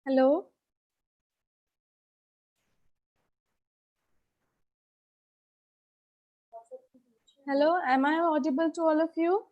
Hello. Hello, am I audible to all of you?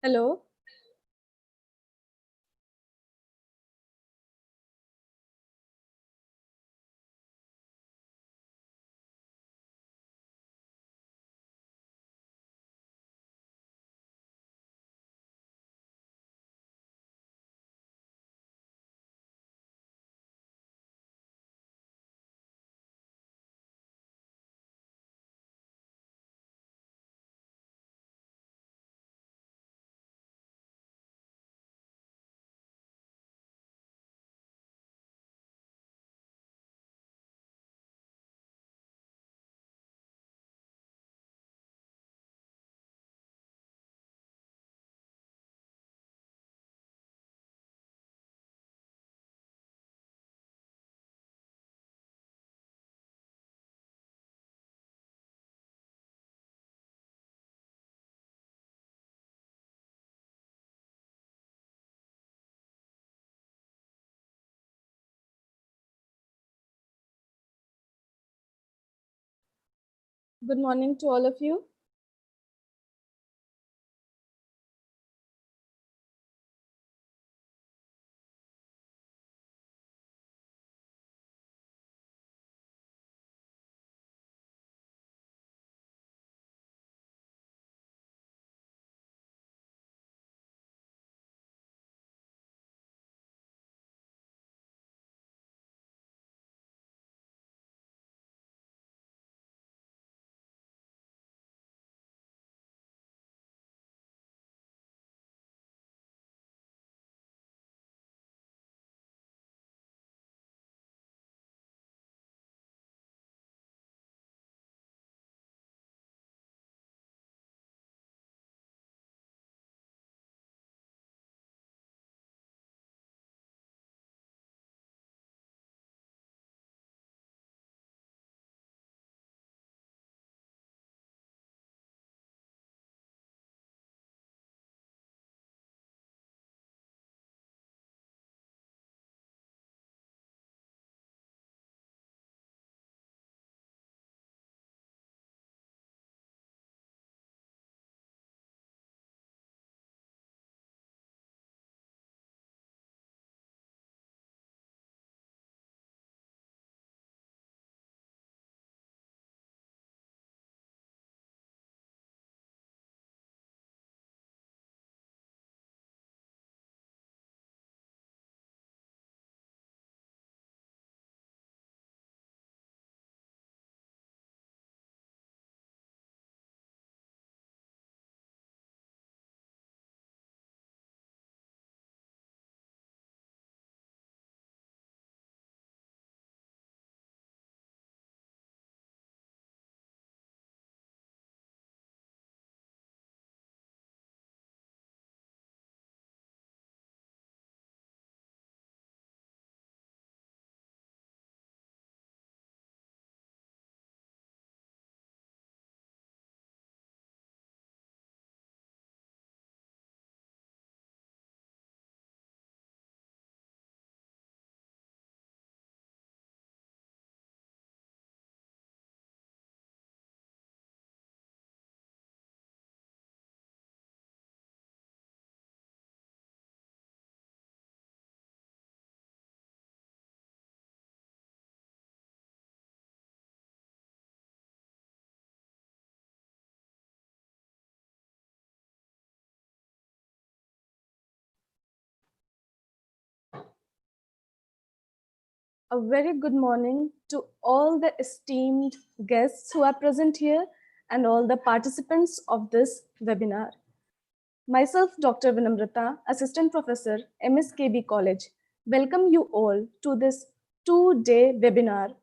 Hello. Good morning to all of you. A very good morning to all the esteemed guests who are present here and all the participants of this webinar. Myself, Dr. Vinamrata, Assistant Professor, MSKB College, welcome you all to this two-day webinar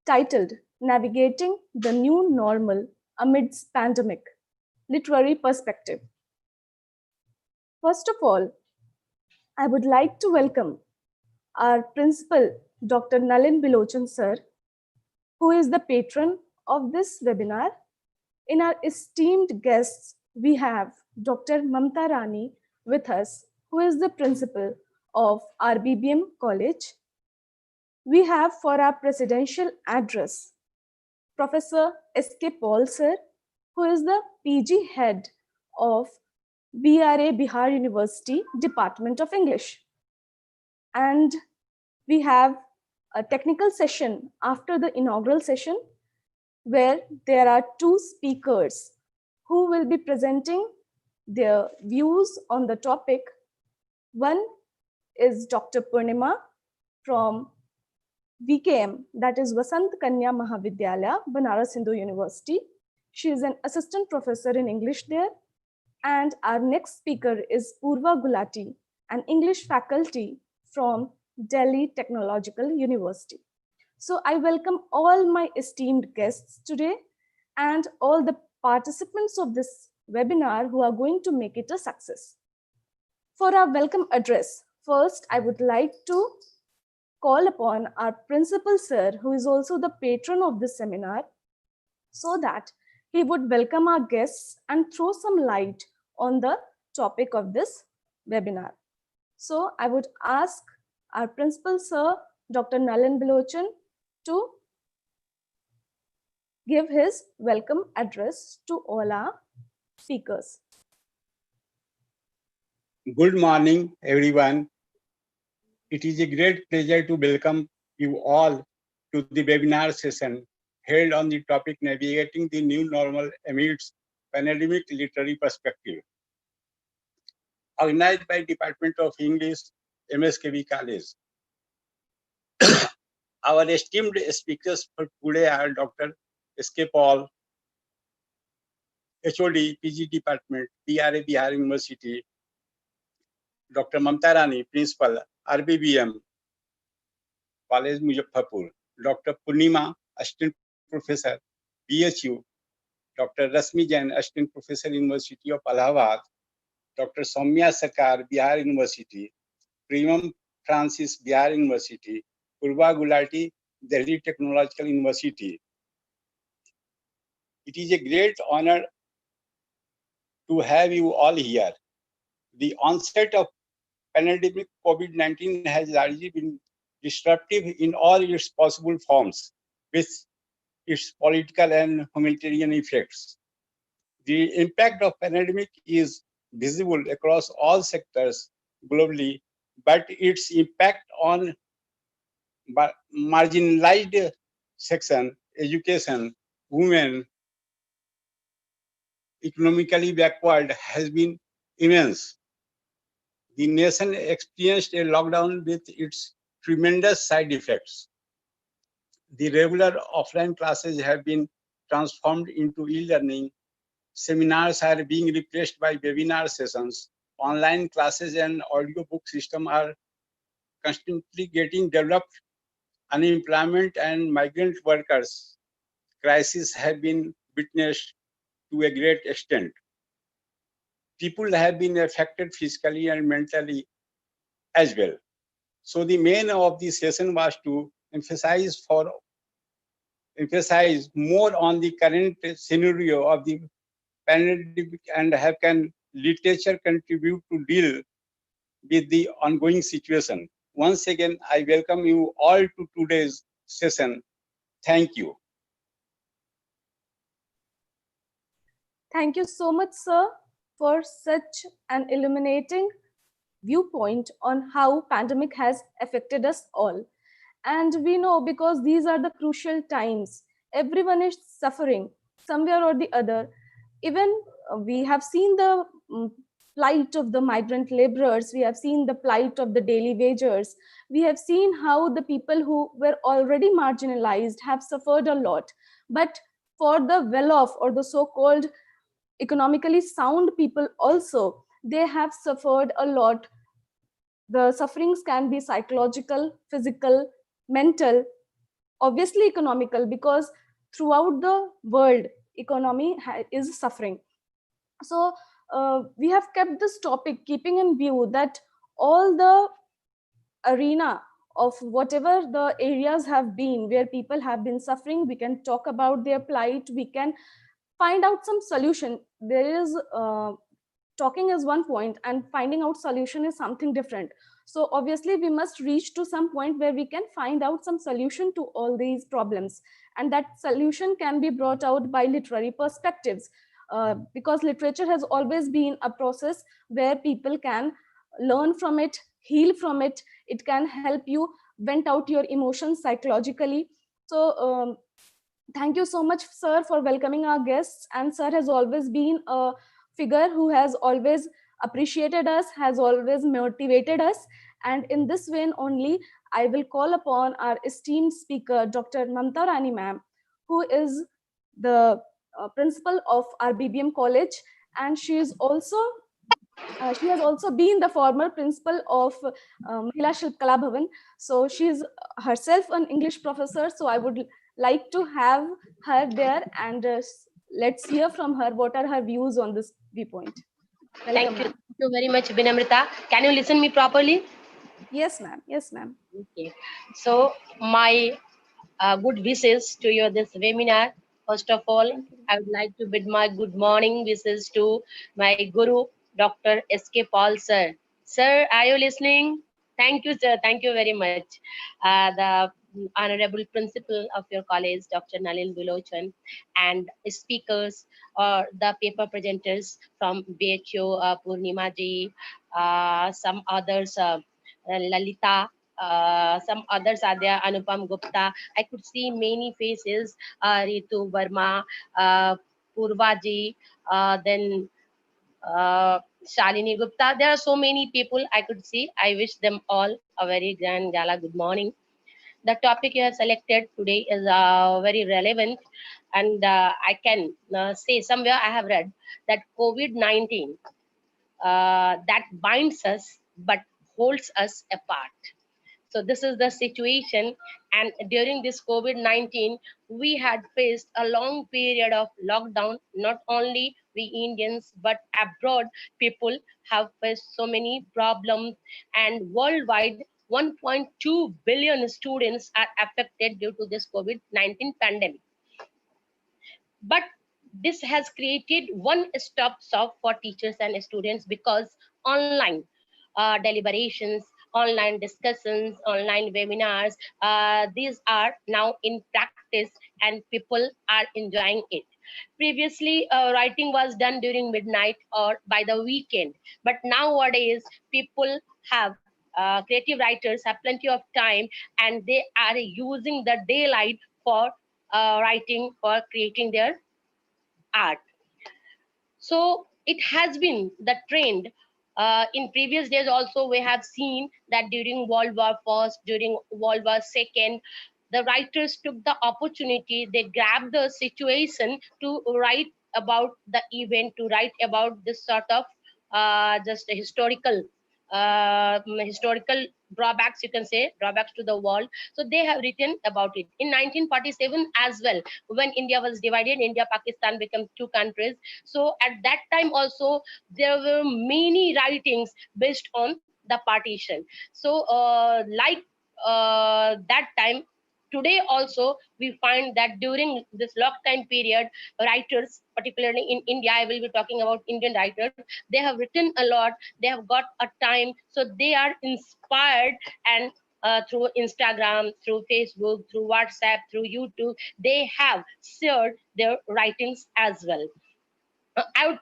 titled Navigating the New Normal Amidst Pandemic, Literary Perspective. First of all, I would like to welcome our principal, Dr. Nalin Bilochan sir, who is the patron of this webinar. In our esteemed guests, we have Dr. Mamta Rani with us, who is the principal of RBBM College. We have for our presidential address, Professor S.K.Paul sir, who is the PG head of BRA Bihar University Department of English. And we have a technical session after the inaugural session where there are two speakers who will be presenting their views on the topic. One is Dr.Purnima from VKM, that is Vasant Kanya Mahavidyalaya, Banaras Hindu University. She is an assistant professor in English there. And our next speaker is Poorva Gulati, an English faculty from Delhi Technological University. So I welcome all my esteemed guests today and all the participants of this webinar who are going to make it a success. For our welcome address, first I would like to call upon our principal sir, who is also the patron of this seminar, so that he would welcome our guests and throw some light on the topic of this webinar. So I would ask our principal sir, Dr. Nalin Bilochan, to give his welcome address to all our speakers. Good morning, everyone. It is a great pleasure to welcome you all to the webinar session held on the topic Navigating the New Normal Amidst Pandemic Literary Perspective, organized by Department of English, MSKB College. Our esteemed speakers for today are Dr. S.K.Paul, HOD, PG Department, BRA Bihar University, Dr. Mamta Rani, Principal, RBBM, College Muzaffarpur, Dr. Purnima, Assistant Professor, BHU, Dr. Rasmi Jain, Assistant Professor, University of Allahabad, Dr. Soumya Sarkar, Bihar University, Primam Francis, Bihar University, Poorva Gulati, Delhi Technological University. It is a great honor to have you all here. The onset of pandemic COVID-19 has largely been disruptive in all its possible forms, with its political and humanitarian effects. The impact of pandemic is visible across all sectors globally, but its impact on marginalized section, education, women, economically backward has been immense. The nation experienced a lockdown with its tremendous side effects. The regular offline classes have been transformed into e-learning. Seminars are being replaced by webinar sessions. Online classes and audiobook system are constantly getting developed. Unemployment and migrant workers crises have been witnessed to a great extent. People have been affected physically and mentally as well. So the main of the session was to emphasize more on the current scenario of the pandemic and how can literature contribute to deal with the ongoing situation. Once again, I welcome you all to today's session. Thank you. Thank you so much, sir, for such an illuminating viewpoint on how pandemic has affected us all. And we know because these are the crucial times, everyone is suffering somewhere or the other. Even we have seen the plight of the migrant laborers, we have seen the plight of the daily wagers, we have seen how the people who were already marginalized have suffered a lot. But for the well-off or the so-called economically sound people also, they have suffered a lot. The sufferings can be psychological, physical, mental, obviously economical, because throughout the world economy is suffering. So we have kept this topic keeping in view that all the arena of whatever the areas have been where people have been suffering, we can talk about their plight, we can find out some solution. There is talking is one point and finding out solution is something different. So obviously we must reach to some point where we can find out some solution to all these problems, and that solution can be brought out by literary perspectives, because literature has always been a process where people can learn from it, heal from it. It can help you vent out your emotions psychologically. So thank you so much, sir, for welcoming our guests. And sir has always been a figure who has always appreciated us, has always motivated us. And in this vein only, I will call upon our esteemed speaker, Dr. Mamta Rani ma'am, who is the principal of RBBM College, and she has also been the former principal of Mahila Shilp Bhavan. So she's herself an English professor. So I would like to have her there, and let's hear from her what are her views on this viewpoint. Welcome, Thank ma'am. you very much, Binamrita. Can you listen me properly? Yes, ma'am. Yes, ma'am. Okay. So my good wishes to you this webinar. First of all, Thank you. I would like to bid my good morning wishes to my guru, Dr. S.K.Paul, sir. Sir, are you listening? Thank you, sir. Thank you very much. The honorable principal of your college, Dr. Nalin Bulochan, and speakers or the paper presenters from BHU, Purnima ji, some others, Lalita, some others are there, Anupam Gupta. I could see many faces, Ritu Verma, Poorva ji, then Shalini Gupta. There are so many people I could see. I wish them all a very grand gala good morning. The topic you have selected today is very relevant, and I can say somewhere I have read that COVID-19 that binds us but holds us apart. So this is the situation, and during this COVID-19, we had faced a long period of lockdown. Not only we Indians, but abroad people have faced so many problems, and worldwide, 1.2 billion students are affected due to this COVID-19 pandemic. But this has created one stop shop for teachers and students, because online deliberations, online discussions, online webinars, these are now in practice and people are enjoying it. Previously, writing was done during midnight or by the weekend, but nowadays people have creative writers have plenty of time, and they are using the daylight for writing, for creating their art. So it has been the trend. In previous days also we have seen that during World War First, during World War Second, the writers took the opportunity, they grabbed the situation to write about the event, to write about this sort of just a historical drawbacks, you can say drawbacks to the world. So they have written about it. In 1947 as well, when India was divided, India Pakistan became two countries. So at that time also there were many writings based on the partition. So like that time, today also we find that during this lockdown period, writers, particularly in India, I will be talking about Indian writers, they have written a lot, they have got a time, so they are inspired, and through Instagram, through Facebook, through WhatsApp, through YouTube, they have shared their writings as well. I would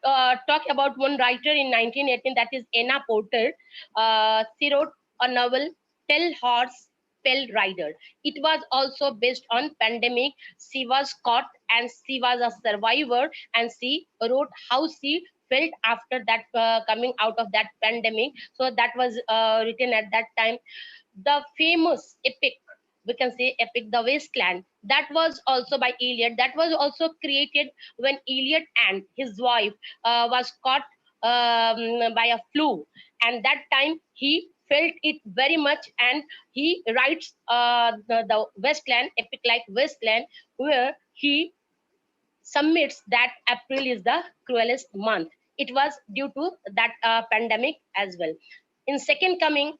talk about one writer in 1918, that is Anna Porter. She wrote a novel, Tell Horse, Pell Rider. It was also based on pandemic. She was caught and she was a survivor, and she wrote how she felt after that coming out of that pandemic. So that was written at that time. The famous epic, we can say epic, The Wasteland, that was also by Eliot. That was also created when Eliot and his wife was caught by a flu, and that time he felt it very much, and he writes the Wasteland, epic like Wasteland, where he submits that April is the cruelest month. It was due to that pandemic as well. In second coming,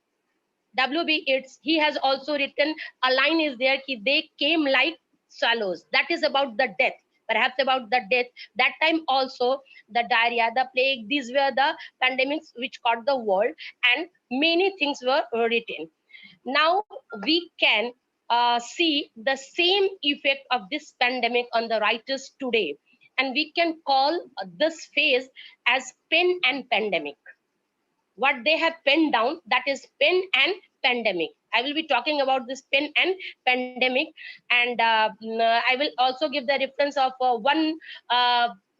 WB It's, he has also written a line is there, ki they came like swallows. That is about the death, perhaps about the death. That time also the diarrhea, the plague, these were the pandemics which caught the world, and many things were written. Now we can see the same effect of this pandemic on the writers today, and we can call this phase as pen and pandemic. What they have penned down, that is pen and pandemic. I will be talking about this pen and pandemic, and I will also give the reference of one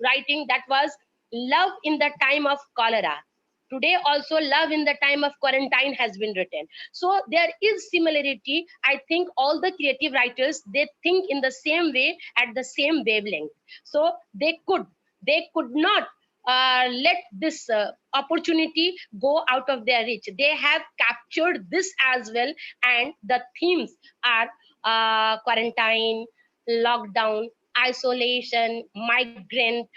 writing that was love in the time of cholera. Today also love in the time of quarantine has been written. So there is similarity. I think all the creative writers, they think in the same way, at the same wavelength. So they could not let this opportunity go out of their reach. They have captured this as well, and the themes are quarantine, lockdown, isolation, migrant,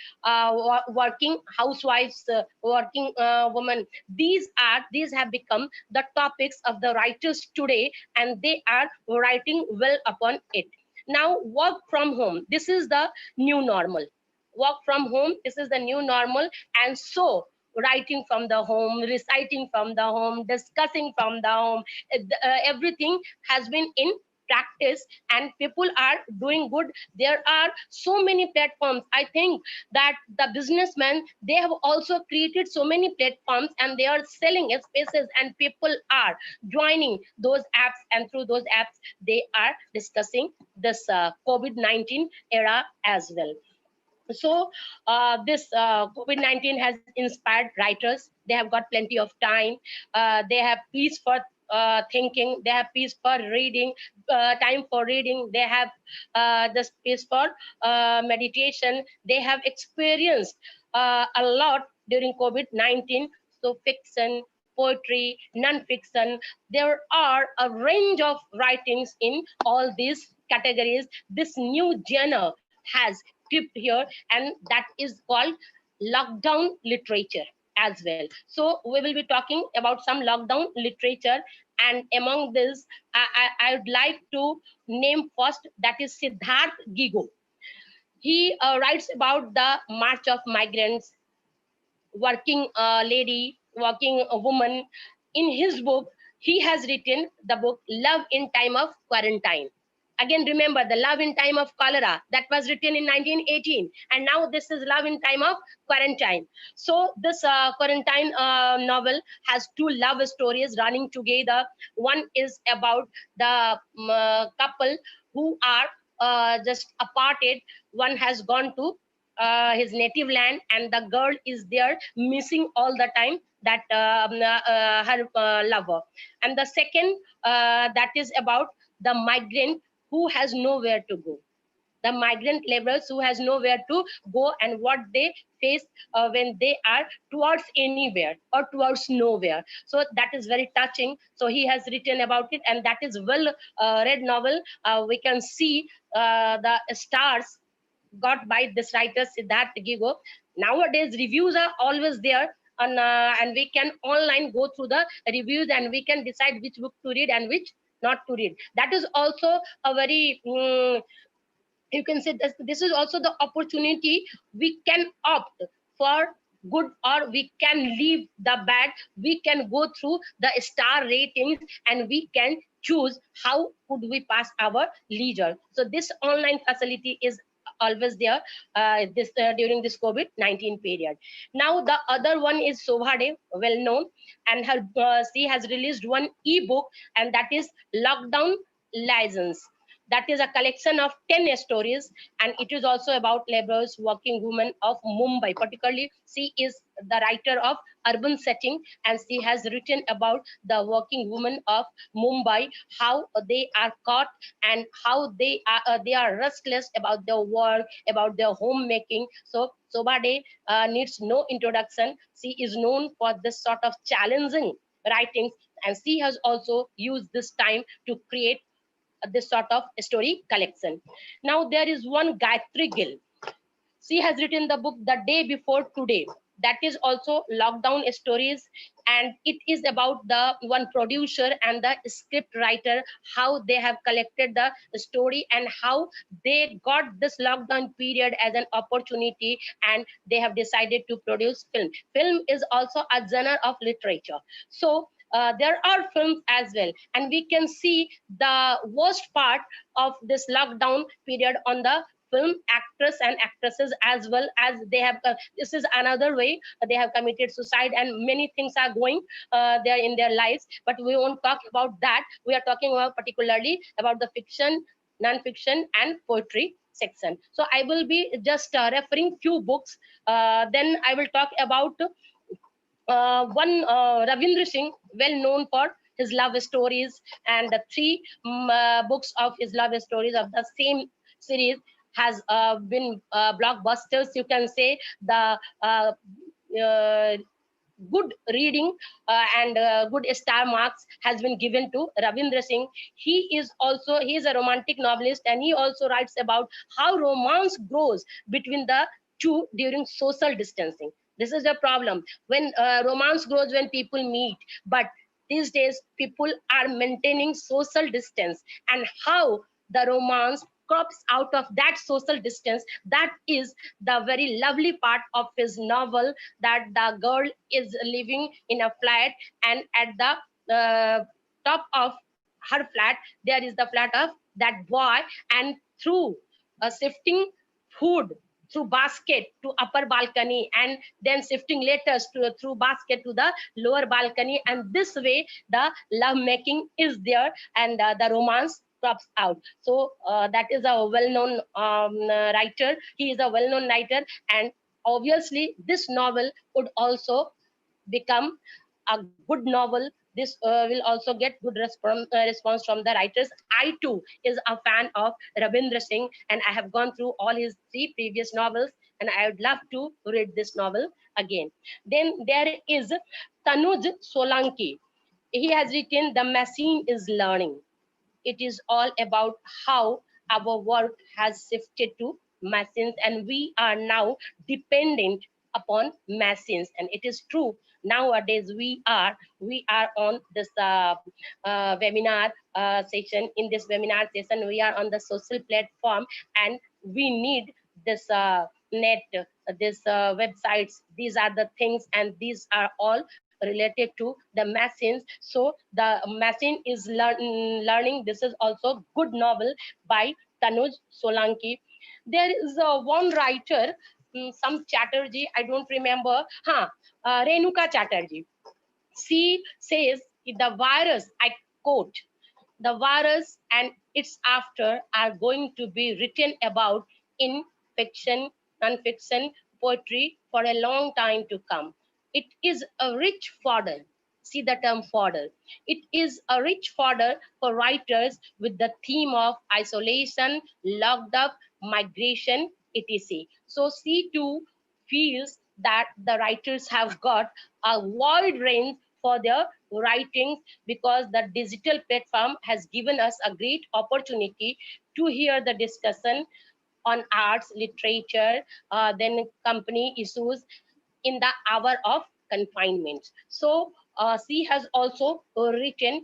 working housewives, working women. These have become the topics of the writers today, and they are writing well upon it. Now, work from home. This is the new normal. Work from home, this is the new normal, and so writing from the home, reciting from the home, discussing from the home, everything has been in practice, and people are doing good. There are so many platforms. I think that the businessmen, they have also created so many platforms, and they are selling spaces, and people are joining those apps, and through those apps they are discussing this COVID-19 era as well. So this COVID-19 has inspired writers. They have got plenty of time. They have peace for thinking. They have peace for reading, time for reading. They have the space for meditation. They have experienced a lot during COVID-19. So fiction, poetry, non-fiction, there are a range of writings in all these categories. This new genre has crept here, and that is called lockdown literature as well. So we will be talking about some lockdown literature, and among this I would like to name first, that is Siddharth Gigo. He writes about the march of migrants, working lady, working woman. In his book, he has written the book Love in Time of Quarantine. Again, remember the Love in Time of Cholera, that was written in 1918, and now this is Love in Time of Quarantine. So this quarantine novel has two love stories running together. One is about the couple who are just aparted. One has gone to his native land, and the girl is there missing all the time, that her lover. And the second, that is about the migrant who has nowhere to go, the migrant laborers who has nowhere to go, and what they face when they are towards anywhere or towards nowhere. So that is very touching. So he has written about it, and that is well read novel. We can see the stars got by this writer Siddharth Gigo. Nowadays reviews are always there, and we can online go through the reviews, and we can decide which book to read and which not to read. That is also a very you can say this is also the opportunity. We can opt for good, or we can leave the bad. We can go through the star ratings, and we can choose how could we pass our leisure. So this online facility is always there this during this COVID-19 period. Now the other one is Sobhade, well known, and her she has released one ebook, and that is Lockdown License. That is a collection of 10 stories, and it is also about laborers, working women of Mumbai. Particularly, she is the writer of urban setting, and she has written about the working women of Mumbai, how they are caught and how they are restless about their work, about their homemaking. So Sobade needs no introduction. She is known for this sort of challenging writings, and she has also used this time to create this sort of story collection. Now there is one Gayatri Gill. She has written the book The Day Before Today. That is also lockdown stories, and it is about the one producer and the script writer, how they have collected the story and how they got this lockdown period as an opportunity, and they have decided to produce film. Film is also a genre of literature. So there are films as well, and we can see the worst part of this lockdown period on the film actors and actresses, as well as they have this is another way they have committed suicide, and many things are going there in their lives, but we won't talk about that. We are talking about particularly about the fiction, non-fiction and poetry section. So I will be just referring few books, then I will talk about one Ravindra Singh, well known for his love stories, and the three books of his love stories of the same series has been blockbusters. You can say the uh, good reading and good star marks has been given to Ravindra Singh. He is a romantic novelist, and he also writes about how romance grows between the two during social distancing. This is the problem when romance grows when people meet, but these days people are maintaining social distance, and how the romance crops out of that social distance. That is the very lovely part of his novel, that the girl is living in a flat, and at the top of her flat there is the flat of that boy, and through shifting food through basket to upper balcony, and then shifting letters through basket to the lower balcony, and this way the love making is there, and the romance crops out. So that is a well-known writer. He is a well-known writer, and obviously this novel would also become a good novel. This will also get good response from the writers. I too is a fan of Ravindra Singh, and I have gone through all his three previous novels, and I would love to read this novel again. Then there is Tanuj Solanki. He has written The Machine is Learning. It is all about how our work has shifted to machines, and we are now dependent upon machines. And it is true, nowadays we are on this webinar session. In this webinar session we are on the social platform, and we need this net, this websites. These are the things, and these are all related to the machines. So the machine is learning. This is also good novel by Tanuj Solanki. There is one writer, some Chatterjee, I don't remember. Renuka Chatterjee. She says the virus, I quote, the virus and its after are going to be written about in fiction, non-fiction, poetry for a long time to come. It is a rich fodder. See the term fodder. It is a rich fodder for writers with the theme of isolation, locked up, migration, etc. So C2 feels that the writers have got a wide range for their writings, because the digital platform has given us a great opportunity to hear the discussion on arts, literature, then company issues in the hour of confinement. So she has also written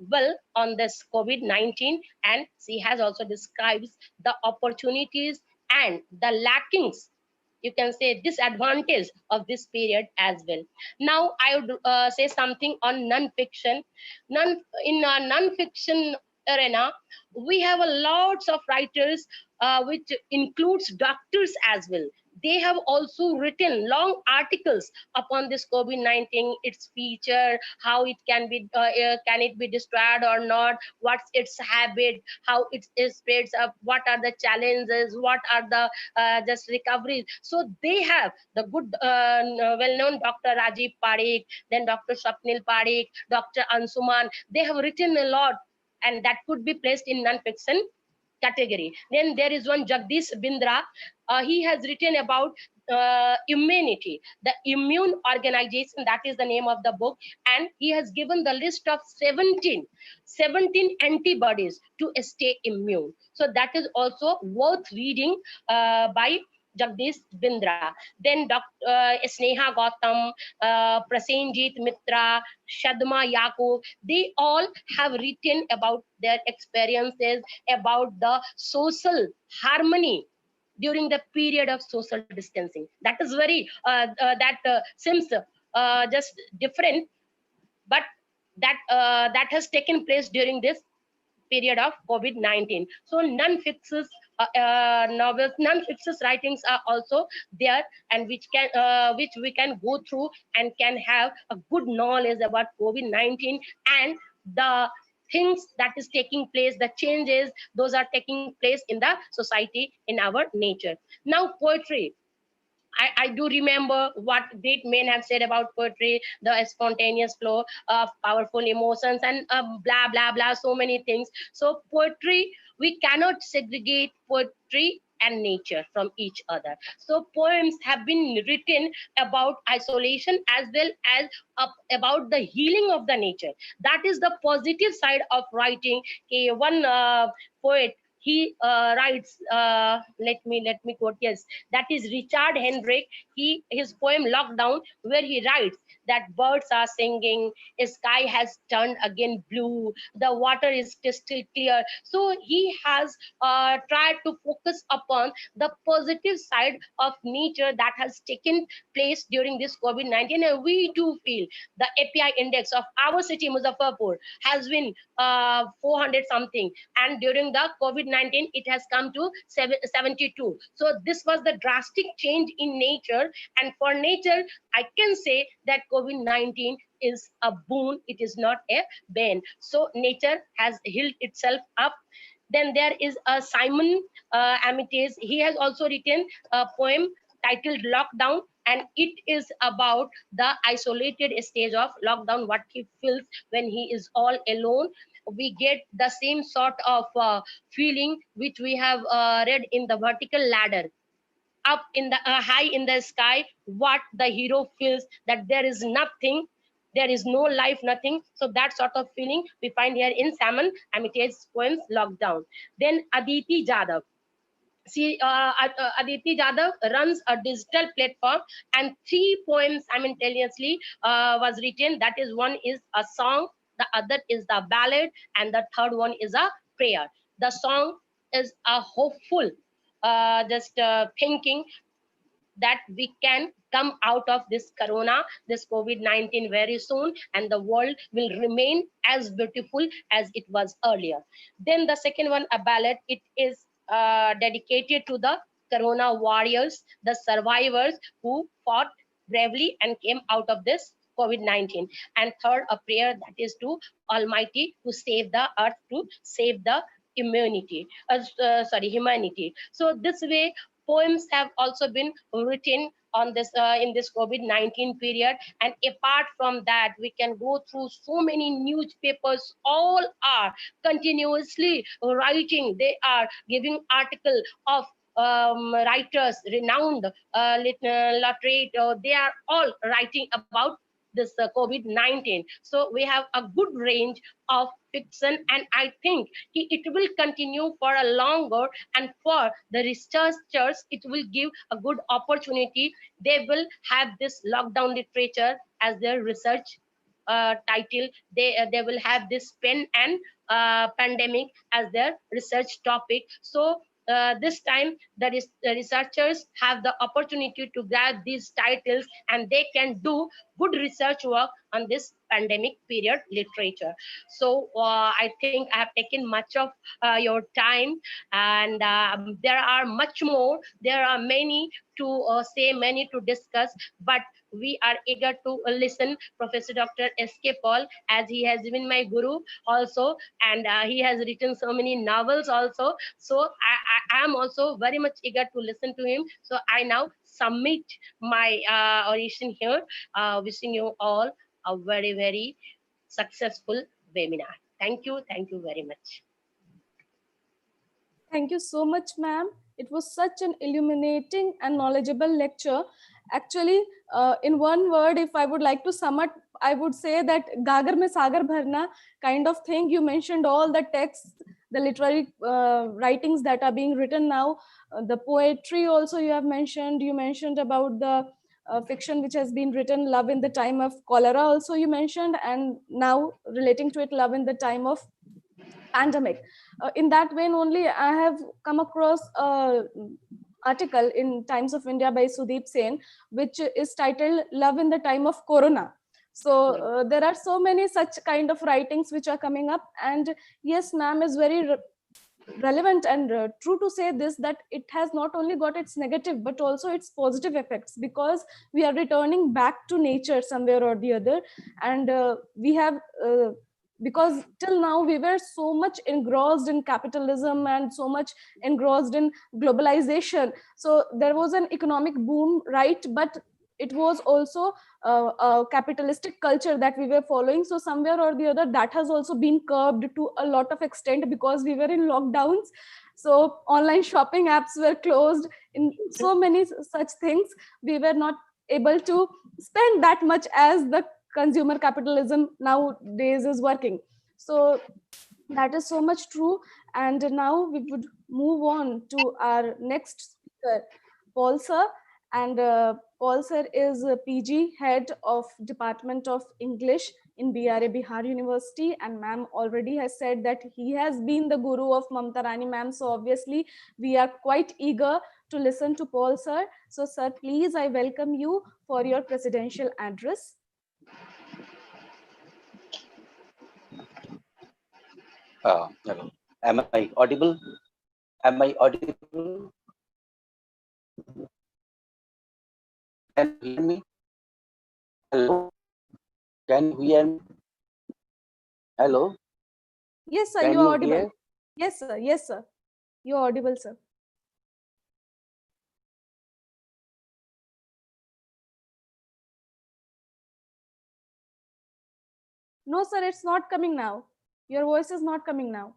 well on this COVID-19, and she has also describes the opportunities and the lackings, you can say disadvantage of this period as well. Now I would say something on non-fiction. In non-fiction arena, we have a lots of writers which includes doctors as well. they have also written long articles upon this COVID-19, its feature, how it can it be destroyed or not, what's its habit, how it spreads up, what are the challenges, what are the just recoveries. So they have the good well-known Dr. Rajiv Parikh, then Dr. Swapnil Parikh, Dr. Ansuman. They have written a lot, and that could be placed in non-fiction category. Then there is one Jagdish Bindra. He has written about immunity, the immune organization. That is the name of the book, and he has given the list of 17 antibodies to stay immune. So that is also worth reading by Jagdish Bindra. Then Dr. Sneha Gautam, Prasenjit Mitra, Shadma Yakub, they all have written about their experiences, about the social harmony during the period of social distancing. That is very that seems just different, but that has taken place during this period of COVID-19. So non-fictions novels, non-fictions writings are also there, and which we can go through and can have a good knowledge about COVID-19 and the things that is taking place, the changes those are taking place in the society, in our nature. Now poetry, I do remember what great men have said about poetry, the spontaneous flow of powerful emotions, and blah, blah, blah, so many things. So, poetry, we cannot segregate poetry and nature from each other. So, poems have been written about isolation as well as about the healing of the nature. That is the positive side of writing. Okay, one poet, he writes, let me quote, yes, that is Richard Hendrick. His poem Lockdown, where he writes that birds are singing, sky has turned again blue, the water is crystal clear. So he has tried to focus upon the positive side of nature that has taken place during this COVID-19, and we do feel the API index of our city Muzaffarpur has been 400 something, and during the COVID-19 it has come to 72. So this was the drastic change in nature, and for nature I can say that COVID-19 is a boon, it is not a bane. So nature has healed itself up. Then there is a Simon Amites. He has also written a poem titled Lockdown, and it is about the isolated stage of lockdown, what he feels when he is all alone. We get the same sort of feeling which we have read in the vertical ladder, up in the high in the sky, what the hero feels, that there is nothing, there is no life, nothing. So that sort of feeling we find here in Salmon Amite's poems Lockdown. Then Aditi Jadhav. See, Aditi Jadhav runs a digital platform, and 3 poems simultaneously was written. That is, one is a song, the other is the ballad, and the third one is a prayer. The song is a hopeful, just thinking that we can come out of this corona, this COVID-19 very soon, and the world will remain as beautiful as it was earlier. Then the second one, a ballad, it is dedicated to the corona warriors, the survivors who fought bravely and came out of this COVID-19. And third, a prayer that is to Almighty to save the earth, to save the humanity. So this way poems have also been written on this in this COVID-19 period. And apart from that, we can go through so many newspapers, all are continuously writing, they are giving article of writers, renowned literate, they are all writing about this COVID-19. So we have a good range of fiction, and I think it will continue for a longer, and for the researchers it will give a good opportunity. They will have this lockdown literature as their research title. They will have this pen and pandemic as their research topic. So this time the researchers have the opportunity to grab these titles, and they can do good research work on this pandemic period literature. So I think I have taken much of your time, and there are much more. There are many to say, many to discuss, but we are eager to listen Professor Dr. S.K.Paul, as he has been my guru also, and he has written so many novels also. So I am also very much eager to listen to him. So I now submit my audition here, wishing you all a very, very successful webinar. Thank you very much. Thank you so much, ma'am. It was such an illuminating and knowledgeable lecture. Actually, in one word, if I would like to sum up, I would say that Gagar mein sagar bharna kind of thing. You mentioned all the texts, the literary writings that are being written now, the poetry also you have mentioned. You mentioned about the fiction which has been written, Love in the Time of Cholera also you mentioned, and now relating to it, Love in the Time of Pandemic. In that vein only, I have come across a article in Times of India by Sudeep Sen, which is titled Love in the Time of Corona. So there are so many such kind of writings which are coming up. And yes, ma'am is very relevant and true to say this, that it has not only got its negative but also its positive effects, because we are returning back to nature somewhere or the other. And we have because till now we were so much engrossed in capitalism and so much engrossed in globalization. So there was an economic boom, right? But it was also a capitalistic culture that we were following. So somewhere or the other, that has also been curbed to a lot of extent, because we were in lockdowns. So online shopping apps were closed, in so many such things. We were not able to spend that much as the consumer capitalism nowadays is working. So that is so much true. And now we would move on to our next speaker, Paul sir. And Paul sir is a PG head of Department of English in BRA Bihar University, and ma'am already has said that he has been the guru of Mamta Rani ma'am. So obviously we are quite eager to listen to Paul sir. So sir, please, I welcome you for your presidential address. Hello. Am I audible? Am I audible? Can you hear me? Hello? Can you hear me? Hello? Yes, sir, Can you are you audible. hear? Yes, sir. Yes, sir. You are audible, sir. No, sir, it's not coming now. Your voice is not coming now.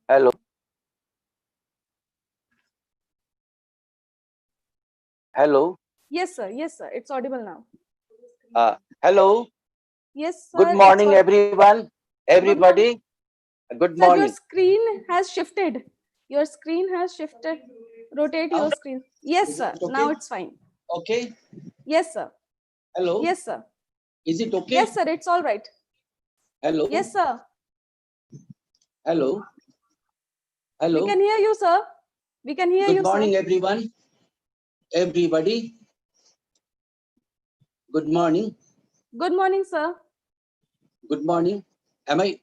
Hello? Hello? Yes, sir. Yes, sir. It's audible now. Hello? Yes, sir. Good morning, everyone. Good morning. Everybody. Good Sir, your morning. screen has shifted. Your screen has shifted. Rotate your screen. Yes, Is sir. it okay? Now it's fine. Okay. Yes, sir. Hello? Yes, sir. Is it okay? Yes, sir. It's all right. Hello? Yes, sir. Hello? We Hello? can hear you, sir. We can hear Good you, sir. morning, everyone. Everybody. Good morning. Good morning, sir. Good morning. Am I?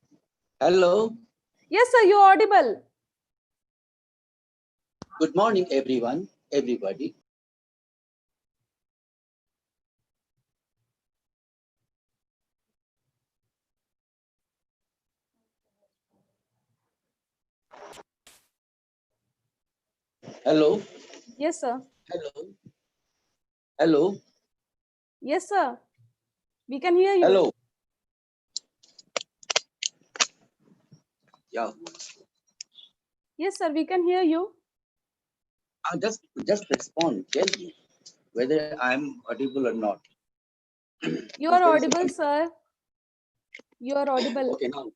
Hello? Yes, sir. You're audible. Good morning, everyone. Everybody. Hello? Yes, sir. Hello? Hello? Yes, sir. We can hear you. Hello? Yeah. Yes, sir, we can hear you. Just respond. Tell me whether I'm audible or not. You Is are there audible, some- sir. You are audible. Okay, now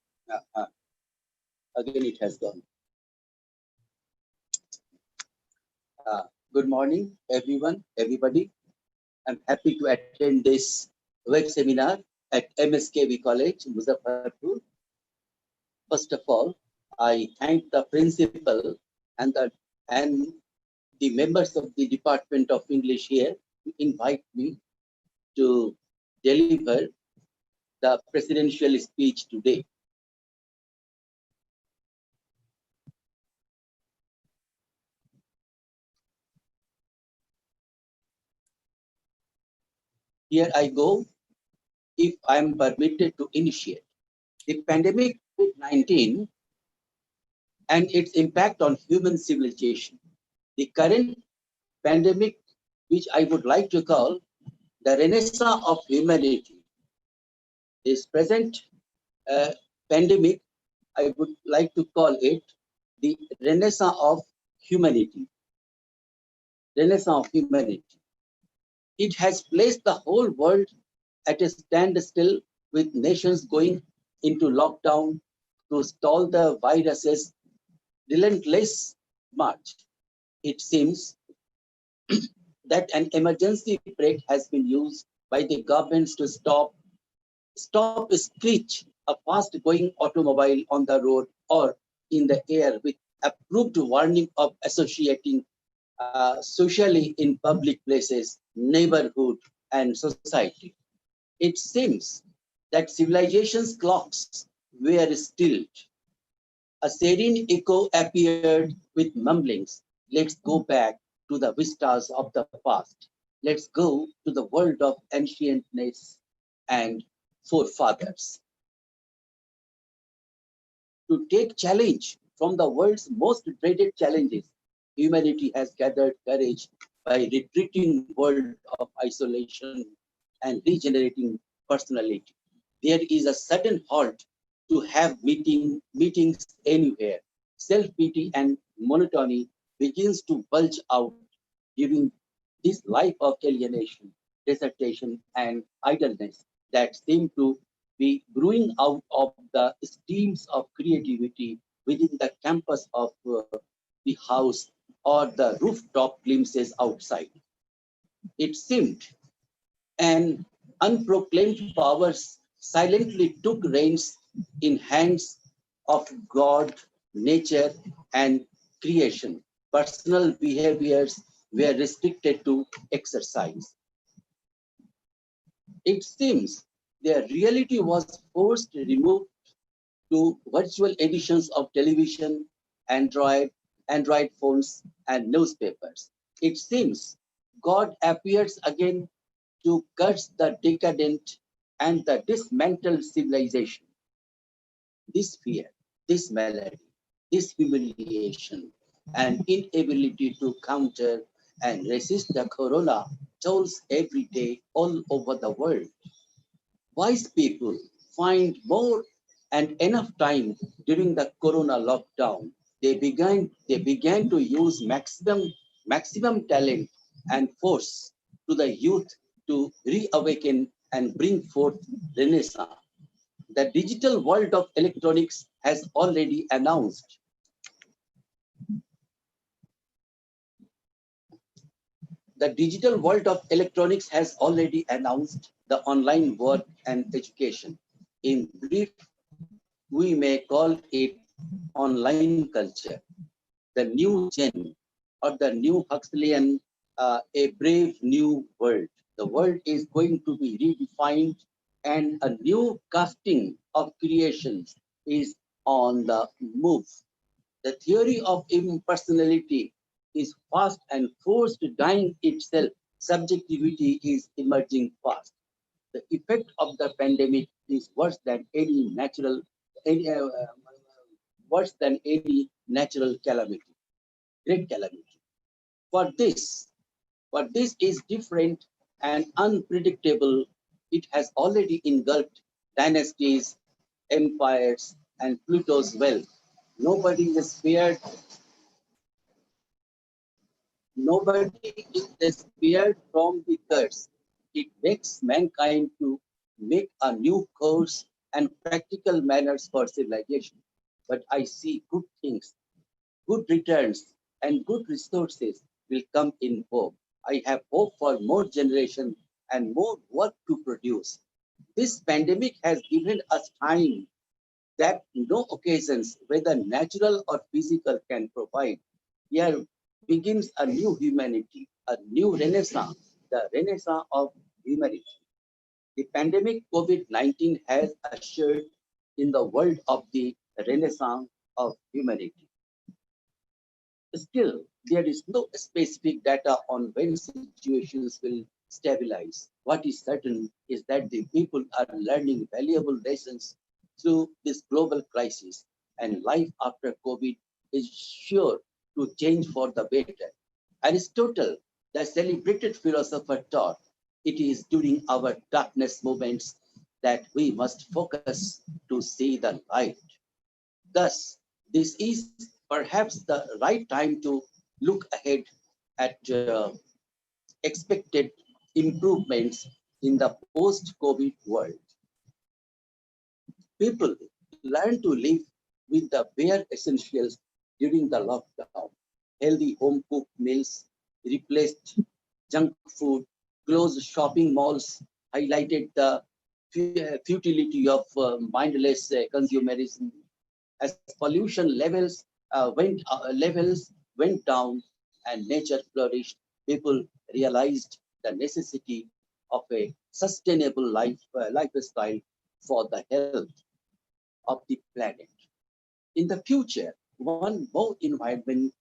again it has gone. Good morning, everybody. I'm happy to attend this web seminar at MSKV College, Muzaffarpur. First of all, I thank the principal and the members of the Department of English here to invite me to deliver the presidential speech today. Here I go, if I am permitted to initiate. The pandemic COVID-19 and its impact on human civilization. The current pandemic, which I would like to call the renaissance of humanity. This present pandemic, I would like to call it the renaissance of humanity. Renaissance of humanity. It has placed the whole world at a standstill, with nations going into lockdown to stall the virus's relentless march. It seems that an emergency brake has been used by the governments to stop a screech, a fast-going automobile on the road or in the air, with approved warning of associating socially in public places, neighborhood, and society. It seems that civilization's clocks were stilled. A serene echo appeared with mumblings. Let's go back to the vistas of the past. Let's go to the world of ancientness and forefathers. To take challenge from the world's most dreaded challenges, humanity has gathered courage by retreating world of isolation and regenerating personality. There is a sudden halt to have meetings anywhere. Self-pity and monotony begins to bulge out during this life of alienation, desertation, and idleness that seem to be brewing out of the streams of creativity within the campus of the house or the rooftop glimpses outside. It seemed an unproclaimed power silently took reins in hands of God, nature, and creation. Personal behaviors were restricted to exercise. It seems their reality was forced removed to virtual editions of television, Android phones, and newspapers. It seems God appears again to curse the decadent and the dismantled civilization. This fear, this malady, this humiliation, and inability to counter and resist the corona tolls every day all over the world. Wise people find more and enough time during the corona lockdown. They began to use maximum talent and force to the youth to reawaken and bring forth renaissance. The digital world of electronics has already announced. The digital world of electronics has already announced the online work and education. In brief, we may call it online culture, the new gen, or the new Huxleyan, a brave new world. The world is going to be redefined, and a new casting of creations is on the move. The theory of impersonality is fast and forced dying itself. Subjectivity is emerging fast. The effect of the pandemic is worse than any natural calamity, great calamity. For this, this is different and unpredictable. It has already engulfed dynasties, empires, and Pluto's wealth. Nobody is spared. Nobody is spared from the curse. It makes mankind to make a new course and practical manners for civilization. But I see good things, good returns, and good resources will come in hope. I have hope for more generation and more work to produce. This pandemic has given us time that no occasions, whether natural or physical, can provide. Here begins a new humanity, a new renaissance, the renaissance of humanity. The pandemic COVID-19 has ushered in the world of the renaissance of humanity. Still, there is no specific data on when situations will stabilize. What is certain is that the people are learning valuable lessons through this global crisis, and life after COVID is sure to change for the better. Aristotle, the celebrated philosopher, taught it is during our darkness moments that we must focus to see the light. Thus, this is perhaps the right time to look ahead at expected improvements in the post-COVID world. People learn to live with the bare essentials during the lockdown. Healthy home-cooked meals replaced junk food, closed shopping malls highlighted the futility of mindless consumerism. As pollution levels went down and nature flourished, people realized the necessity of a sustainable lifestyle for the health of the planet. In the future, one more environment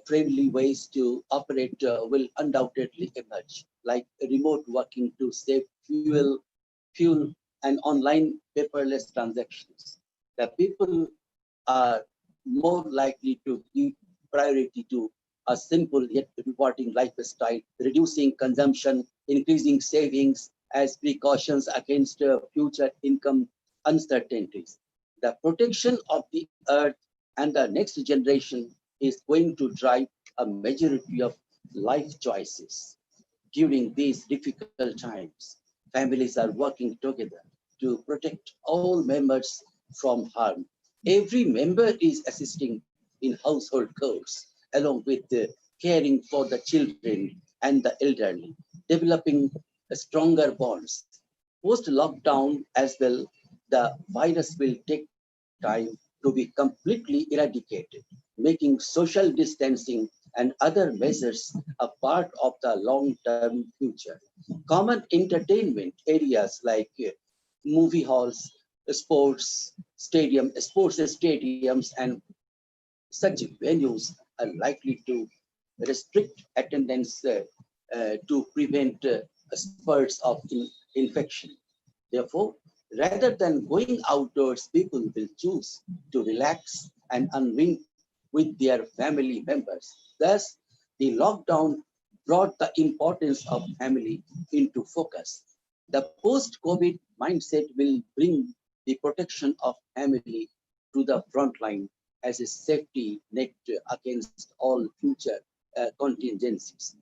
friendly ways to operate will undoubtedly emerge, like remote working to save fuel, and online paperless transactions. The people are more likely to give priority to a simple yet rewarding lifestyle, reducing consumption, increasing savings as precautions against future income uncertainties. The protection of the earth and the next generation is going to drive a majority of life choices. During these difficult times, families are working together to protect all members from harm. Every member is assisting in household chores, along with caring for the children and the elderly, developing stronger bonds. Post lockdown as well, the virus will take time to be completely eradicated, making social distancing and other measures a part of the long-term future. Common entertainment areas like movie halls, sports stadiums, and such venues are likely to restrict attendance to prevent spurts of infection. Therefore, rather than going outdoors, people will choose to relax and unwind with their family members. Thus, the lockdown brought the importance of family into focus. The post-COVID mindset will bring the protection of family to the front line as a safety net against all future contingencies.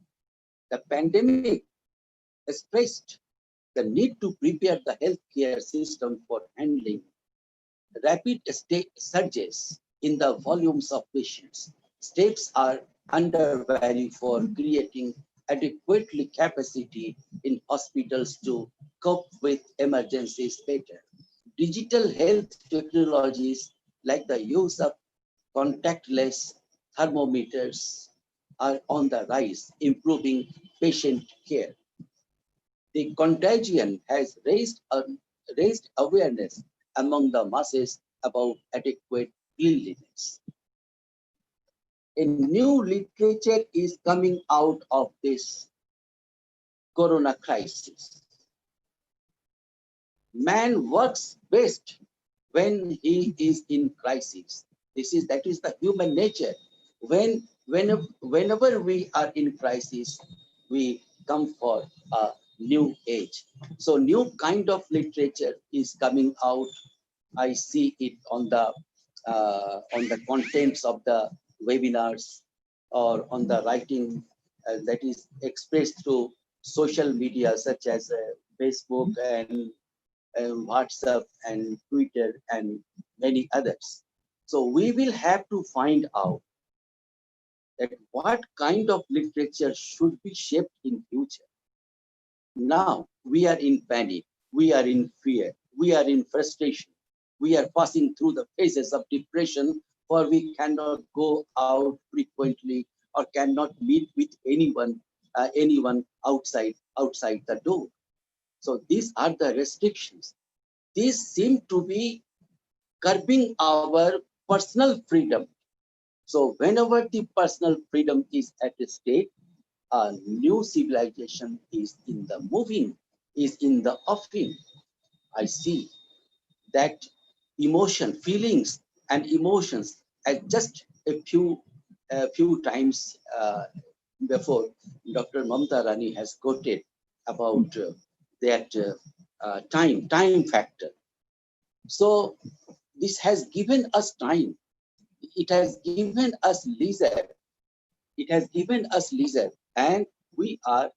The pandemic expressed the need to prepare the healthcare system for handling rapid surges in the volumes of patients. Steps are underway for creating adequately capacity in hospitals to cope with emergencies better. Digital health technologies like the use of contactless thermometers are on the rise, improving patient care. The contagion has raised awareness among the masses about adequate cleanliness. A new literature is coming out of this corona crisis. Man works best when he is in crisis. That is the human nature. Whenever we are in crisis, we come for a new age. So new kind of literature is coming out. I see it on the on the contents of the webinars or on the writing that is expressed through social media such as Facebook and WhatsApp and Twitter and many others. So we will have to find out that what kind of literature should be shaped in future. Now we are in panic, we are in fear, we are in frustration, we are passing through the phases of depression, for we cannot go out frequently or cannot meet with anyone outside the door. So these are the restrictions. These seem to be curbing our personal freedom. So whenever the personal freedom is at stake, a new civilization is in the moving, is in the offing. I see that feelings and emotions, as just a few times before, Dr. Mamta Rani has quoted about that time factor. So this has given us time. It has given us leisure. It has given us leisure, and we are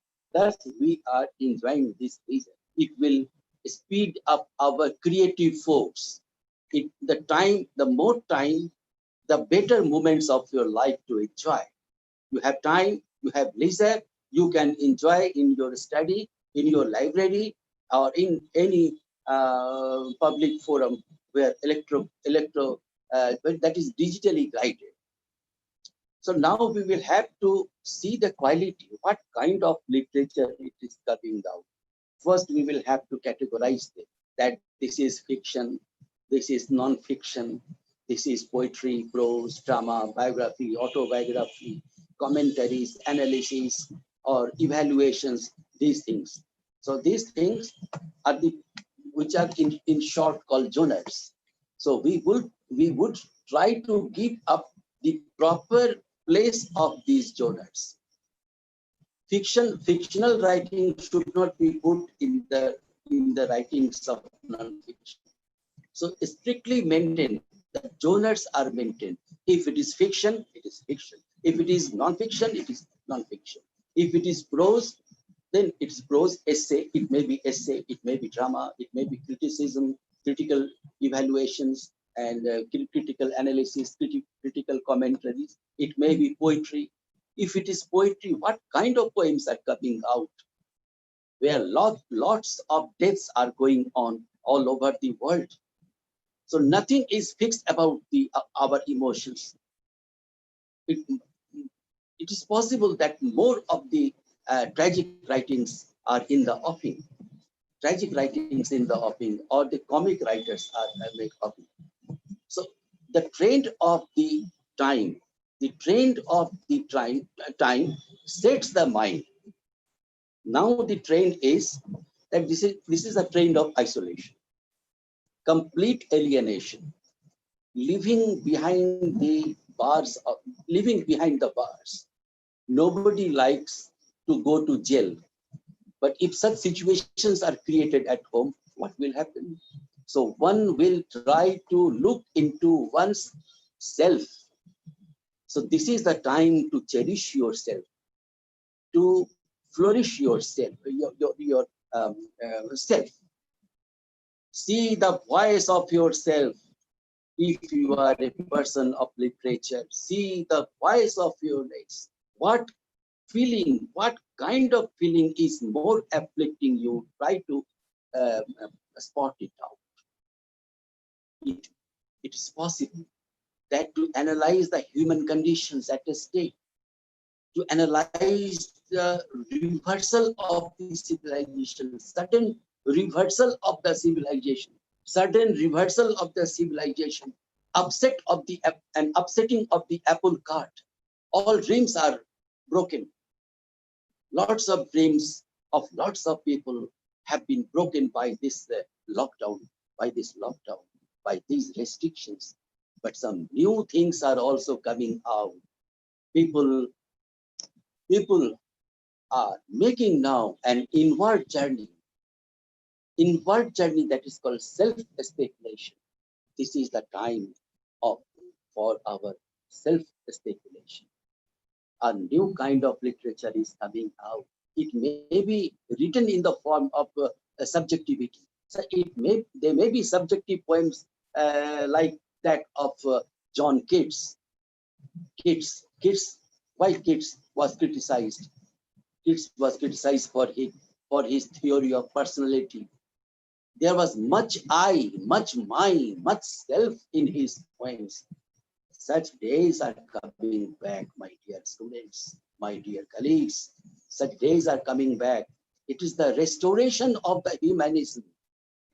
enjoying this leisure. It will speed up our creative force. The more time, the better moments of your life to enjoy. You have time, you have leisure, you can enjoy in your study, in your library, or in any public forum where that is digitally guided. So now we will have to see the quality, what kind of literature it is coming out. First, we will have to categorize it, that this is fiction, this is non-fiction, this is poetry, prose, drama, biography, autobiography, commentaries, analysis, or evaluations, these things. So these things are which are in short called genres. So we would try to give up the proper place of these genres. Fictional writing should not be put in the writings of non-fiction. So strictly maintained, the genres are maintained. If it is fiction, it is fiction. If it is non-fiction, it is non-fiction. If it is prose, then it's prose, essay. It may be essay, it may be drama, it may be criticism, critical evaluations, and critical analysis, critical commentaries. It may be poetry. If it is poetry, what kind of poems are coming out? Where lots of deaths are going on all over the world. So nothing is fixed about our emotions. It is possible that more of the tragic writings are in the offing. Tragic writings in the offing, or the comic writers are like offing. So the trend of the time, time sets the mind. Now the trend is that this is a trend of isolation, complete alienation, living behind the bars. Nobody likes to go to jail, but if such situations are created at home, what will happen? So one will try to look into one's self. So this is the time to cherish yourself, to flourish yourself, your self. See the voice of yourself. If you are a person of literature, see the voice of your race. What feeling, what kind of feeling is more afflicting you? Try to uh, spot it out. It is possible that to analyze the human conditions at a state, to analyze the reversal of the civilization, sudden reversal of the civilization, upsetting of the apple cart. All dreams are broken. Lots of dreams of lots of people have been broken by this lockdown, by these restrictions. But some new things are also coming out. People are making now an inward journey that is called self-speculation. This is the time of for our self-speculation. A new kind of literature is coming out. It may be written in the form of subjectivity. So there may be subjective poems like that of John Keats. Keats, why Keats was criticized? Keats was criticized for his theory of personality. There was much I, much my, much self in his poems. Such days are coming back, my dear students, my dear colleagues. Such days are coming back. It is the restoration of the humanism.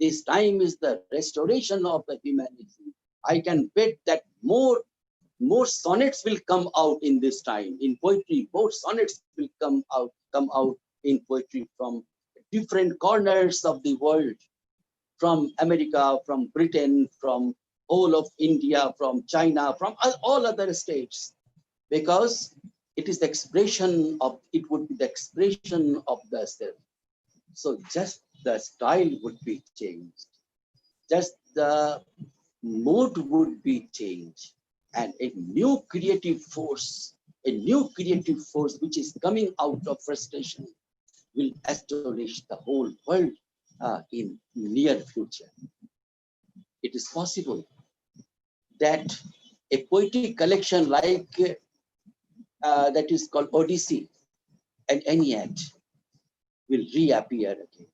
This time is the restoration of the humanism. I can bet that more sonnets will come out in this time in poetry. More sonnets will come out in poetry from different corners of the world, from America, from Britain, from whole of India, from China, from all other states, because it is the expression of, it would be the expression of the self. So just the style would be changed, just the mood would be changed, and a new creative force which is coming out of frustration will astonish the whole world in near future. It is possible that a poetic collection like that is called Odyssey and Aeneid will reappear again.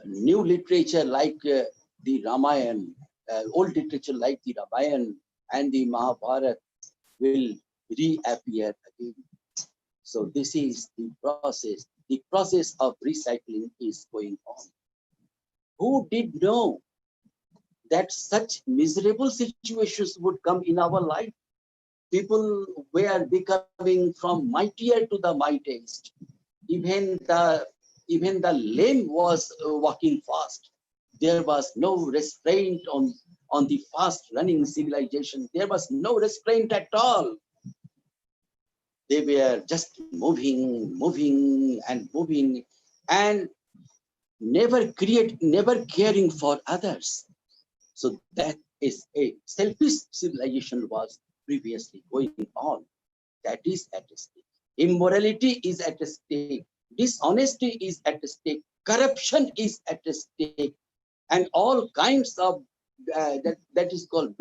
New literature like the Ramayana, old literature like the Ramayana and the Mahabharata will reappear again. So this is the process. The process of recycling is going on. Who did know that such miserable situations would come in our life? People were becoming from mightier to the mightiest. Even the lame was walking fast. There was no restraint on the fast running civilization. There was no restraint at all. They were just moving and never caring for others. So that is a selfish civilization was previously going on. That is at stake. Immorality is at stake. Dishonesty is at stake. Corruption is at stake. And all kinds of that is called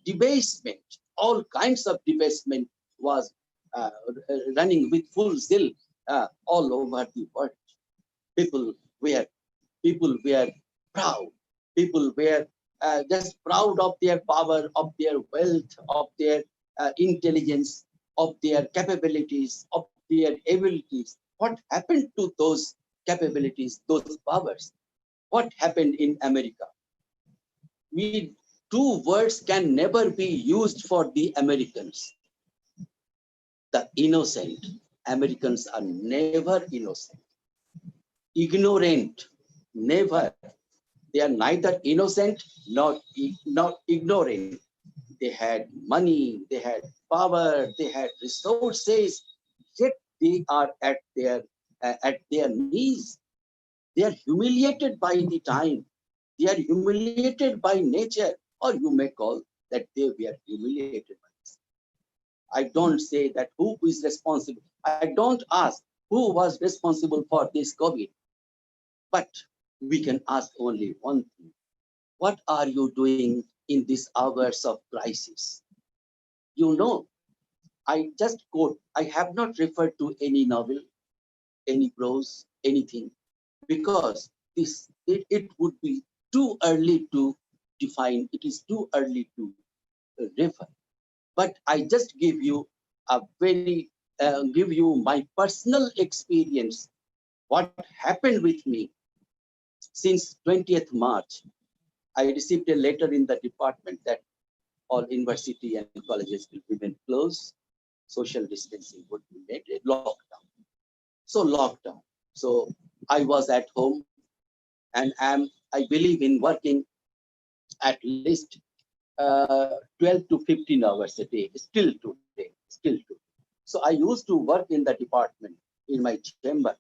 debasement. All kinds of debasement was running with full zeal all over the world. People were proud. People were just proud of their power, of their wealth, of their intelligence, of their capabilities, of their abilities. What happened to those capabilities, those powers? What happened in America? Two words can never be used for the Americans. The innocent. Americans are never innocent. Ignorant, never. They are neither innocent nor ignorant. They had money, they had power, they had resources, yet they are at their knees. They are humiliated by the time. They are humiliated by nature, or you may call that they were humiliated by this. I don't say that who is responsible. I don't ask who was responsible for this COVID. But we can ask only one thing. What are you doing in these hours of crisis? You know, I just quote, I have not referred to any novel, any prose, anything, because it would be too early to define. It is too early to refer. But I just give you my personal experience. What happened with me since 20th March. I received a letter in the department that all university and colleges will remain closed. Social distancing would be made, a lockdown. So I was at home and I believe in working at least 12 to 15 hours a day, still today. So I used to work in the department, in my chamber.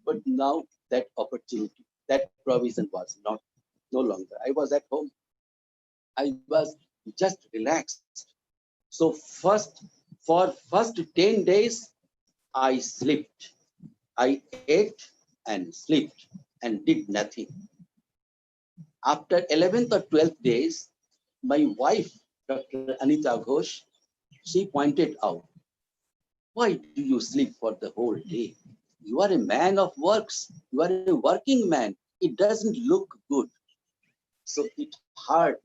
But now that opportunity, that provision was no longer. I was at home. I was just relaxed. So for first 10 days, I slept. I ate and slept and did nothing. After 11th or 12th days, my wife, Dr. Anita Ghosh, she pointed out, why do you sleep for the whole day? You are a man of works. You are a working man. It doesn't look good. So it hurt.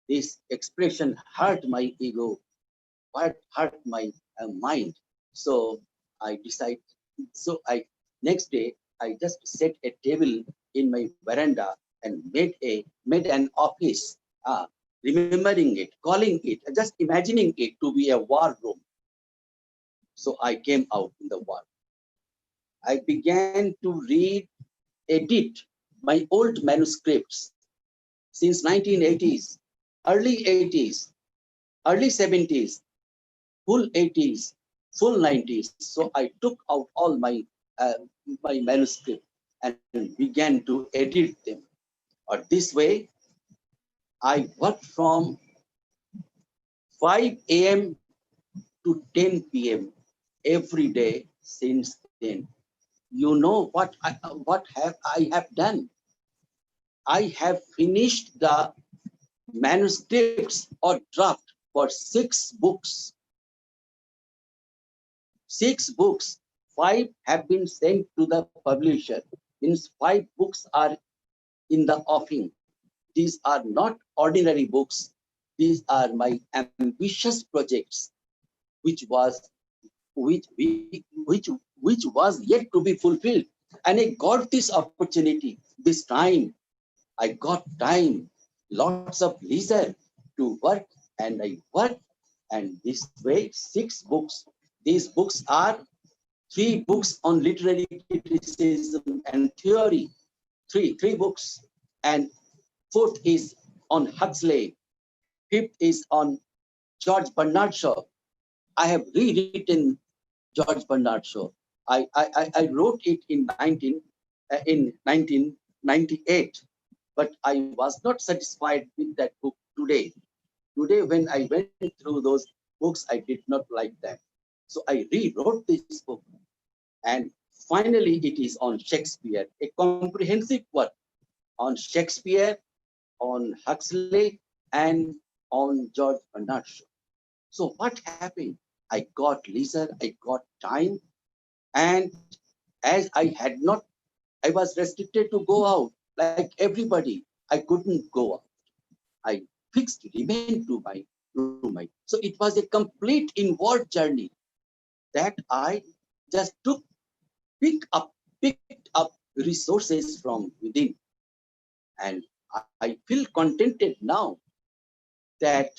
This expression hurt my ego, hurt my mind. So I decided. So I next day I just set a table in my veranda and made an office. Remembering it, calling it, just imagining it to be a war room. So I came out in the war. I began to read, edit my old manuscripts since 1980s, early 80s, early 70s, full 80s, full 90s. So I took out all my manuscript and began to edit them. Or this way, I worked from 5 a.m. to 10 p.m. every day since then. You know what have I have done? I have finished the manuscripts or draft for 6 books. 6 books. 5 have been sent to the publisher. Means 5 books are in the offing. These are not ordinary books. These are my ambitious projects, which was which was yet to be fulfilled. And I got this opportunity, this time. I got time, lots of leisure to work, and I worked. And this way, 6 books. These books are 3 books on literary criticism and theory. Three books. And 4th is on Huxley. 5th is on George Bernard Shaw. I have rewritten George Bernard Shaw. I wrote it in 1998, but I was not satisfied with that book today. Today, when I went through those books, I did not like them. So I rewrote this book. And finally, it is on Shakespeare, a comprehensive work on Shakespeare, on Huxley, and on George Bernard Shaw. So what happened? I got leisure, I got time, and as I had not, I was restricted to go out like everybody. I couldn't go out. I fixed remained to my room. So it was a complete inward journey that I just picked up resources from within. And I feel contented now that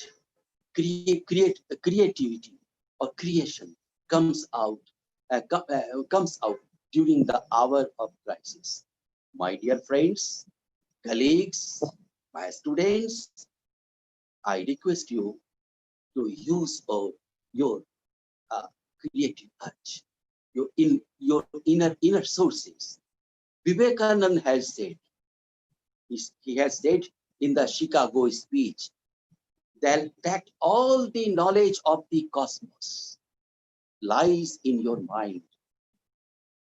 creativity or creation comes out during the hour of crisis. My dear friends, colleagues, my students, I request you to use your uh, creative touch, your inner sources. Vivekananda has said, he has said in the Chicago speech that all the knowledge of the cosmos lies in your mind.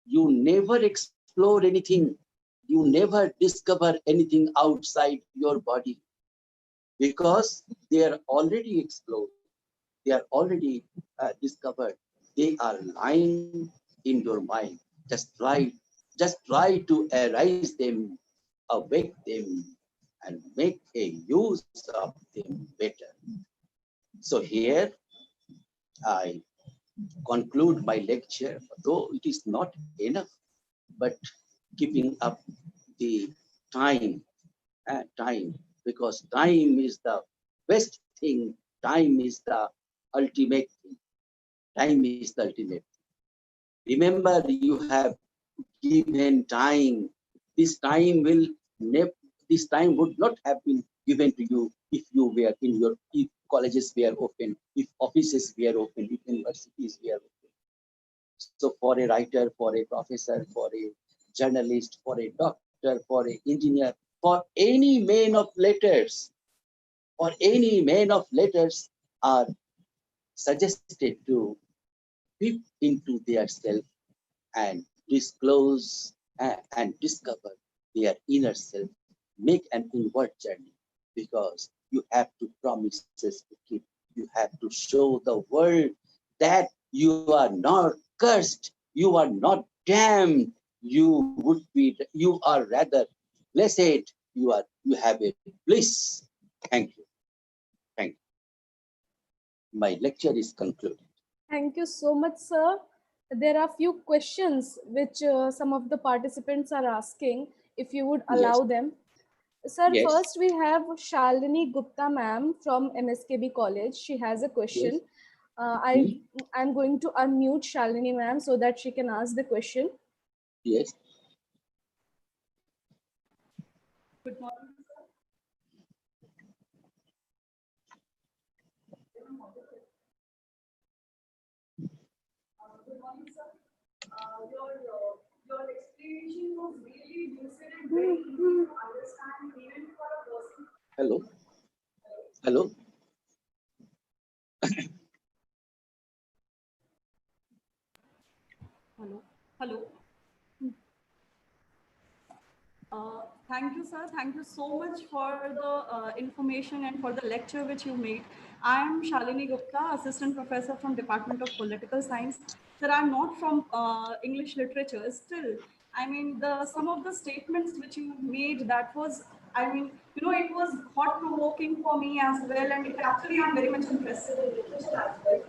You never explore anything. You never discover anything outside your body because they are already explored. They are already discovered. They are lying in your mind. Just try to arise them, awake them, and make a use of them better. So here I conclude my lecture, though it is not enough, but keeping up the time, because time is the best thing. Time is the ultimate thing. Time is the ultimate. Remember, you have given time. This time this time would not have been given to you if if colleges were open, if offices were open, if universities were open. So for a writer, for a professor, for a journalist, for a doctor, for an engineer, for any man of letters, or any man of letters are suggested to peep into their self and disclose and discover their inner self, make an inward journey, because you have to promises to keep. You have to show the world that you are not cursed, you are not damned, you are rather blessed, you have a bliss. Thank you. Thank you. My lecture is concluded. Thank you so much, sir. There are few questions which some of the participants are asking, if you would Yes, allow them. Sir, yes, first we have Shalini Gupta ma'am from MSKB College. She has a question. yes. I'm going to unmute Shalini ma'am so that she can ask the question. Yes. Good morning, sir. Good morning, sir. Your explanation was really lucid and very easy to understand even for a person. Hello. Hello. Hello. Hello. Thank you, sir. Thank you so much for the information and for the lecture which you made. I am Shalini Gupta, Assistant Professor from Department of Political Science. Sir, I'm not from English literature. Still, I mean, the some of the statements which you made, that was, I mean, it was thought-provoking for me as well, and it actually, I'm very much interested in literature as well.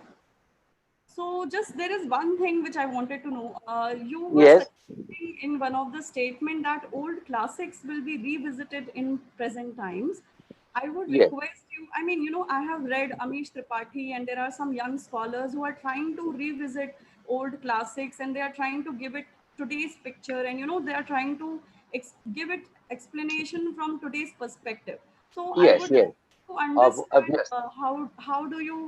So just there is one thing which I wanted to know. You were Yes. suggesting in one of the statement that old classics will be revisited in present times. I would Yes. request you, I mean, I have read Amish Tripathi, and there are some young scholars who are trying to revisit old classics, and they are trying to give it today's picture, and they are trying to give it explanation from today's perspective. So I Yes. would Yes. like to understand Yes. how do you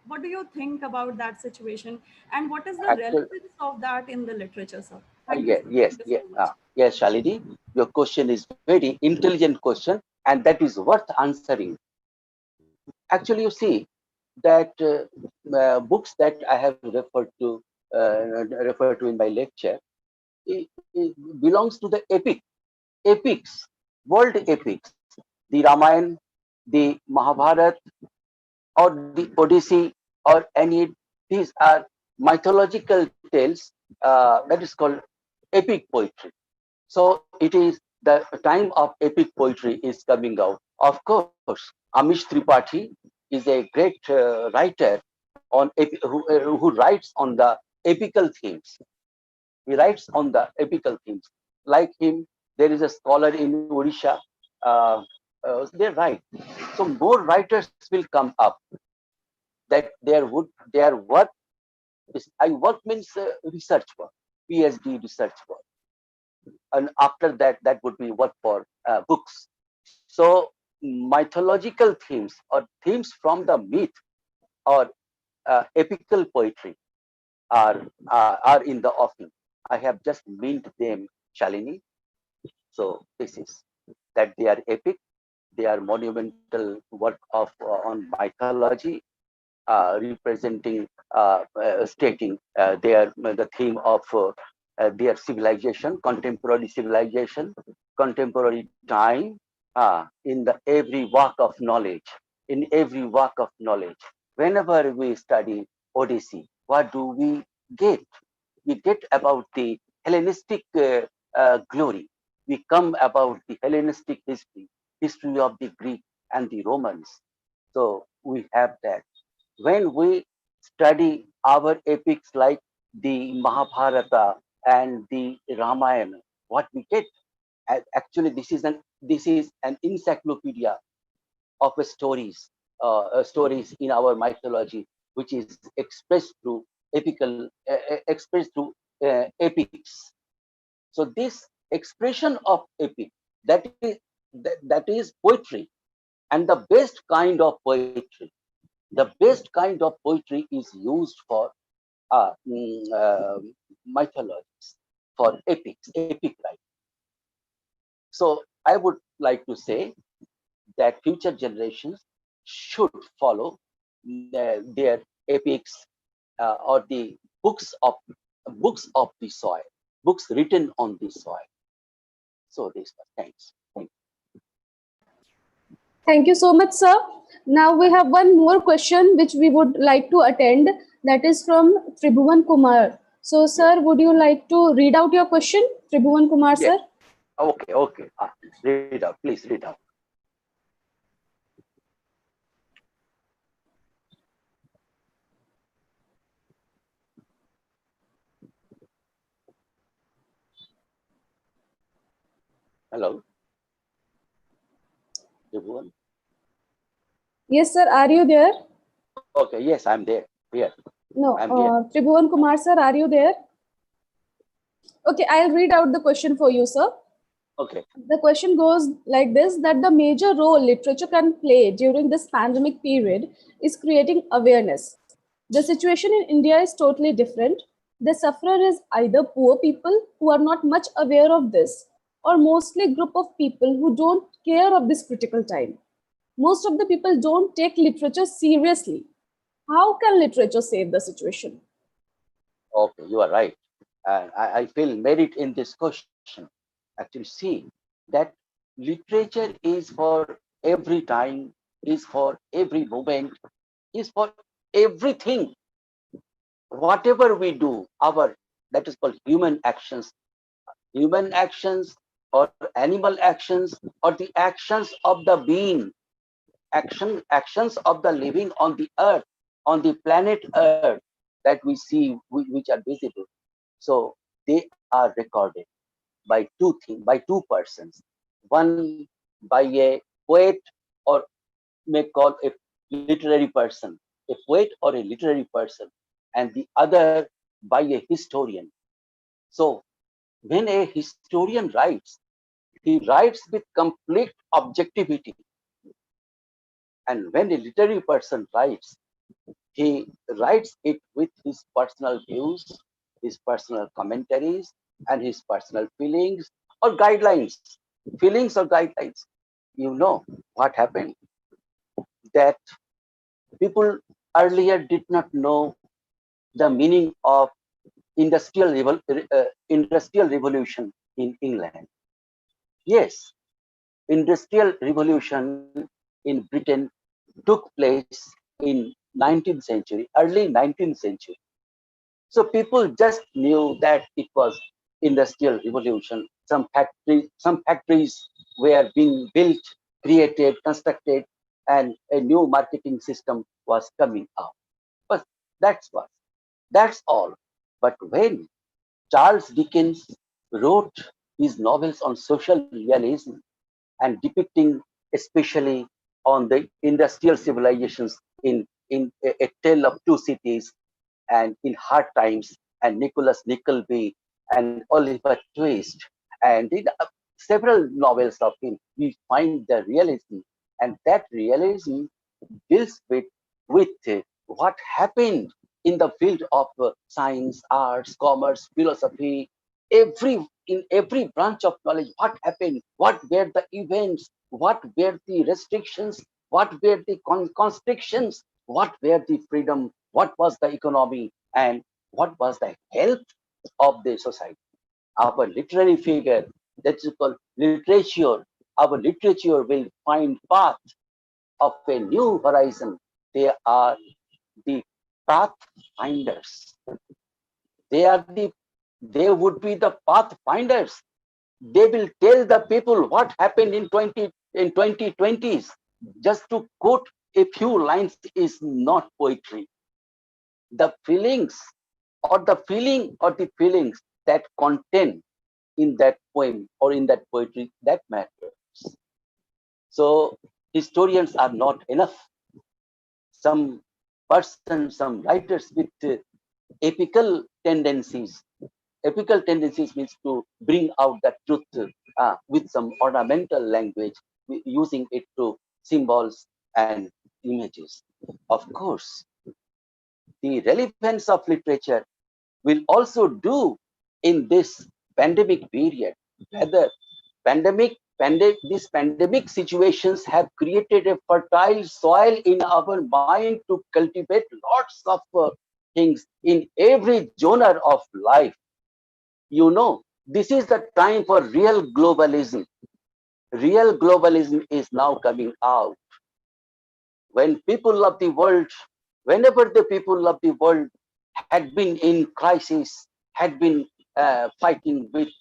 what do you think about that situation, and what is the Actually, relevance of that in the literature, sir? Thank you, yes. sir. Yes. Thank you Yes. so much. Yes, Shalini. Your question is very intelligent question, and that is worth answering. Actually, you see that books that I have referred to in my lecture, it belongs to the epics, world epics, the Ramayana, the Mahabharata, or the Odyssey, or any. These are mythological tales. That is called epic poetry. So it is the time of epic poetry is coming out. Of course, Amish Tripathi is a great writer who writes on the epical themes. He writes on the epical themes. Like him, there is a scholar in Odisha. They write. So more writers will come up. That their work is, I work means research work, PhD research work, and after that, that would be work for books. So mythological themes or themes from the myth or epical poetry are in the offing. I have just meant them, Shalini. So this is that they are epic. They are monumental work of on mythology, representing, stating the theme of their civilization, contemporary civilization, contemporary time, in the every walk of knowledge, in every walk of knowledge. Whenever we study Odyssey, what do we get? We get about the Hellenistic glory. We come about the Hellenistic history of the Greek and the Romans. So we have that. When we study our epics like the Mahabharata and the Ramayana, what we get, actually this is an encyclopedia of stories in our mythology, which is expressed through epics. So this expression of epic, that is poetry, and the best kind of poetry. The best kind of poetry is used for uh, mm, uh, mythologies, for epic writing. So I would like to say that future generations should follow their epics or the books of the soil, books written on the soil. So this, thanks. Thank you so much, sir. Now we have one more question which we would like to attend. That is from Tribhuvan Kumar. So, sir, would you like to read out your question, Tribhuvan Kumar, Yes. sir? Okay, okay. Read out, please read out. Hello, everyone. Yes, sir. Are you there? Okay, yes, I'm there. Here, No. I'm here. Tribhuvan Kumar, sir, are you there? Okay, I'll read out the question for you, sir. Okay. The question goes like this, that the major role literature can play during this pandemic period is creating awareness. The situation in India is totally different. The sufferer is either poor people who are not much aware of this, or mostly group of people who don't care of this critical time. Most of the people don't take literature seriously. How can literature save the situation? Okay, you are right. And I feel merit in this question. Actually, see that literature is for every time, is for every moment, is for everything. Whatever we do, our that is called human actions or animal actions or the actions of the being, actions of the living on the earth, on the planet earth that we see, which are visible. So they are recorded by two persons. One by a poet, or may call a literary person, a poet or a literary person, and the other by a historian. So when a historian writes, he writes with complete objectivity. And when a literary person writes, he writes it with his personal views, his personal commentaries, and his personal feelings or guidelines. Feelings or guidelines. You know what happened? That people earlier did not know the meaning of industrial revolution in England. Yes, industrial revolution in Britain took place in 19th century, early 19th century. So people just knew that it was industrial revolution. Some factories were being built, created, constructed, and a new marketing system was coming out. But that's all. But when Charles Dickens wrote his novels on social realism and depicting especially on the industrial civilizations in a tale of two cities and in hard times and Nicholas Nickleby and Oliver Twist and in several novels of him, we find the realism, and that realism deals with what happened in the field of science, arts, commerce, philosophy, in every branch of knowledge. What happened? What were the events? What were the restrictions? What were the constrictions? What were the freedom? What was the economy? And what was the health of the society? Our literary figure, that's called literature. Our literature will find path of a new horizon. They are the pathfinders. They would be the pathfinders. They will tell the people what happened in 2020s. Just to quote a few lines is not poetry. The feelings or the feelings that contain in that poem or in that poetry, that matters. So historians are not enough. Some some writers with epical tendencies. Epical tendencies means to bring out the truth with some ornamental language, using it to symbols and images. Of course, the relevance of literature will also do in this pandemic period. Whether pandemic these pandemic situations have created a fertile soil in our mind to cultivate lots of things in every genre of life. You know, this is the time for real globalism. Real globalism is now coming out. When people of the world, whenever the people of the world had been in crisis, had been fighting with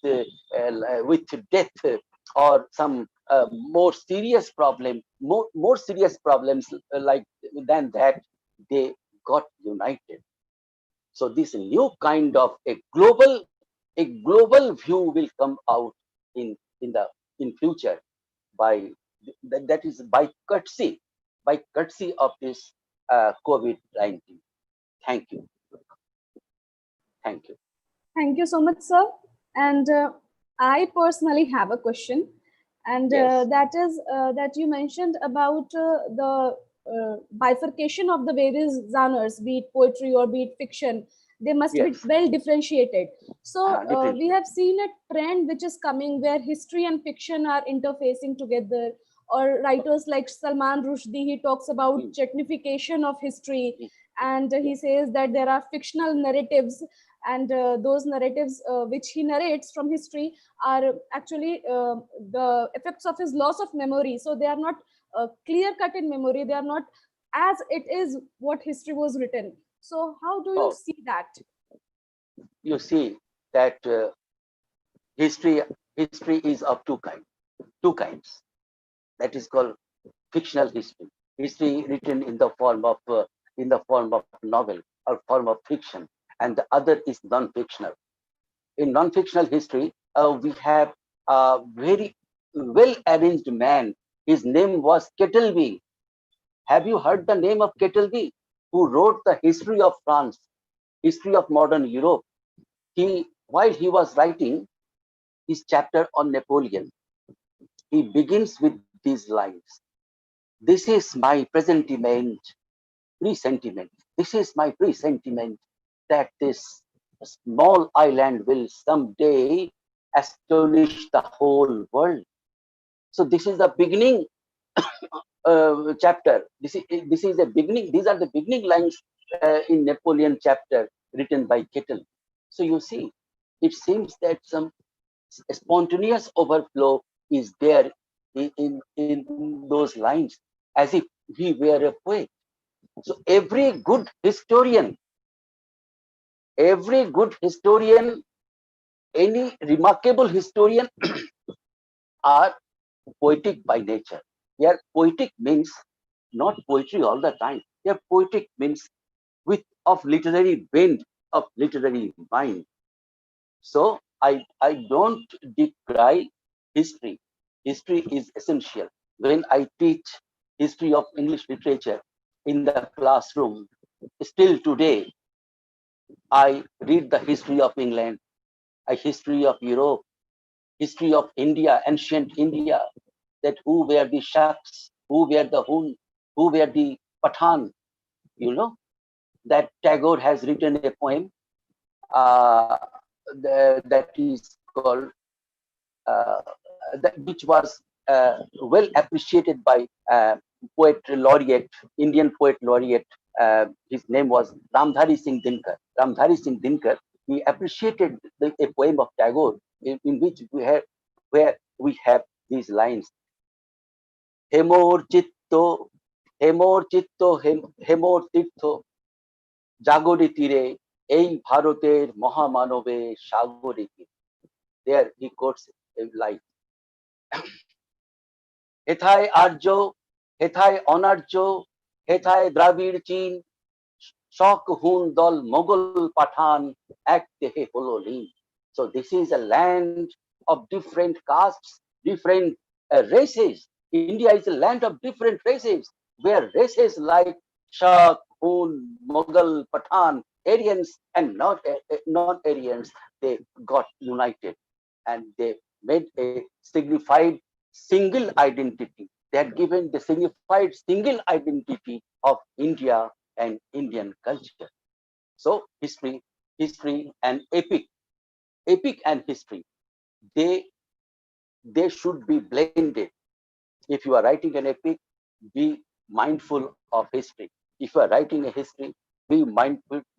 death or some more serious problem, more serious problems like than that, they got united. So this new kind of a global view will come out in in the in future by that is by courtesy of this COVID-19. Thank you. Thank you. Thank you so much, sir. And I personally have a question, and Yes. that is that you mentioned about the bifurcation of the various genres, be it poetry or be it fiction. They must be Yes. well differentiated. So we Differentiate. have seen a trend which is coming where history and fiction are interfacing together. Or writers like Salman Rushdie, he talks about Mm, chutnification of history, mm, and he yes. says that there are fictional narratives, and those narratives which he narrates from history are actually the effects of his loss of memory. So they are not clear cut in memory, they are not as it is what history was written. So how do you Oh, see that? you see that history history is of two kinds. Two kinds. That is called fictional history. History written in the form of novel or form of fiction, and the other is non-fictional. In non-fictional history, we have a very well arranged man. His name was Kettleby. Have you heard the name of Kettleby, who wrote the history of France, history of modern Europe? While he was writing his chapter on Napoleon, he begins with these lines. This is my presentiment. This is my presentiment that this small island will someday astonish the whole world. So this is the beginning chapter. This is the beginning. These are the beginning lines in Napoleon chapter written by Kettle. So you see, it seems that some spontaneous overflow is there in those lines, as if he were a poet. So every good historian, any remarkable historian are poetic by nature. Here, poetic means not poetry all the time. Here, poetic means with of literary bent, of literary mind. So I don't decry history. History is essential. When I teach history of English literature in the classroom, still today, I read the history of England, a history of Europe, history of India, ancient India, that who were the Shaks, who were the Hun, who were the Pathan, you know, that Tagore has written a poem that is called, which was well appreciated by poet laureate, Indian poet laureate. His name was Ramdhari Singh Dinkar. Ramdhari Singh Dinkar. He appreciated a poem of Tagore in which where we have these lines: "Hemor chitto, হেমোর চিত্ত হেমোর তীর্থ জাগরে তীরে এই ভারতের মহামানবে সাগরে তীরে." There he quotes a line. হেথায় আর্য, হেথায় অনার্য, হেথায় দ্রাবিড় চীন, শক হুন দল মোগল পাঠান, এক দেহে হলো লীন. So this is a land of different castes, different races. India is a land of different races, where races like Shak, Hun, Mughal, Pathan, Aryans and non-Aryans, they got united and they made a signified single identity. They had given the signified single identity of India and Indian culture. So history and epic and history, they they should be blended. If you are writing an epic, be mindful of history. If you are writing a history, be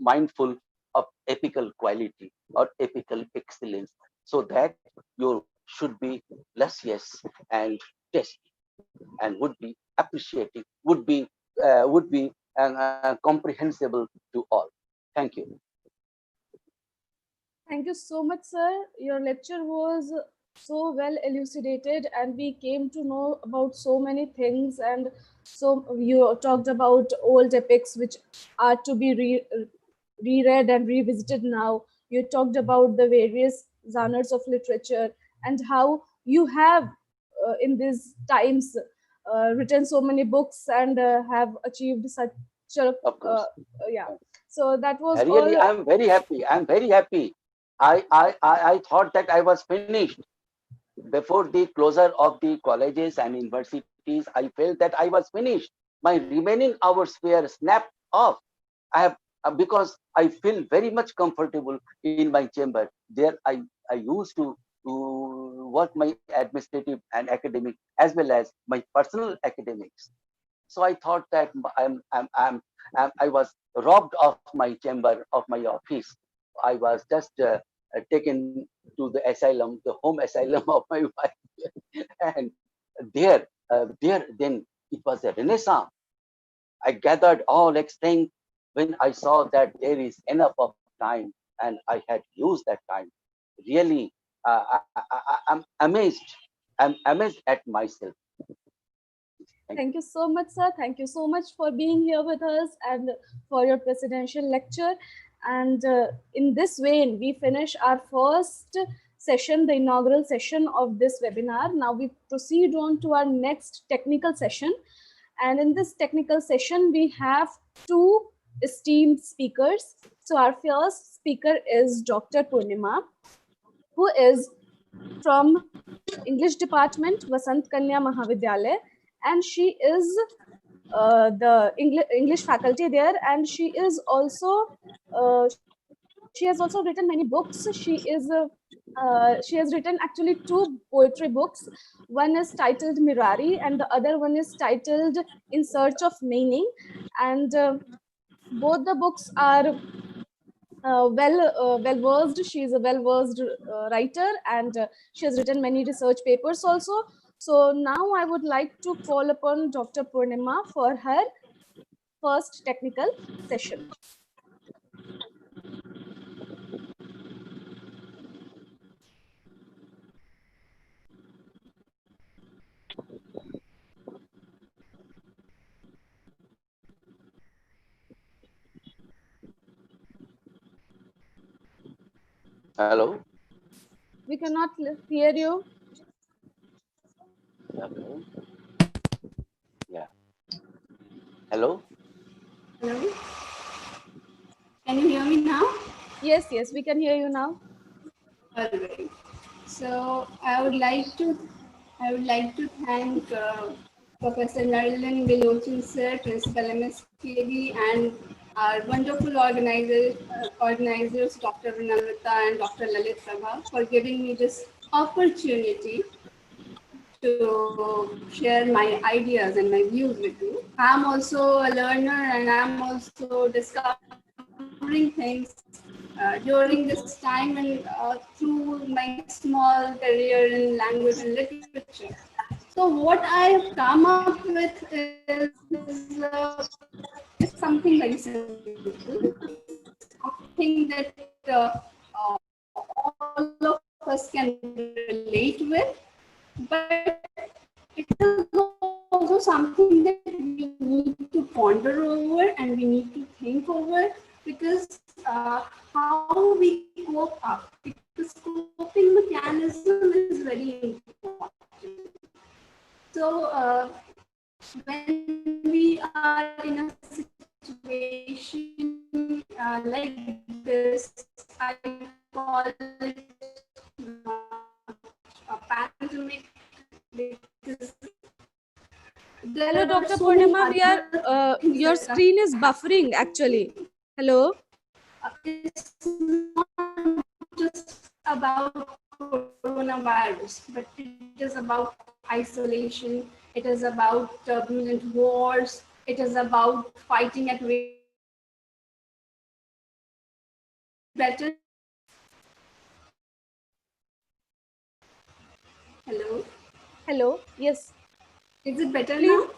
mindful of epical quality or epical excellence, so that you should be luscious and tasty and would be appreciating, would be comprehensible to all. Thank you. Thank you so much, sir. Your lecture was so well elucidated, and we came to know about so many things. And so you talked about old epics which are to be reread and revisited now. You talked about the various genres of literature and how you have, in these times, written so many books and have achieved such a, Of course. yeah. So that was Really, all. I'm very happy. I'm very happy. I thought that I was finished. Before the closure of the colleges and universities, I felt that I was finished. My remaining hours were snapped off. I have because I feel very much comfortable in my chamber. There, I used to work my administrative and academic as well as my personal academics. So I thought that I was robbed of my chamber, of my office. I was just taken to the asylum, the home asylum of my wife, and there then it was a renaissance. I gathered all strength when I saw that there is enough of time, and I had used that time. Really, I'm amazed. I'm amazed at myself. Thank you so much, sir. Thank you so much for being here with us and for your presidential lecture. And in this vein, we finish our first session, the inaugural session of this webinar. Now we proceed on to our next technical session. And in this technical session, we have two esteemed speakers. So our first speaker is Dr. Purnima, who is from English department, Vasant Kanya Mahavidyalaya, and she is the English faculty there, and she is also she has also written many books. She has written actually two poetry books. One is titled Mirari, and the other one is titled In Search of Meaning. And both the books are well versed. She is a well versed writer, and she has written many research papers also. So now I would like to call upon Dr. Purnima for her first technical session. Hello. We cannot hear you. Hello. Yeah. Hello. Hello, can you hear me now? Yes, yes, we can hear you now. All right. So I would like to thank Professor Narendran Vilochan sir, Principal MSKB, and our wonderful organizers Dr. Namrata and Dr. Lalit Prabha for giving me this opportunity to share my ideas and my views with you. I'm also a learner, and I'm also discovering things during this time, and through my small career in language and literature. So what I have come up with is something very simple, something that all of us can relate with, but it is also something that we need to ponder over and we need to think over, because how we cope up, because coping mechanism is very important. So when we are in a situation like this, I call it a pandemic, because Hello, Dr. Purnima. We are your screen is buffering actually. Hello. It's not just about coronavirus, but it is about isolation. It is about turbulent wars. It is about fighting at various fronts. Is it better now? Hello? Hello. Yes. Is it better Please. now?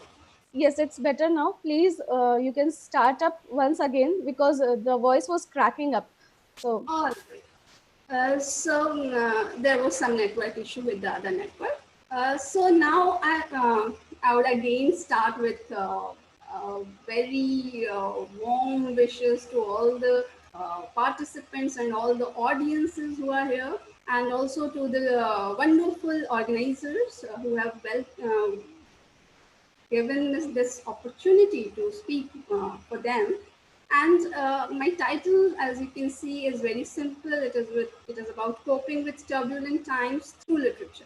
Yes, it's better now. Please, you can start up once again because the voice was cracking up. So, All right. There was some network issue with the other network. So now I would again start with very warm wishes to all the participants and all the audiences who are here, and also to the wonderful organizers who have given us this opportunity to speak for them. And my title, as you can see, is very simple. It is about coping with turbulent times through literature.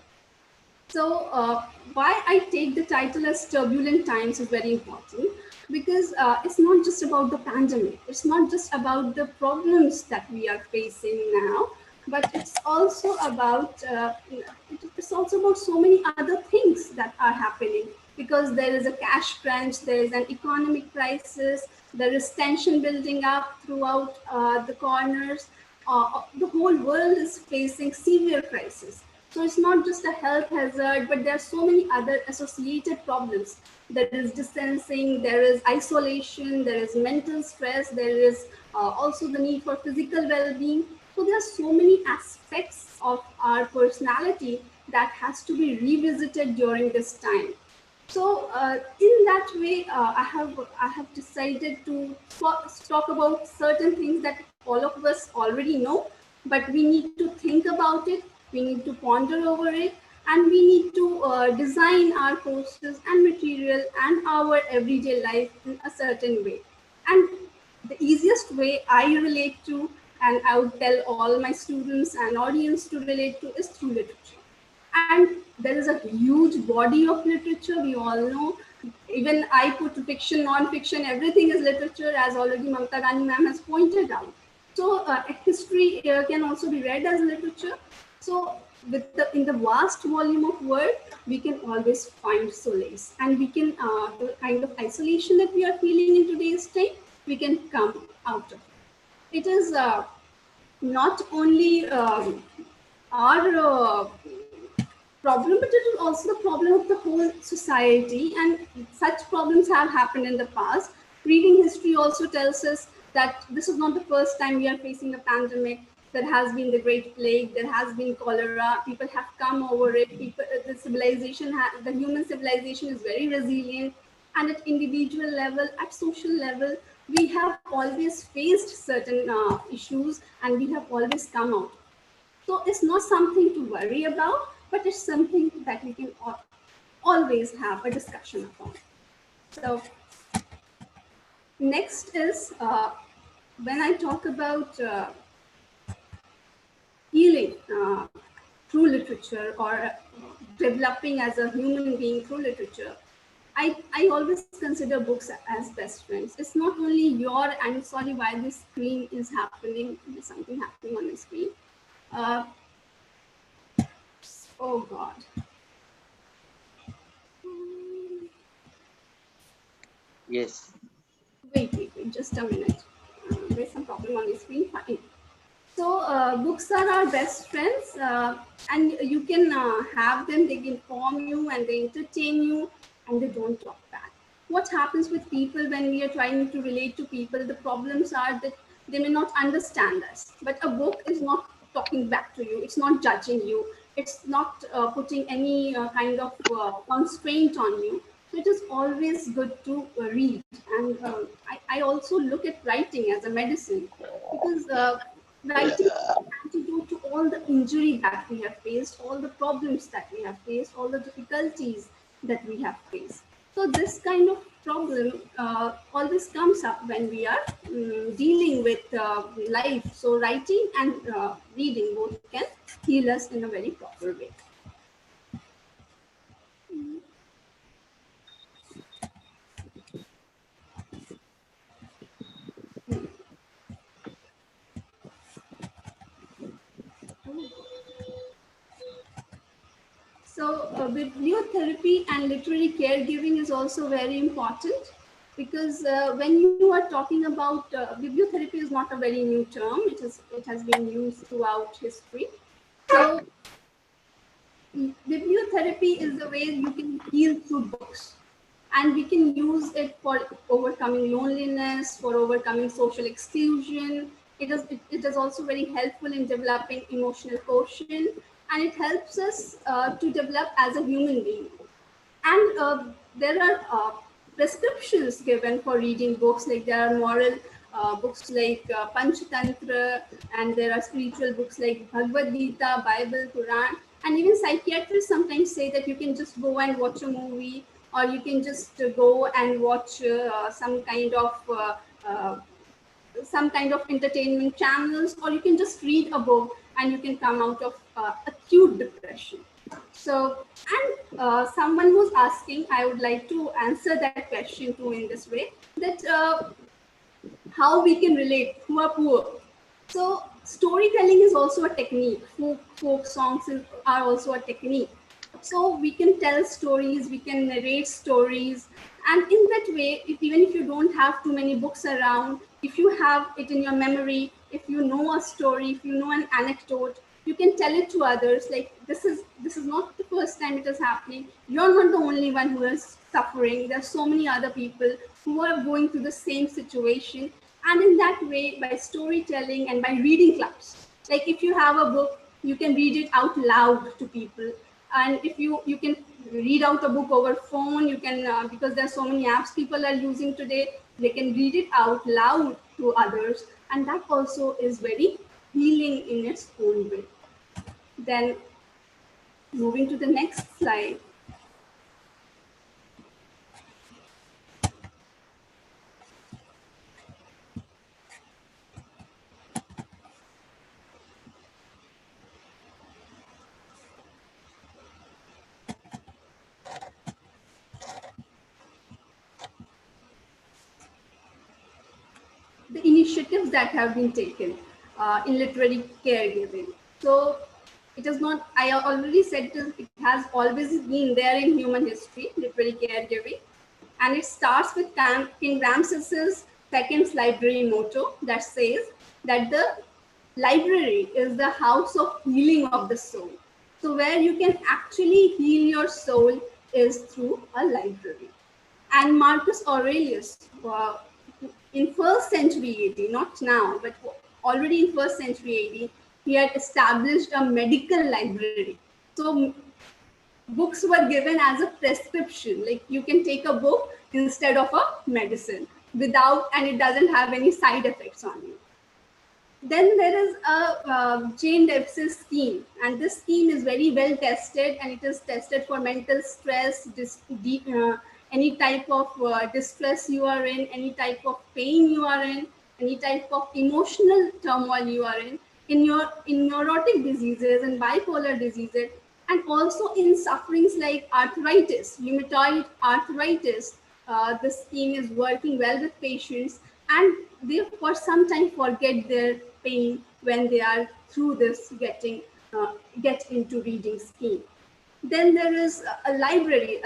So why I take the title as turbulent times is very important, because it's not just about the pandemic. It's not just about the problems that we are facing now, but it's also about it's also about so many other things that are happening, because there is a cash crunch, there is an economic crisis, there is tension building up throughout the corners. The whole world is facing severe crisis. So it's not just a health hazard, but there are so many other associated problems. There is distancing, there is isolation, there is mental stress, there is also the need for physical well-being. So there are so many aspects of our personality that has to be revisited during this time. So in that way, I have decided to talk about certain things that all of us already know, but we need to think about it, we need to ponder over it, and we need to design our courses and material and our everyday life in a certain way. And the easiest way I relate to, and I would tell all my students and audience to relate to, is through literature. And there is a huge body of literature, we all know. Even I put fiction, non-fiction, everything is literature, as already Mamta Rani ma'am has pointed out. So history can also be read as literature. So in the vast volume of word, we can always find solace, and we can the kind of isolation that we are feeling in today's time, we can come out of it. It is not only our problem, but it is also the problem of the whole society. And such problems have happened in the past. Reading history also tells us that this is not the first time we are facing a pandemic. There has been the Great Plague, there has been cholera. People have come over it. The civilization, the human civilization is very resilient. And at individual level, at social level, we have always faced certain issues, and we have always come out. So it's not something to worry about, but it's something that we can always have a discussion upon. So next is when I talk about healing through literature, or developing as a human being through literature, I always consider books as best friends. It's not only I'm sorry why this screen is happening. There's something happening on the screen. Uh, oh God. Yes. Wait, just a minute. There's some problem on the screen. Fine. So books are our best friends, and you can have them. They inform you and they entertain you, and they don't talk back. What happens with people when we are trying to relate to people? The problems are that they may not understand us. But a book is not talking back to you. It's not judging you. It's not putting any kind of constraint on you. So it is always good to read. And I also look at writing as a medicine, because writing is an antidote to all the injury that we have faced, all the problems that we have faced, all the difficulties that we have faced. So this kind of problem always comes up when we are dealing with life. So writing and reading both can heal us in a very proper way. bibliotherapy and literary caregiving is also very important, because when you are talking about bibliotherapy is not a very new term. It has been used throughout history. So bibliotherapy is the way you can heal through books, and we can use it for overcoming loneliness, for overcoming social exclusion. It is also very helpful in developing emotional quotient, and it helps us to develop as a human being. And there are prescriptions given for reading books, like there are moral books like Panchatantra, and there are spiritual books like Bhagavad Gita, Bible, Quran, and even psychiatrists sometimes say that you can just go and watch a movie, or you can just go and watch uh, some kind of entertainment channels, or you can just read a book and you can come out of acute depression. So, and someone was asking, I would like to answer that question too in this way, that how we can relate who are poor. So storytelling is also a technique. Folk songs are also a technique. So we can tell stories, we can narrate stories, and in that way, even if you don't have too many books around, if you have it in your memory, if you know a story, if you know an anecdote, you can tell it to others. Like, this is not the first time it is happening. You're not the only one who is suffering. There are so many other people who are going through the same situation. And in that way, by storytelling and by reading clubs, like if you have a book, you can read it out loud to people. And if you can read out a book over phone, you can because there's so many apps people are using today, they can read it out loud to others, and that also is very healing in its own way. Then moving to the next slide. The initiatives that have been taken in literary caregiving. So it is not, I already said it has always been there in human history, literary caregiving. And it starts with King Ramses's second library motto that says that the library is the house of healing of the soul. So where you can actually heal your soul is through a library. And Marcus Aurelius, in first century AD, not now, but already in first century AD, he had established a medical library. So books were given as a prescription, like you can take a book instead of a medicine without, and it doesn't have any side effects on you. Then there is a Jane Debs's scheme, and this scheme is very well tested, and it is tested for mental stress, any type of distress you are in, any type of pain you are in, any type of emotional turmoil you are in neurotic diseases and bipolar diseases, and also in sufferings like arthritis, rheumatoid arthritis. The scheme is working well with patients, and they for some time forget their pain when they are through this get into reading scheme. Then there is a library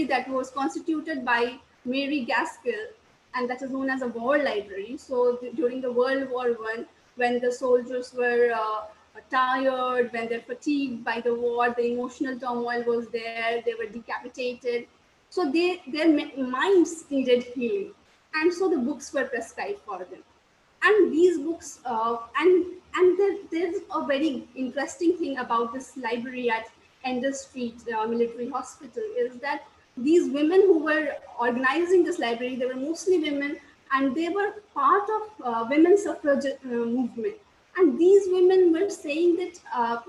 that was constituted by Mary Gaskell, and that is known as a war library. So during the World War I, when the soldiers were tired, when they're fatigued by the war, the emotional turmoil was there, they were decapitated. So their minds needed healing. And so the books were prescribed for them. And these books, there's a very interesting thing about this library at Ender Street Military Hospital is that these women who were organizing this library, they were mostly women, and they were part of women's suffrage movement. And these women were saying that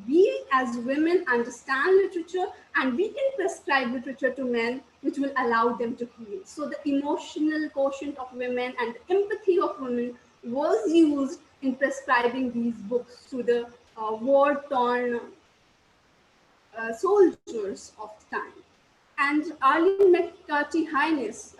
we as women understand literature, and we can prescribe literature to men, which will allow them to heal. So the emotional quotient of women and the empathy of women was used in prescribing these books to the war-torn soldiers of the time. And Arlene McCarthy Highness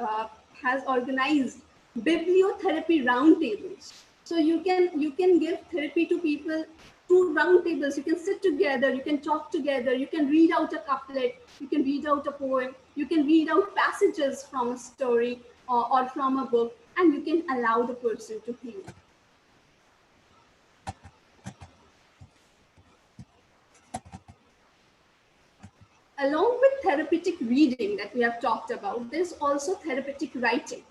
has organized bibliotherapy roundtables. So you can give therapy to people two round tables. You can sit together, you can talk together, you can read out a couplet, you can read out a poem, you can read out passages from a story or from a book, and you can allow the person to heal. Along with therapeutic reading that we have talked about, there's also therapeutic writing.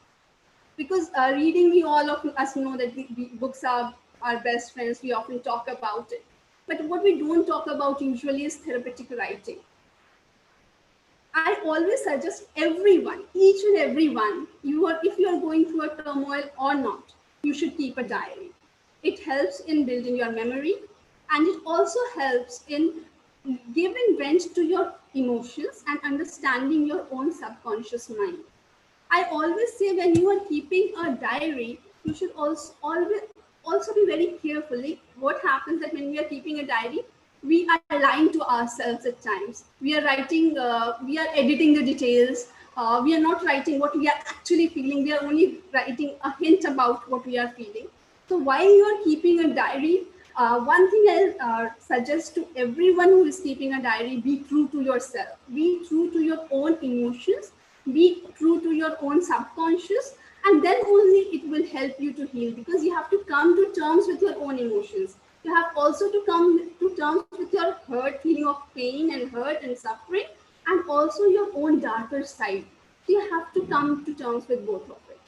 Because reading, we all of us know that books are our best friends. We often talk about it. But what we don't talk about usually is therapeutic writing. I always suggest everyone, each and everyone, if you are going through a turmoil or not, you should keep a diary. It helps in building your memory, and it also helps in giving vent to your emotions and understanding your own subconscious mind. I always say when you are keeping a diary, you should also be very carefully. What happens that when we are keeping a diary, we are lying to ourselves at times. We are writing, we are editing the details. We are not writing what we are actually feeling. We are only writing a hint about what we are feeling. So while you are keeping a diary, one thing I'll suggest to everyone who is keeping a diary: be true to yourself. Be true to your own emotions. Be true to your own subconscious, and then only it will help you to heal, because you have to come to terms with your own emotions. You have also to come to terms with your hurt, feeling of pain and hurt and suffering, and also your own darker side. So you have to come to terms with both of it.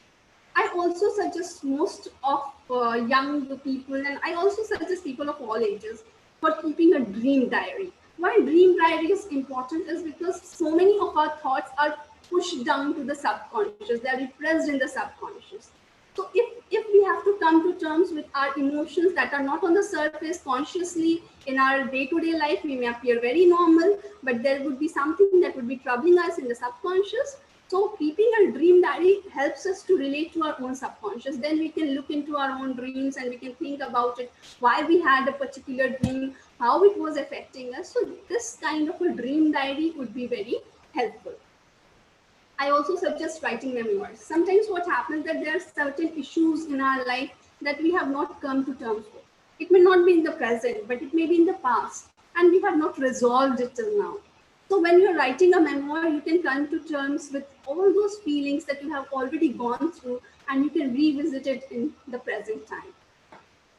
I also suggest most of young people, and I also suggest people of all ages, for keeping a dream diary. Why dream diary is important is because so many of our thoughts are pushed down to the subconscious. They are repressed in the subconscious. So if we have to come to terms with our emotions that are not on the surface consciously in our day-to-day life, we may appear very normal, but there would be something that would be troubling us in the subconscious. So keeping a dream diary helps us to relate to our own subconscious. Then we can look into our own dreams and we can think about it, why we had a particular dream, how it was affecting us. So this kind of a dream diary would be very helpful. I also suggest writing memoirs. Sometimes what happens that there are certain issues in our life that we have not come to terms with. It may not be in the present, but it may be in the past, and we have not resolved it till now. So when you're writing a memoir, you can come to terms with all those feelings that you have already gone through, and you can revisit it in the present time.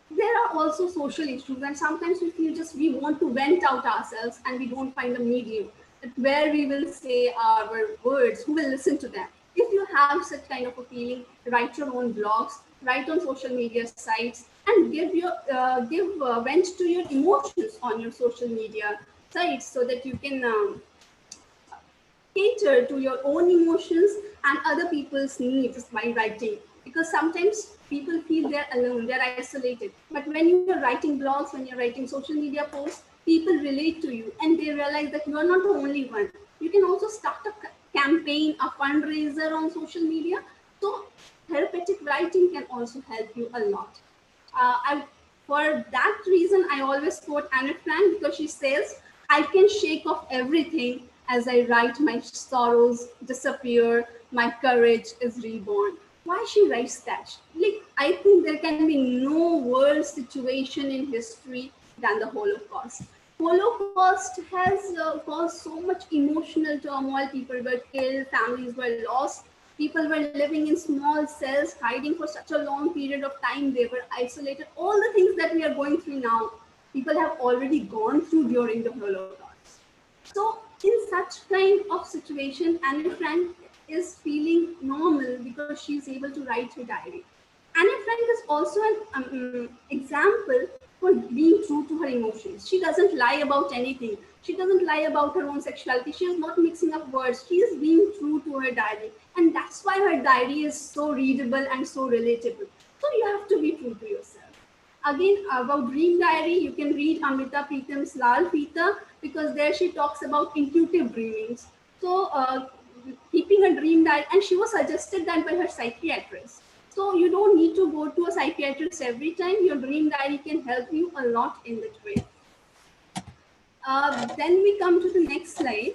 There are also social issues, and sometimes we feel just we want to vent out ourselves and we don't find a medium where we will say our words, who will listen to them. If you have such kind of a feeling, write your own blogs, write on social media sites, and give vent to your emotions on your social media sites, so that you can cater to your own emotions and other people's needs by writing, because sometimes people feel they're alone, they're isolated. But when you're writing blogs, when you're writing social media posts, people relate to you and they realize that you're not the only one. You can also start a campaign, a fundraiser on social media. So therapeutic writing can also help you a lot. For that reason, I always quote Anne Frank, because she says, I can shake off everything as I write, my sorrows disappear, my courage is reborn. Why she writes that? Like, I think there can be no worse situation in history than the Holocaust. Holocaust has caused so much emotional turmoil. People were killed, families were lost, people were living in small cells, hiding for such a long period of time. They were isolated. All the things that we are going through now, people have already gone through during the Holocaust. So in such kind of situation, Anne Frank is feeling normal because she's able to write her diary. Anne Frank is also an example for being true to her emotions. She doesn't lie about anything. She doesn't lie about her own sexuality. She is not mixing up words. She is being true to her diary. And that's why her diary is so readable and so relatable. So you have to be true to yourself. Again, about dream diary, you can read Amrita Pritam's Lal Fita, because there she talks about intuitive dreamings. So keeping a dream diary, and she was suggested that by her psychiatrist. So you don't need to go to a psychiatrist every time. Your dream diary can help you a lot in that way. Then we come to the next slide.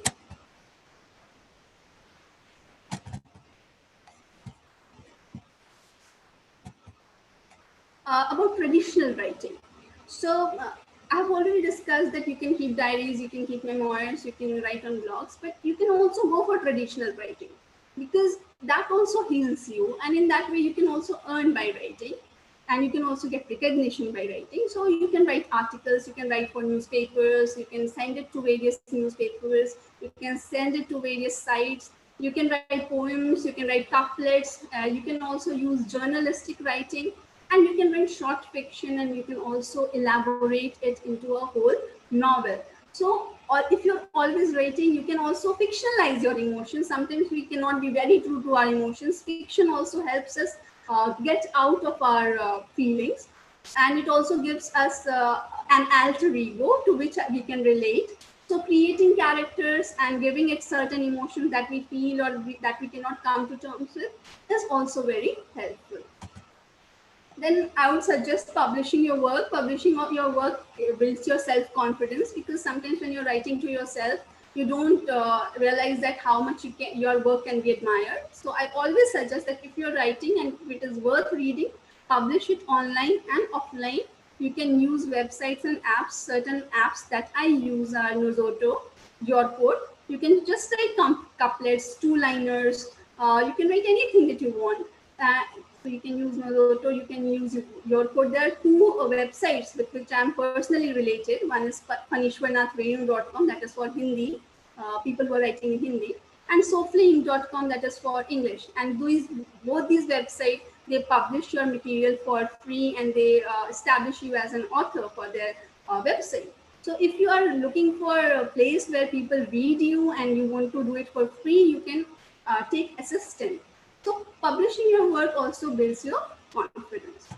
About traditional writing. So I've already discussed that you can keep diaries, you can keep memoirs, you can write on blogs, but you can also go for traditional writing because that also heals you. And in that way, you can also earn by writing and you can also get recognition by writing. So you can write articles, you can write for newspapers, you can send it to various newspapers, you can send it to various sites, you can write poems, you can write couplets, you can also use journalistic writing, and you can write short fiction, and you can also elaborate it into a whole novel. So, or if you're always writing, you can also fictionalize your emotions. Sometimes we cannot be very true to our emotions. Fiction also helps us get out of our feelings, and it also gives us an alter ego to which we can relate. So creating characters and giving it certain emotions that we feel or that we cannot come to terms with is also very helpful. Then I would suggest publishing your work. Publishing of your work builds your self-confidence, because sometimes when you're writing to yourself, you don't realize that how much your work can be admired. So I always suggest that if you're writing and if it is worth reading, publish it online and offline. You can use websites and apps. Certain apps that I use are Nozoto, Your Code. You can just write couplets, two-liners. You can write anything that you want. So you can use Naruto, you can use your code. There are two websites with which I'm personally related. One is punishwarnathvenu.com, that is for Hindi, people who are writing in Hindi, and soflink.com, that is for English. And both these websites, they publish your material for free, and they establish you as an author for their website. So if you are looking for a place where people read you and you want to do it for free, you can take assistant. So publishing your work also builds your confidence.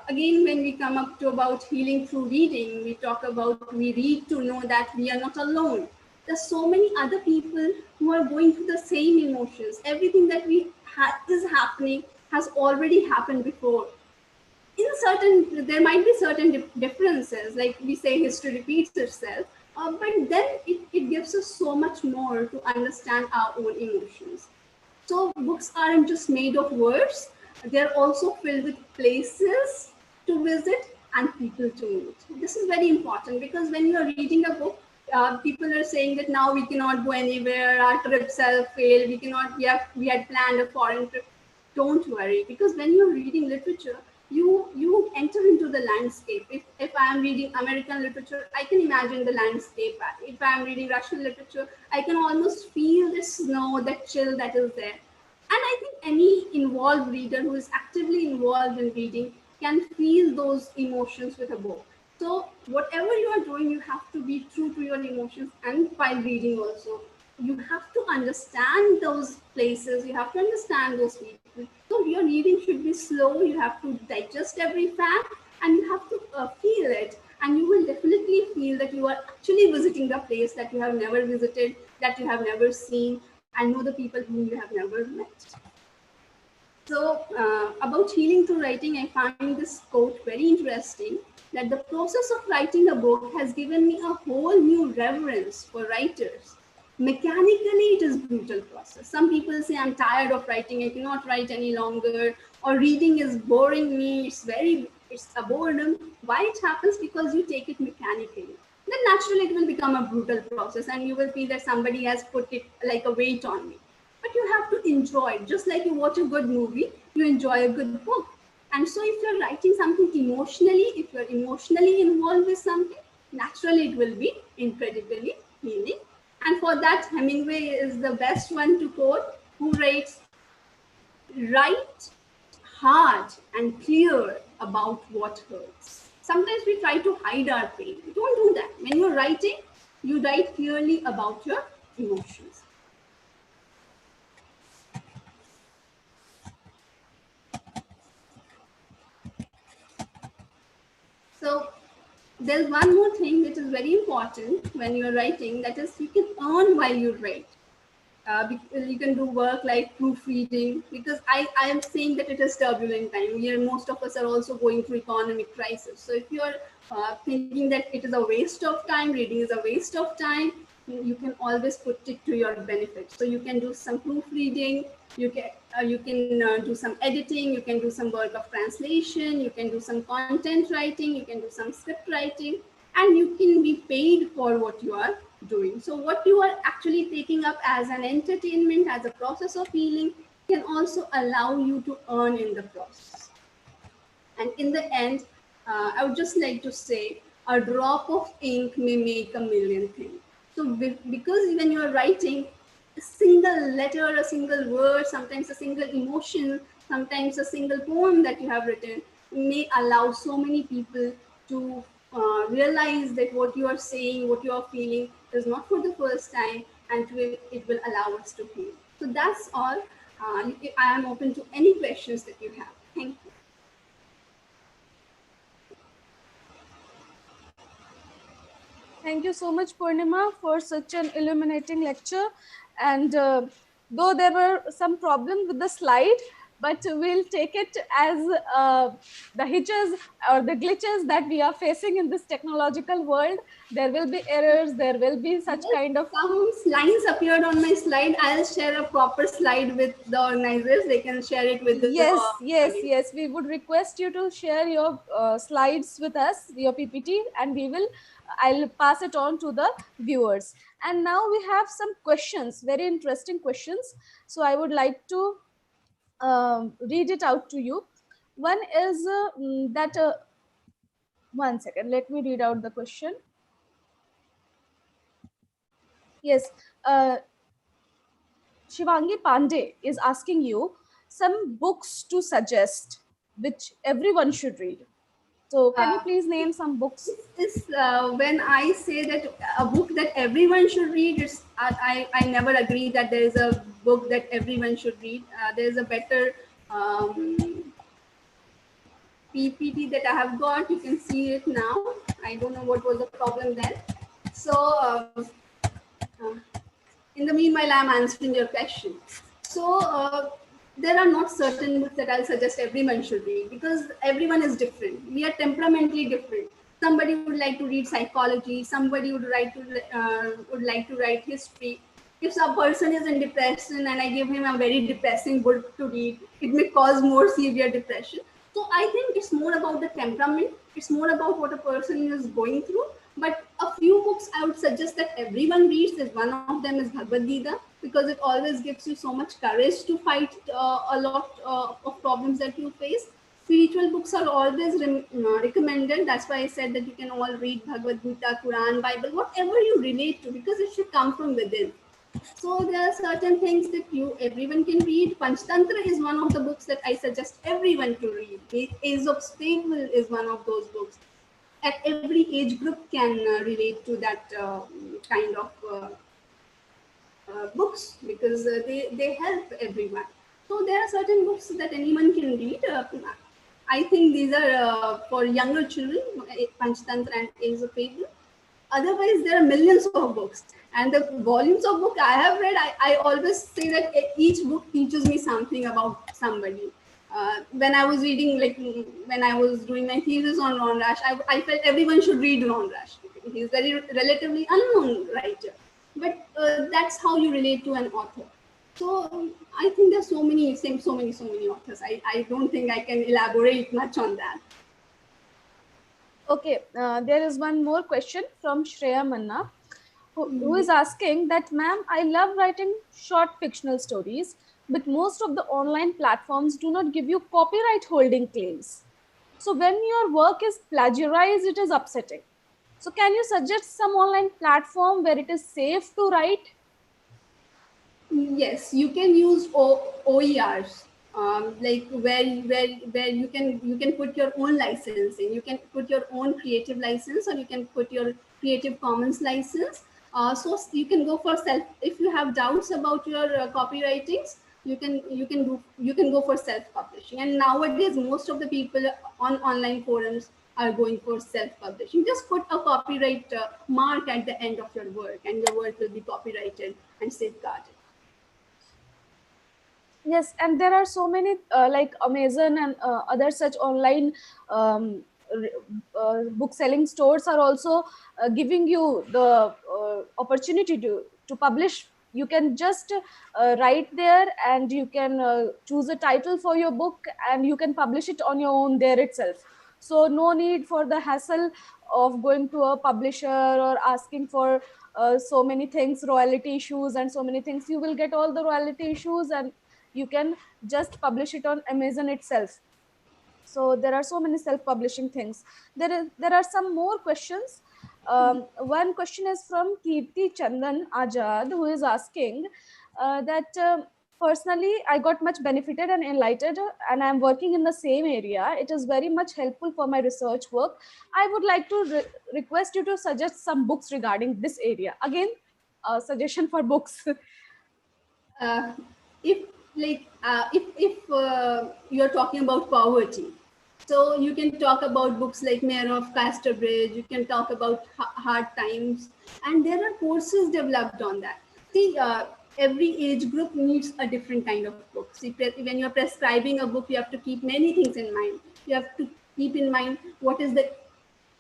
Again, when we come up to about healing through reading, we talk about we read to know that we are not alone. There's so many other people who are going through the same emotions. Everything that is happening has already happened before. There might be certain differences, like we say history repeats itself, but then it gives us so much more to understand our own emotions. So books aren't just made of words, they're also filled with places to visit and people to meet. This is very important, because when you are reading a book, people are saying that now we cannot go anywhere, our trips have failed, we had planned a foreign trip. Don't worry, because when you're reading literature, you enter into the landscape. If I am reading American literature, I can imagine the landscape. If I am reading Russian literature, I can almost feel the snow, the chill that is there. And I think any involved reader who is actively involved in reading can feel those emotions with a book. So whatever you are doing, you have to be true to your emotions, and while reading also. You have to understand those places, you have to understand those people. So your reading should be slow, you have to digest every fact, and you have to feel it. And you will definitely feel that you are actually visiting the place that you have never visited, that you have never seen, and know the people whom you have never met. So about healing through writing, I find this quote very interesting, that the process of writing a book has given me a whole new reverence for writers. Mechanically, it is brutal process. Some people say, I'm tired of writing, I cannot write any longer, or reading is boring me, it's a boredom. Why it happens? Because you take it mechanically. Then naturally it will become a brutal process, and you will feel that somebody has put it like a weight on me. But you have to enjoy it. Just like you watch a good movie, you enjoy a good book. And so if you're writing something emotionally, if you're emotionally involved with something, naturally it will be incredibly healing. And for that, Hemingway is the best one to quote, who writes, write hard and clear about what hurts. Sometimes we try to hide our pain. Don't do that. When you're writing, you write clearly about your emotions. So there's one more thing which is very important when you're writing, that is you can earn while you write. You can do work like proofreading, because I am saying that it is turbulent time. Here, most of us are also going through economic crisis. So if you're thinking that it is a waste of time, reading is a waste of time, you can always put it to your benefit. So you can do some proofreading, you can do some editing, you can do some work of translation, you can do some content writing, you can do some script writing, and you can be paid for what you are doing. So what you are actually taking up as an entertainment, as a process of healing, can also allow you to earn in the process. And in the end, I would just like to say, a drop of ink may make a million things. So because when you're writing, a single letter, a single word, sometimes a single emotion, sometimes a single poem that you have written may allow so many people to realize that what you are saying, what you are feeling is not for the first time, and it will allow us to heal. So that's all. I am open to any questions that you have. Thank you. Thank you so much, Purnima, for such an illuminating lecture. And though there were some problems with the slide, but we'll take it as the hitches or the glitches that we are facing in this technological world. There will be errors, there will be such kind of... Some lines appeared on my slide. I'll share a proper slide with the organizers. They can share it with the Yes. We would request you to share your slides with us, your PPT, and I'll pass it on to the viewers. And now we have some questions, very interesting questions. So I would like to read it out to you. One is that, one second, let me read out the question. Yes, Shivangi Pandey is asking you some books to suggest which everyone should read. So can you please name some books? When I say that a book that everyone should read, I never agree that there is a book that everyone should read. There is a better PPT that I have got. You can see it now. I don't know what was the problem then. So uh, in the meanwhile, I'm answering your question. So there are not certain books that I'll suggest everyone should read, because everyone is different. We are temperamentally different. Somebody would like to read psychology. Somebody would like to write history. If a person is in depression and I give him a very depressing book to read, it may cause more severe depression. So I think it's more about the temperament. It's more about what a person is going through. But a few books I would suggest that everyone reads. Is one of them is Bhagavad Gita, because it always gives you so much courage to fight a lot of problems that you face. Spiritual books are always recommended. That's why I said that you can all read Bhagavad Gita, Quran, Bible, whatever you relate to, because it should come from within. So there are certain things that everyone can read. Panchtantra is one of the books that I suggest everyone to read. Aesop's Fable is one of those books. At every age group can relate to that kind of books, because they help everyone. So there are certain books that anyone can read. I think these are for younger children, Panchtantra and Aesop's Fable. Otherwise, there are millions of books, and the volumes of book I have read, I always say that each book teaches me something about somebody. When I was reading, like when I was doing my thesis on Ron Rash, I felt everyone should read Ron Rash. He's very relatively unknown writer, but that's how you relate to an author. So I think there's so many authors. I don't think I can elaborate much on that. Okay, there is one more question from Shreya Manna, who is asking that, ma'am, I love writing short fictional stories, but most of the online platforms do not give you copyright holding claims. So when your work is plagiarized, it is upsetting. So can you suggest some online platform where it is safe to write? Yes, you can use OERs, like where you can put your own licensing. You can put your own creative license, or you can put your Creative Commons license. So you can go for self. If you have doubts about your copywritings, you can go for self-publishing. And nowadays, most of the people on online forums are going for self-publishing. Just put a copyright mark at the end of your work, and your work will be copyrighted and safeguarded. Yes, and there are so many like Amazon and other such online book selling stores are also giving you the opportunity to publish. You can just write there, and you can choose a title for your book, and you can publish it on your own there itself. So no need for the hassle of going to a publisher or asking for so many things, royalty issues and so many things. You will get all the royalty issues, and you can just publish it on Amazon itself. So there are so many self-publishing things. There are some more questions. One question is from Kirti Chandan Ajad, who is asking that personally I got much benefited and enlightened, and I'm working in the same area. It is very much helpful for my research work. I would like to request you to suggest some books regarding this area. Again, suggestion for books. uh, if you're talking about poverty, so you can talk about books like Mayor of Casterbridge. You can talk about Hard Times, and there are courses developed on that. See, every age group needs a different kind of book. See, when you're prescribing a book, you have to keep many things in mind. You have to keep in mind what is the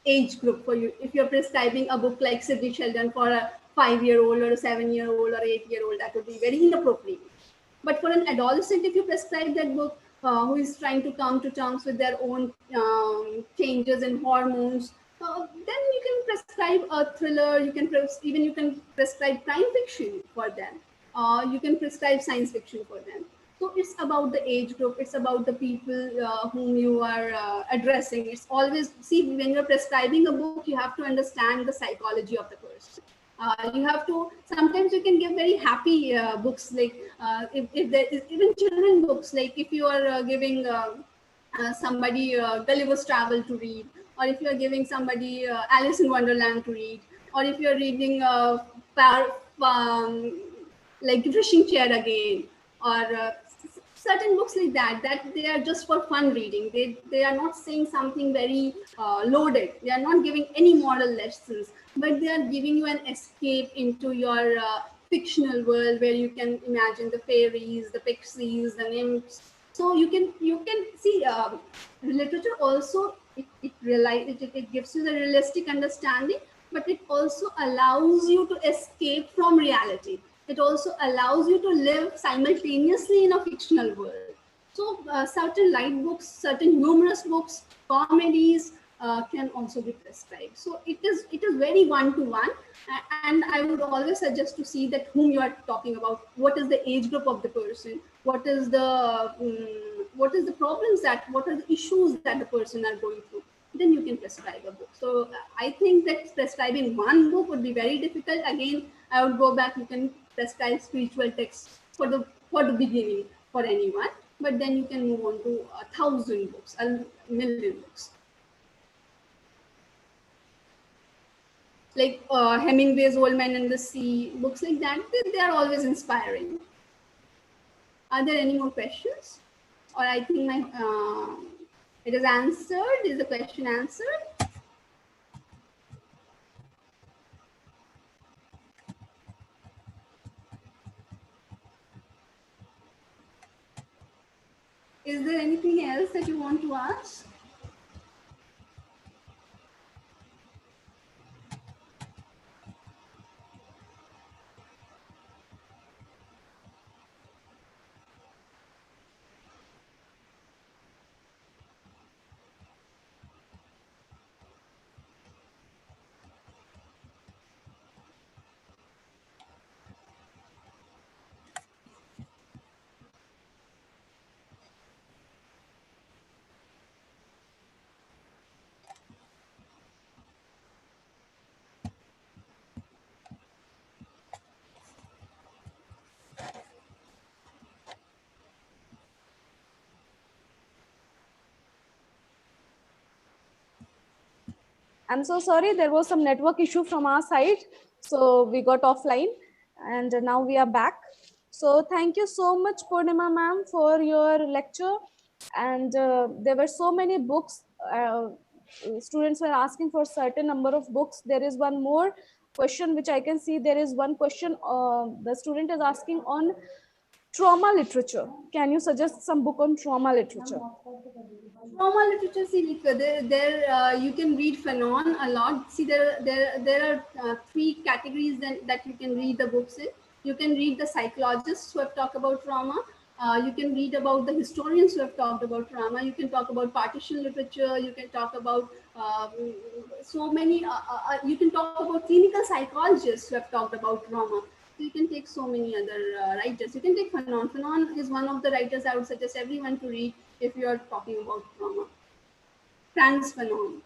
age group for you. If you're prescribing a book like Sidney Sheldon for a 5-year-old or a 7-year-old or 8-year-old, that would be very inappropriate. But for an adolescent, if you prescribe that book, who is trying to come to terms with their own changes in hormones, then you can prescribe a thriller. You can prescribe crime fiction for them. You can prescribe science fiction for them. So it's about the age group. It's about the people whom you are addressing. It's always, see, when you're prescribing a book, you have to understand the psychology of the person. You have to, sometimes you can give very happy books, like if there is even children books, like if you are giving somebody Gulliver's Travel to read, or if you are giving somebody Alice in Wonderland to read, or if you are reading like Fishing Chair Again, or certain books like that, that they are just for fun reading. They are not saying something very loaded. They are not giving any moral lessons, but they are giving you an escape into your fictional world, where you can imagine the fairies, the pixies, the nymphs. So you can see literature also, it gives you the realistic understanding, but it also allows you to escape from reality. It also allows you to live simultaneously in a fictional world. So certain light books, certain humorous books, comedies can also be prescribed. So it is very one-to-one, and I would always suggest to see that whom you are talking about, what is the age group of the person, what is the problems, what are the issues that the person are going through. Then you can prescribe a book. So I think that prescribing one book would be very difficult. Again, I would go back. You can prescribe spiritual texts for the beginning for anyone, but then you can move on to 1,000 books, a million books. Like Hemingway's Old Man and the Sea, books like that, they are always inspiring. Are there any more questions? Or I think it is answered. Is the question answered? Is there anything else that you want to ask? I'm so sorry, there was some network issue from our side, so we got offline, and now we are back. So thank you so much, Purnima ma'am, for your lecture. And there were so many books. Students were asking for certain number of books. There is one more question which I can see. There is one question the student is asking on Trauma literature. Can you suggest some book on trauma literature? Trauma literature, see, like, you can read Fanon a lot. See, there are three categories that you can read the books in. You can read the psychologists who have talked about trauma. You can read about the historians who have talked about trauma. You can talk about partition literature. You can talk about so many. You can talk about clinical psychologists who have talked about trauma. So you can take so many other writers. You can take Fanon. Fanon is one of the writers I would suggest everyone to read if you are talking about trauma. Franz Fanon.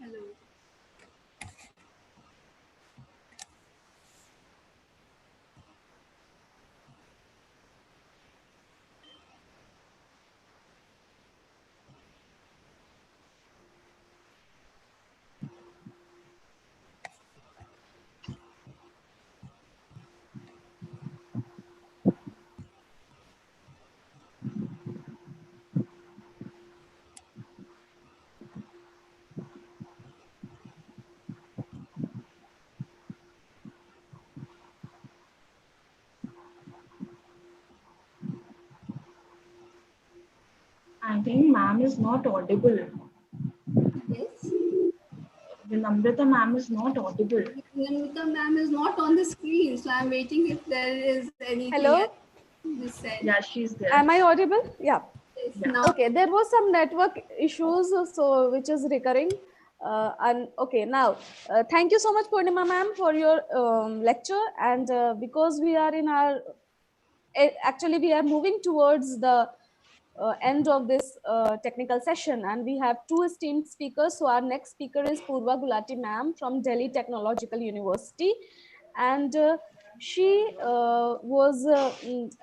Hello. I think ma'am is not audible. Yes. Namrata ma'am is not audible. Namrata ma'am is not on the screen, so I'm waiting if there is anything Hello? you said. Yeah, she's there. Am I audible? Yeah. Yes, Yeah. now. Okay, there was some network issues, so which is recurring. And okay, now thank you so much, Purnima ma'am, for your lecture. And because we are in our actually we are moving towards the end of this technical session, and we have two esteemed speakers. So our next speaker is Poorva Gulati ma'am from Delhi Technological University, and she was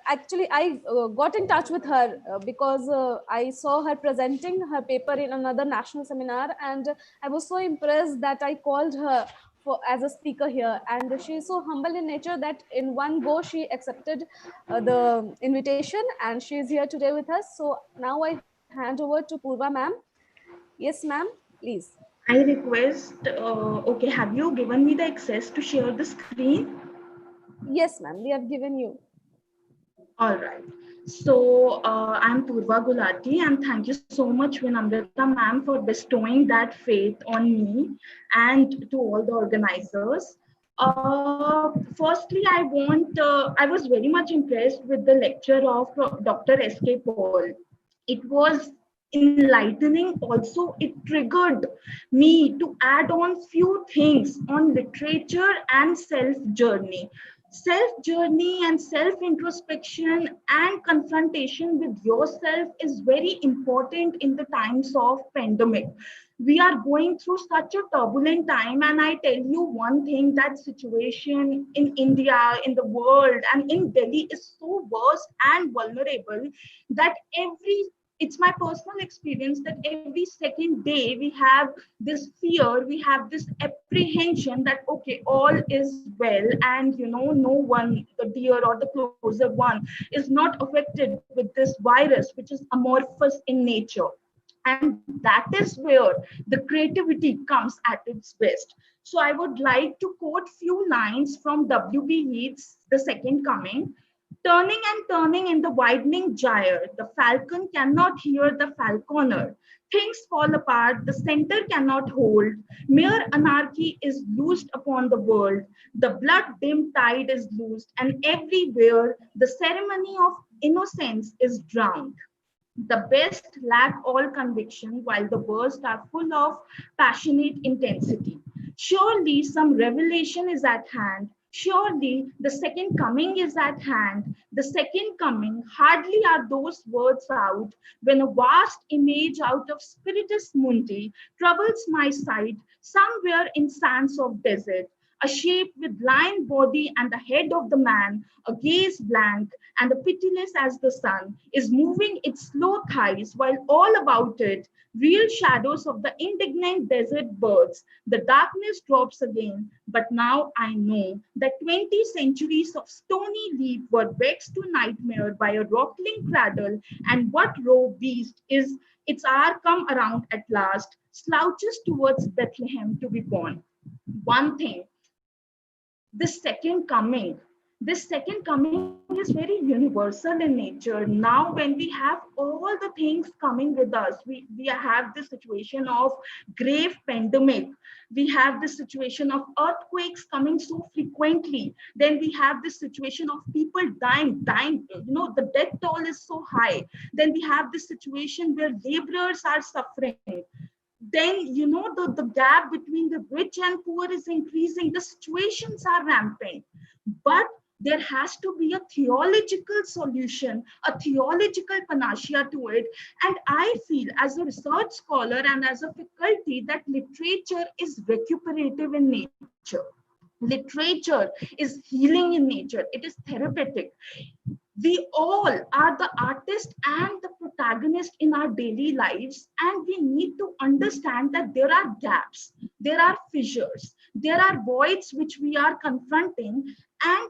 actually I got in touch with her because I saw her presenting her paper in another national seminar, and I was so impressed that I called her for as a speaker here. And she is so humble in nature that in one go she accepted the invitation, and she is here today with us. So now I hand over to Poorva ma'am. Yes ma'am, please. I request, okay, have you given me the access to share the screen? Yes ma'am, we have given you. All right. So I'm Poorva Gulati, and thank you so much, Vinamrita ma'am, for bestowing that faith on me and to all the organizers. Firstly, I was very much impressed with the lecture of Dr. S.K.Paul. It was enlightening. Also, it triggered me to add on few things on literature and self journey and self introspection and confrontation with yourself is very important in the times of pandemic. We are going through such a turbulent time, and I tell you one thing, that situation in India, in the world, and in Delhi is so worse and vulnerable that it's my personal experience that every second day we have this fear, we have this apprehension that okay, all is well, and no one, the dear or the closer one, is not affected with this virus, which is amorphous in nature. And that is where the creativity comes at its best. So I would like to quote few lines from WB Yeats' The Second Coming. Turning and turning in the widening gyre, the falcon cannot hear the falconer. Things fall apart, the center cannot hold. Mere anarchy is loosed upon the world. The blood-dimmed tide is loosed, and everywhere the ceremony of innocence is drowned. The best lack all conviction, while the worst are full of passionate intensity. Surely some revelation is at hand. Surely the second coming is at hand. The second coming, hardly are those words out, when a vast image out of Spiritus Mundi troubles my sight somewhere in sands of desert. a shape with lion body and the head of the man, a gaze blank and the pitiless as the sun, is moving its slow thighs, while all about it, real shadows of the indignant desert birds. The darkness drops again, but now I know that 20 centuries of stony leaf were vexed to nightmare by a rattling cradle, and what raw beast is its hour come around at last, slouches towards Bethlehem to be born. One thing, this second coming is very universal in nature. Now when we have all the things coming with us, we have this situation of grave pandemic, we have this situation of earthquakes coming so frequently, then we have this situation of people dying, the death toll is so high, then we have this situation where laborers are suffering, then the gap between the rich and poor is increasing, the situations are rampant, but there has to be a theological solution, a theological panacea to it. And I feel as a research scholar and as a faculty that literature is recuperative in nature. Literature is healing in nature, it is therapeutic. We all are the artist and the protagonist in our daily lives, and we need to understand that there are gaps, there are fissures, there are voids which we are confronting. And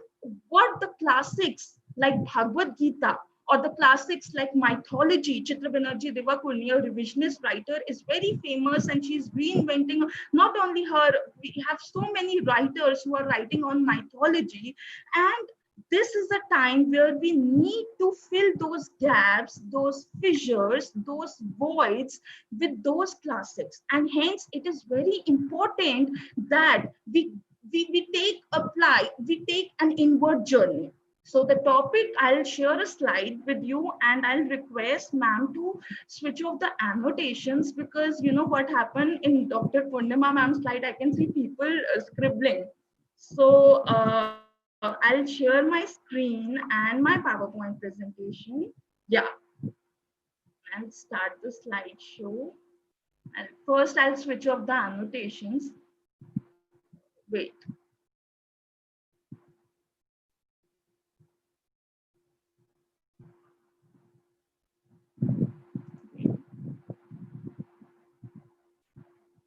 what the classics like Bhagavad Gita or the classics like mythology, Chitra Banerjee Devakurni, a revisionist writer, is very famous, and she's reinventing not only her, we have so many writers who are writing on mythology. And this is a time where we need to fill those gaps, those fissures, those voids with those classics. And hence it is very important that we take an inward journey. So the topic, I'll share a slide with you, and I'll request ma'am to switch off the annotations, because you know what happened in Dr.Purnima ma'am's slide, I can see people scribbling. So I'll share my screen and my PowerPoint presentation. Yeah, and start the slideshow. And first I'll switch off the annotations. Wait.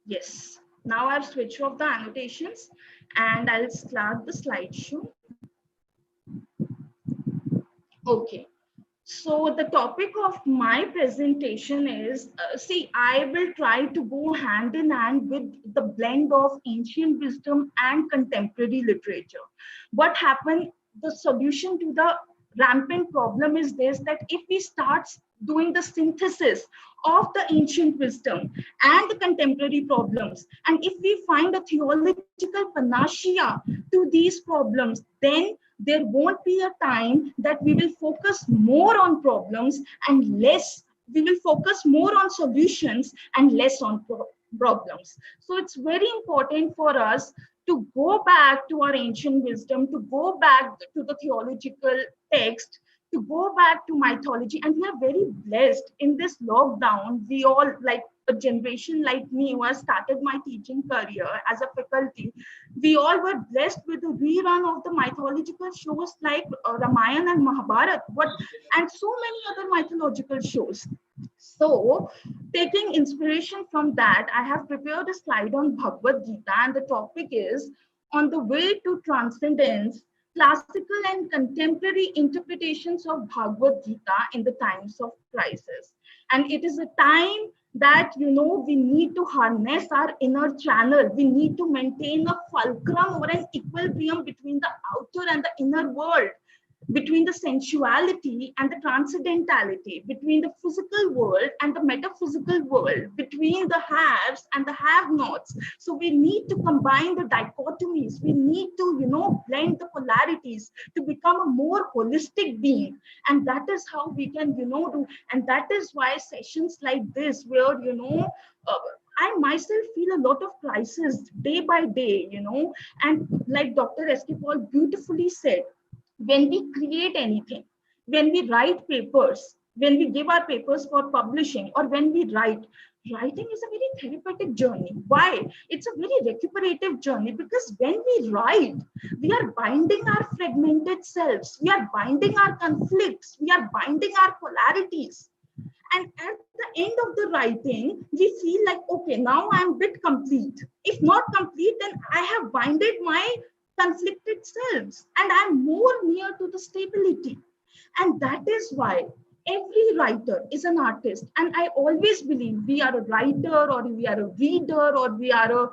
Yes, now I've switched off the annotations and I'll start the slideshow. Okay, so the topic of my presentation is, see, I will try to go hand in hand with the blend of ancient wisdom and contemporary literature. What happened, the solution to the rampant problem is this, that if we start doing the synthesis of the ancient wisdom and the contemporary problems, and if we find a theological panacea to these problems, then there won't be a time that we will focus more on problems and less, we will focus more on solutions and less on problems. So it's very important for us to go back to our ancient wisdom, to go back to the theological text, to go back to mythology. And we are very blessed in this lockdown. We all, like a generation like me who has started my teaching career as a faculty, we all were blessed with the rerun of the mythological shows like Ramayana and Mahabharata, and so many other mythological shows. So, taking inspiration from that, I have prepared a slide on Bhagavad Gita, and the topic is on the way to transcendence, classical and contemporary interpretations of Bhagavad Gita in the times of crisis. And it is a time that, we need to harness our inner channel. We need to maintain a fulcrum or an equilibrium between the outer and the inner world, between the sensuality and the transcendentality, between the physical world and the metaphysical world, between the haves and the have-nots. So we need to combine the dichotomies. We need to, blend the polarities to become a more holistic being. And that is how we can, do. And that is why sessions like this, where, I myself feel a lot of crisis day by day, and like Dr. S.K.Paul beautifully said, when we create anything, when we write papers, when we give our papers for publishing, or when we write. Writing is a very therapeutic journey. Why? It's a very recuperative journey, because when we write, we are binding our fragmented selves, we are binding our conflicts, we are binding our polarities. And at the end of the writing, we feel like, okay, now I'm a bit complete. If not complete, then I have binded my conflicted selves and I'm more near to the stability. And that is why every writer is an artist. And I always believe we are a writer, or we are a reader, or we are a,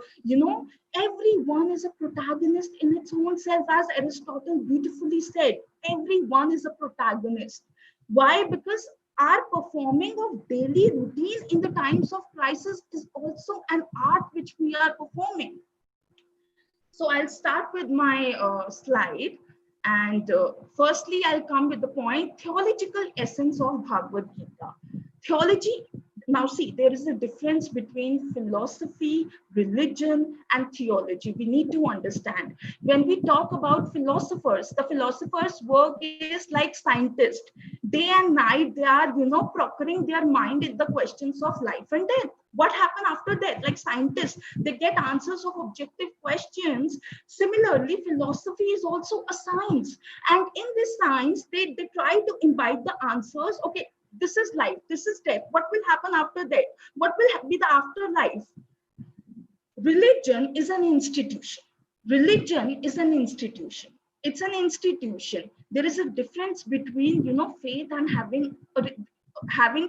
everyone is a protagonist in its own self. As Aristotle beautifully said, everyone is a protagonist. Why? Because our performing of daily routine in the times of crisis is also an art which we are performing. So I'll start with my slide. And firstly, I'll come with the point, theological essence of Bhagavad Gita. Theology, now see, there is a difference between philosophy, religion, and theology. We need to understand. When we talk about philosophers, the philosophers' work is like scientists. Day and night, they are, procuring their mind in the questions of life and death. What happened after that? Like scientists, they get answers of objective questions. Similarly, philosophy is also a science. And in this science, they try to imbibe the answers. Okay, this is life, this is death. What will happen after that? What will be the afterlife? Religion is an institution. Religion is an institution. It's an institution. There is a difference between, faith and having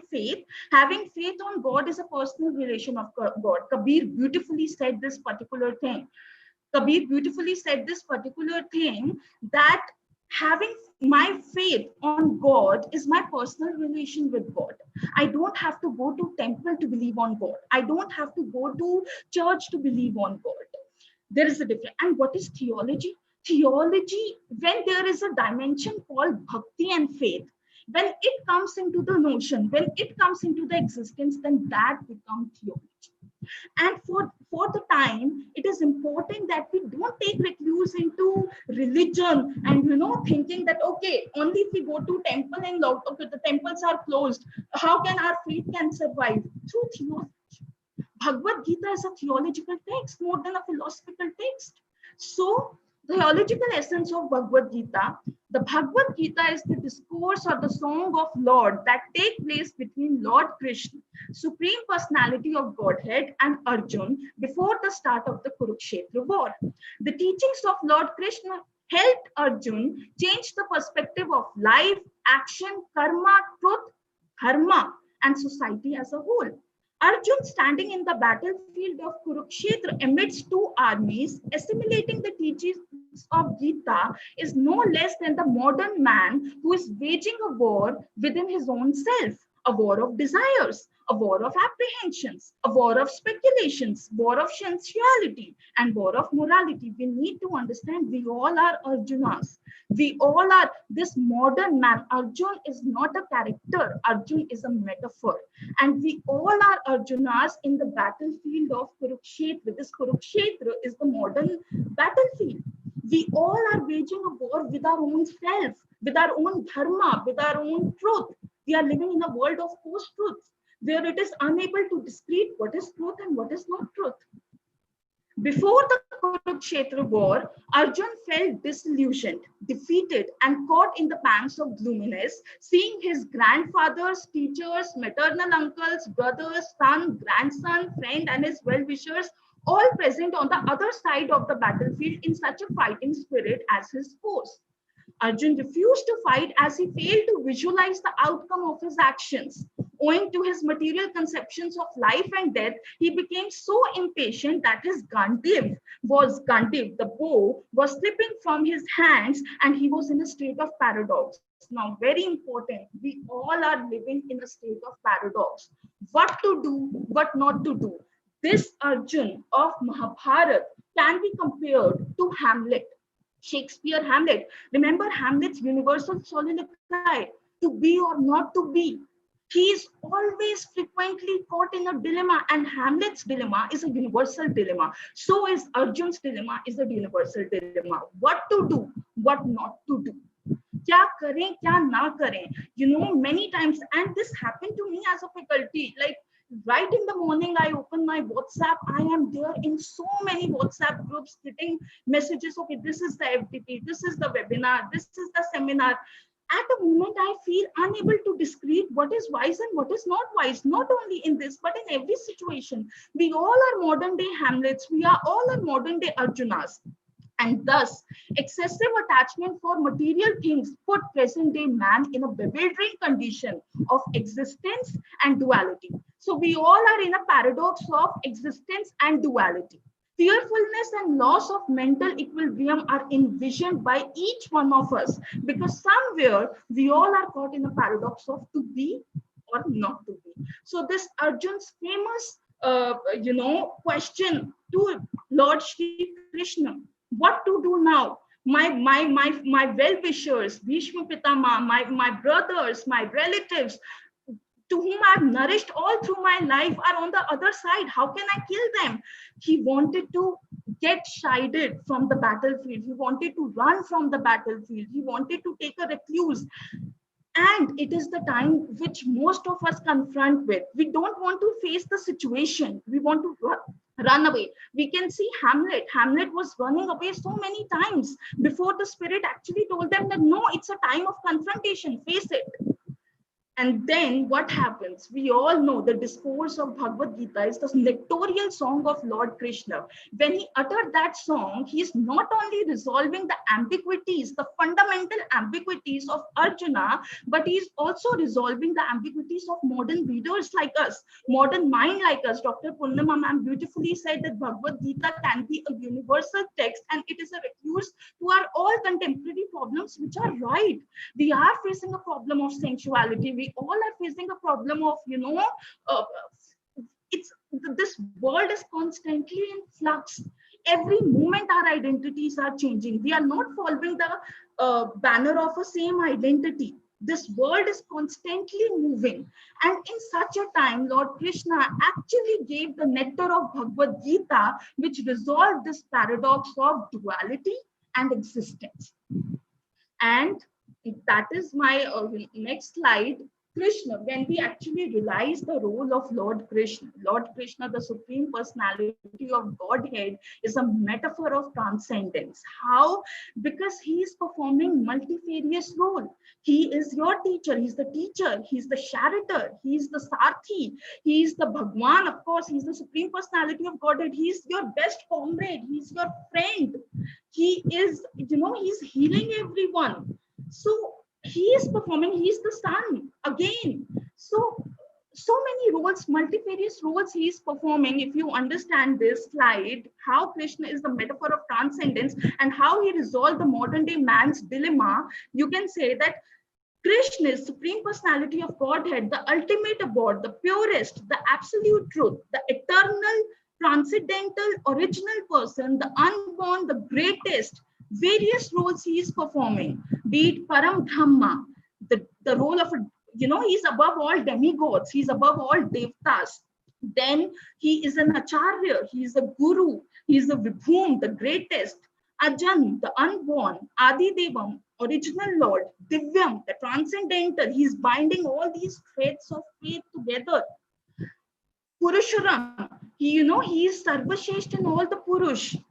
faith. Having faith on God is a personal relation of God. Kabir beautifully said this particular thing. Kabir beautifully said this particular thing, that having my faith on God is my personal relation with God. I don't have to go to temple to believe on God. I don't have to go to church to believe on God. There is a difference. And what is theology? Theology, when there is a dimension called bhakti and faith, when it comes into the notion, when it comes into the existence, then that becomes theology. And for the time, it is important that we don't take recluse into religion and thinking that okay, only if we go to temple and okay, the temples are closed, how can our faith can survive? Through theology. Bhagavad Gita is a theological text more than a philosophical text. So the theological essence of Bhagavad Gita, the Bhagavad Gita is the discourse or the song of Lord that take place between Lord Krishna, Supreme Personality of Godhead, and Arjun before the start of the Kurukshetra war. The teachings of Lord Krishna helped Arjun change the perspective of life, action, karma, truth, dharma, and society as a whole. Arjun, standing in the battlefield of Kurukshetra amidst two armies, assimilating the teachings of Gita, is no less than the modern man who is waging a war within his own self, a war of desires, a war of apprehensions, a war of speculations, war of sensuality, and war of morality. We need to understand we all are Arjunas. We all are this modern man. Arjun is not a character. Arjun is a metaphor. And we all are Arjunas in the battlefield of Kurukshetra. This Kurukshetra is the modern battlefield. We all are waging a war with our own self, with our own dharma, with our own truth. We are living in a world of post-truths, where it is unable to discrete what is truth and what is not truth. Before the Kurukshetra war, Arjun felt disillusioned, defeated, and caught in the pangs of gloominess, seeing his grandfathers, teachers, maternal uncles, brothers, son, grandson, friend, and his well-wishers all present on the other side of the battlefield in such a fighting spirit as his foes. Arjun refused to fight as he failed to visualize the outcome of his actions. Owing to his material conceptions of life and death, he became so impatient that his Gandiv, the bow, was slipping from his hands, and he was in a state of paradox. Now, very important, we all are living in a state of paradox. What to do, what not to do. This Arjun of Mahabharata can be compared to Hamlet. Shakespeare Hamlet. Remember Hamlet's universal soliloquy, to be or not to be. He is always frequently caught in a dilemma, and Hamlet's dilemma is a universal dilemma. So is Arjun's dilemma is a universal dilemma. What to do, what not to do. kya kare, kya na kare. Many times, and this happened to me as a faculty. Like right in the morning, I open my WhatsApp. I am there in so many WhatsApp groups, getting messages. Okay, this is the FDP, this is the webinar, this is the seminar. At a moment, I feel unable to discrete what is wise and what is not wise. Not only in this, but in every situation. We all are modern day Hamlets. We are all are modern day Arjunas. And thus, excessive attachment for material things put present day man in a bewildering condition of existence and duality. So we all are in a paradox of existence and duality. Fearfulness and loss of mental equilibrium are envisioned by each one of us, because somewhere we all are caught in a paradox of to be or not to be. So this Arjun's famous question to Lord Shri Krishna: what to do now? My well-wishers, Bhishma Pitama, my brothers, my relatives, to whom I've nourished all through my life, are on the other side. How can I kill them? He wanted to get shied from the battlefield. He wanted to run from the battlefield. He wanted to take a recluse. And it is the time which most of us confront with. We don't want to face the situation. We want to run away. We can see Hamlet. Hamlet was running away so many times before the spirit actually told them that no, it's a time of confrontation. Face it. And then what happens? We all know the discourse of Bhagavad Gita is the nectorial song of Lord Krishna. When he uttered that song, he is not only resolving the ambiguities, the fundamental ambiguities of Arjuna, but he is also resolving the ambiguities of modern readers like us, modern mind like us. Dr.Purnima ma'am beautifully said that Bhagavad Gita can be a universal text and it is a recluse to our all contemporary problems, which are right. We are facing a problem of sensuality. We all are facing a problem of, this world is constantly in flux. Every moment our identities are changing. We are not following the banner of a same identity. This world is constantly moving. And in such a time, Lord Krishna actually gave the nectar of Bhagavad Gita, which resolved this paradox of duality and existence. And that is my next slide. Krishna, when we actually realize the role of Lord Krishna, the Supreme Personality of Godhead, is a metaphor of transcendence. How? Because he is performing multifarious role. He is your teacher, he's the teacher, he's the charioteer, he's the Sarthi, he's the Bhagwan, of course, he's the Supreme Personality of Godhead, he's your best comrade, he's your friend. He is, he's healing everyone. So he is performing, he's the sun again. So many roles, multifarious roles he is performing. If you understand this slide, how Krishna is the metaphor of transcendence and how he resolved the modern day man's dilemma, you can say that Krishna is Supreme Personality of Godhead, the ultimate abode, the purest, the absolute truth, the eternal, transcendental, original person, the unborn, the greatest. Various roles he is performing, be it Param Dhamma, the role of he's above all demigods, he's above all devtas. Then he is an Acharya, he is a Guru, he is a Vibhum, the greatest. Ajan, the unborn. Adi Devam, original Lord. Divyam, the transcendental, he's binding all these threads of faith together. Purusharam, he is Sarvashesht in all the Purush.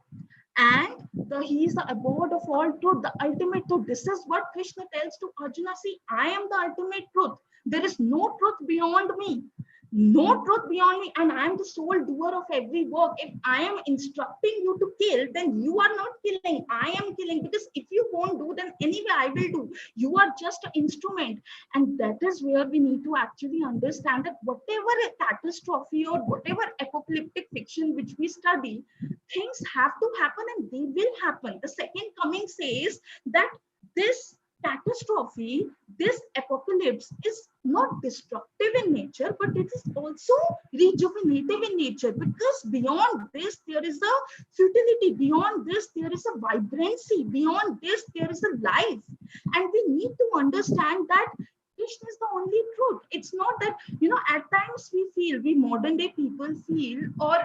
And he is the abode of all truth, the ultimate truth. This is what Krishna tells to Arjuna. See, I am the ultimate truth. There is no truth beyond me. No truth beyond me. And I am the sole doer of every work. If I am instructing you to kill, then you are not killing. I am killing. Because if you won't do, then anyway I will do. You are just an instrument. And that is where we need to actually understand that whatever a catastrophe or whatever apocalyptic fiction which we study, things have to happen and they will happen. The second coming says that this catastrophe, this apocalypse is not destructive in nature, but it is also rejuvenative in nature, because beyond this there is a futility, beyond this there is a vibrancy, beyond this there is a life. And we need to understand that Krishna is the only truth. It's not that, at times we modern day people feel, or,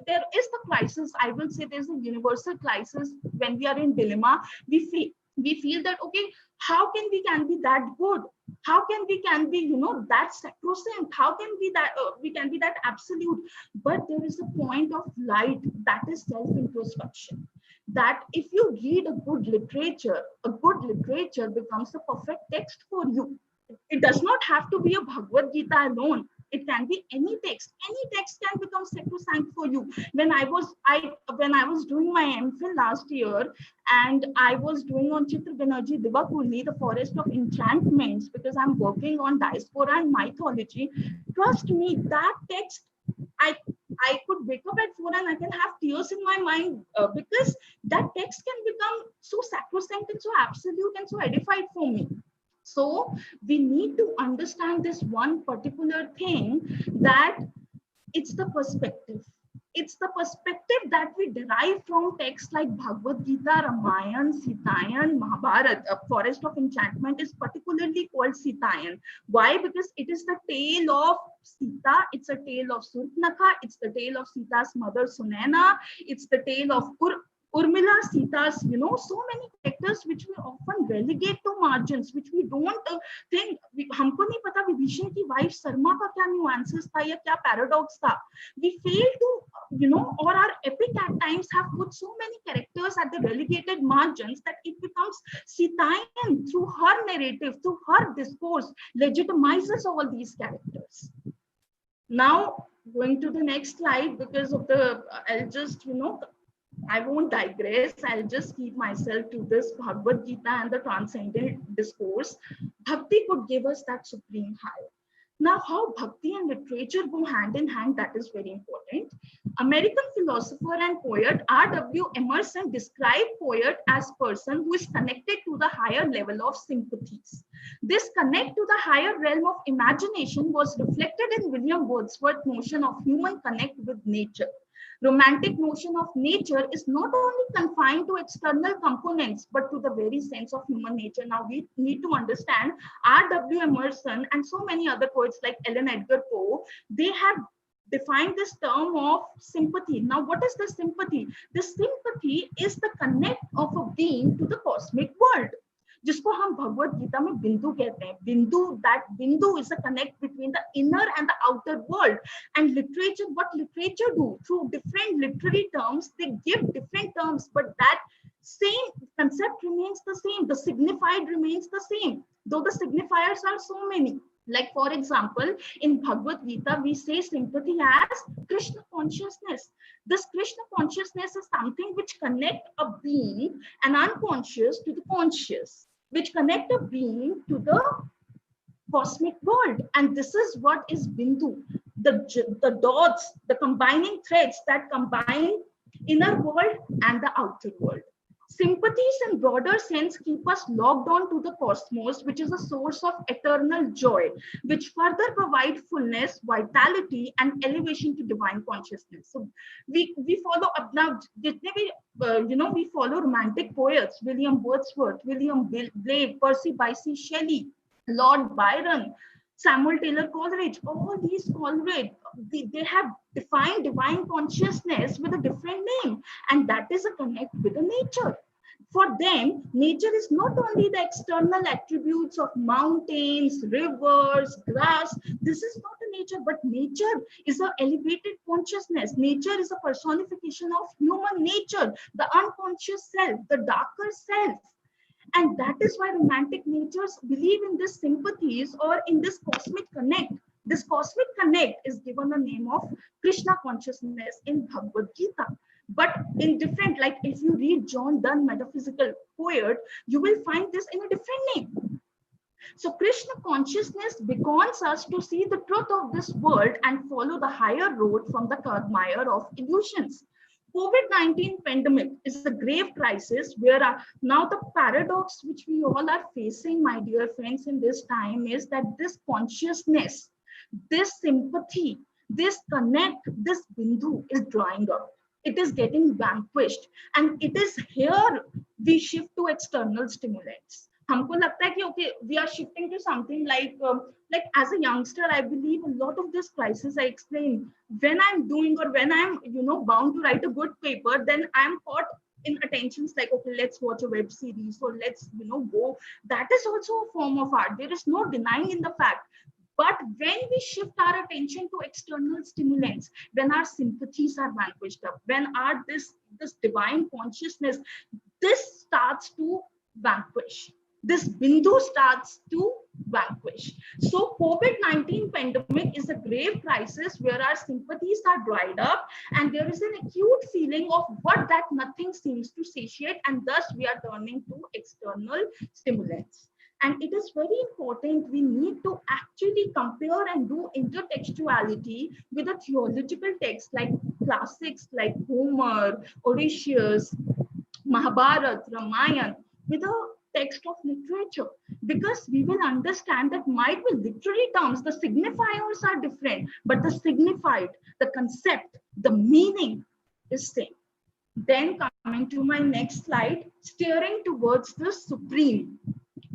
there is the crisis. I will say there's a universal crisis when we are in dilemma. We We feel that, okay, how can be that good? How can be, that sacrosanct? How can we that we can be that absolute? But there is a point of light, that is self introspection. That if you read a good literature becomes a perfect text for you. It does not have to be a Bhagavad Gita alone. It can be any text. Any text can become sacrosanct for you. When I was doing my MPhil last year, and I was doing on Chitra Banerjee Divakuli, the Forest of Enchantments, because I'm working on diaspora and mythology. Trust me, that text, I I could wake up at 4 and I can have tears in my mind, because that text can become so sacrosanct and so absolute and so edified for me. So we need to understand this one particular thing, that it's the perspective. It's the perspective that we derive from texts like Bhagavad Gita, Ramayana, Sitayan, Mahabharata. A Forest of Enchantment is particularly called Sitayan. Why? Because it is the tale of Sita. It's a tale of Surpanakha. It's the tale of Sita's mother Sunena. It's the tale of Urmila, Sita's, so many characters which we often relegate to margins, which we don't think. हमको नहीं पता विभीषण की wife Sharma का क्या nuances था या क्या paradox था. We fail to, or our epic at times have put so many characters at the relegated margins that it becomes Sitayan, through her narrative, through her discourse, legitimizes all these characters. Now, going to the next slide, because of the, I'll just, I won't digress. I'll just keep myself to this Bhagavad Gita and the transcendent discourse. Bhakti could give us that supreme high. Now, how bhakti and literature go hand in hand, that is very important. American philosopher and poet R.W. Emerson described poet as person who is connected to the higher level of sympathies. This connect to the higher realm of imagination was reflected in William Wordsworth's notion of human connect with nature. Romantic notion of nature is not only confined to external components, but to the very sense of human nature. Now we need to understand R.W. Emerson and so many other poets like Ellen Edgar Poe, they have defined this term of sympathy. Now, what is the sympathy? The sympathy is the connect of a being to the cosmic world. जिसको हम भगवत गीता में बिंदु कहते हैं. That bindu is a connect between the inner and the outer world. And literature, what literature do? Through different literary terms, they give different terms, but that same concept remains the same. The signified remains the same, though the signifiers are so many. Like, for example, in Bhagavad Gita, we say sympathy as Krishna consciousness. This Krishna consciousness is something which connect a being, an unconscious, to the conscious, which connect a being to the cosmic world. And this is what is Bindu, the dots, the combining threads that combine inner world and the outer world. Sympathies in broader sense keep us logged on to the cosmos, which is a source of eternal joy, which further provide fullness, vitality, and elevation to divine consciousness. So we follow up now. We follow romantic poets: William Wordsworth, William Blake, Percy Bysshe Shelley, Lord Byron, Samuel Taylor Coleridge. All these Coleridge, they have defined divine consciousness with a different name, and that is a connect with the nature. For them, nature is not only the external attributes of mountains, rivers, grass. This is not a nature, but nature is an elevated consciousness. Nature is a personification of human nature, the unconscious self, the darker self. And that is why romantic natures believe in this sympathies or in this cosmic connect. This cosmic connect is given a name of Krishna consciousness in Bhagavad Gita. But in different, like if you read John Donne, metaphysical poet, you will find this in a different name. So Krishna consciousness beckons us to see the truth of this world and follow the higher road from the quagmire of illusions. COVID-19 pandemic is a grave crisis where now the paradox which we all are facing, my dear friends, in this time is that this consciousness, this sympathy, this connect, this bindu is drying up. It is getting vanquished, and it is here we shift to external stimulants. हमको लगता है कि okay, we are shifting to something like as a youngster, I believe a lot of this crisis I explained, when I'm doing or when I'm bound to write a good paper, then I'm caught in attentions like, okay, let's watch a web series or let's, go. That is also a form of art. There is no denying in the fact. But when we shift our attention to external stimulants, when our sympathies are vanquished up, when our this divine consciousness, this starts to vanquish. This bindu starts to vanquish. So COVID-19 pandemic is a grave crisis where our sympathies are dried up and there is an acute feeling of what that nothing seems to satiate, and thus we are turning to external stimulants. And it is very important, we need to actually compare and do intertextuality with a theological text like classics like Homer, Odysseus, Mahabharata, Ramayana, with a text of literature, because we will understand that might be literary terms, the signifiers are different, but the signified, the concept, the meaning is same. Then coming to my next slide, steering towards the supreme.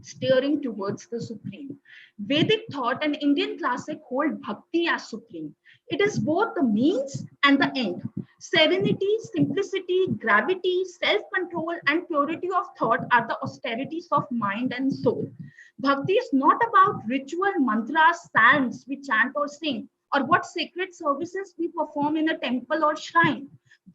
Steering towards the supreme. Vedic thought and Indian classic hold bhakti as supreme. It is both the means and the end. Serenity, simplicity, gravity, self-control, and purity of thought are the austerities of mind and soul. Bhakti is not about ritual, mantras, psalms we chant or sing, or what sacred services we perform in a temple or shrine.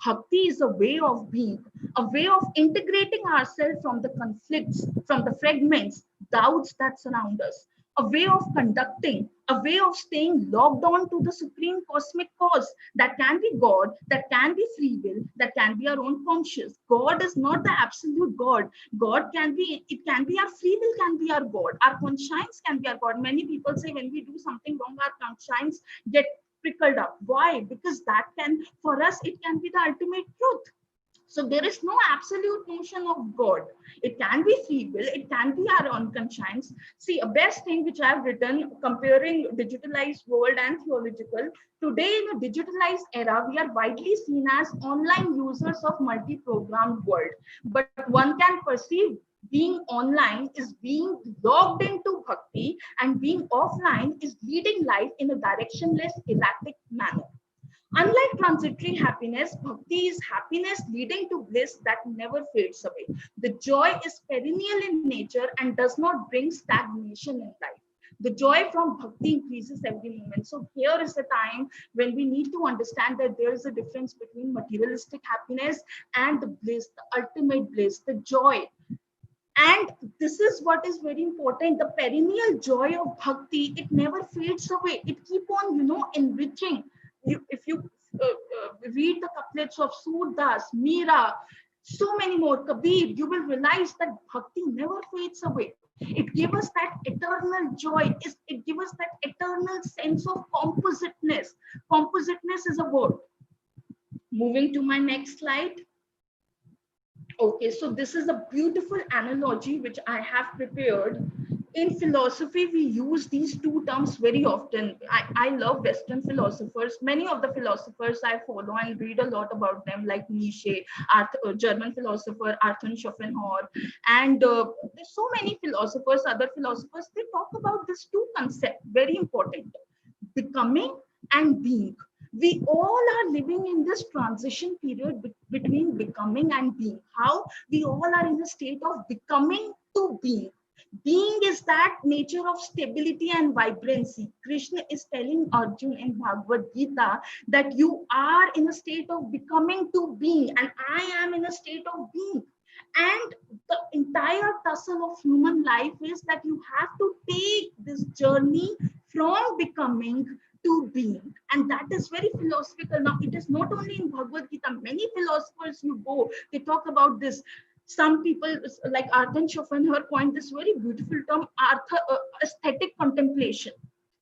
Bhakti is a way of being, a way of integrating ourselves from the conflicts, from the fragments, doubts that surround us, a way of conducting, a way of staying locked on to the supreme cosmic cause that can be God, that can be free will, that can be our own conscious. God is not the absolute God. God can be, it can be our free will, can be our God. Our conscience can be our God. Many people say when we do something wrong, our conscience get prickled up. Why? Because that can, for us, it can be the ultimate truth. So there is no absolute notion of God. It can be free will, it can be our own conscience. See, a best thing which I've written comparing digitalized world and theological. Today in a digitalized era, we are widely seen as online users of multi-programmed world. But one can perceive being online is being logged into bhakti, and being offline is leading life in a directionless, erratic manner. Unlike transitory happiness, bhakti is happiness leading to bliss that never fades away. The joy is perennial in nature and does not bring stagnation in life. The joy from bhakti increases every moment. So here is the time when we need to understand that there is a difference between materialistic happiness and the bliss, the ultimate bliss, the joy. And this is what is very important. The perennial joy of bhakti, it never fades away. It keep on, enriching. If you read the couplets of Surdas, Meera, so many more, Kabir, you will realize that bhakti never fades away. It gives us that eternal joy. It gives us that eternal sense of compositeness. Compositeness is a word. Moving to my next slide. Okay, so this is a beautiful analogy which I have prepared. In philosophy, we use these two terms very often. I love Western philosophers. Many of the philosophers I follow and read a lot about them, like Nietzsche, German philosopher, Arthur Schopenhauer, and there's so many philosophers, other philosophers, they talk about these two concepts, very important, becoming and being. We all are living in this transition period between becoming and being. How? We all are in a state of becoming to being. Being is that nature of stability and vibrancy. Krishna is telling Arjun in Bhagavad Gita that you are in a state of becoming to being, and I am in a state of being. And the entire tussle of human life is that you have to take this journey from becoming to being, and that is very philosophical. Now, it is not only in Bhagavad Gita. Many philosophers you go, they talk about this. Some people like Arthur Schopenhauer coined this very beautiful term, aesthetic contemplation.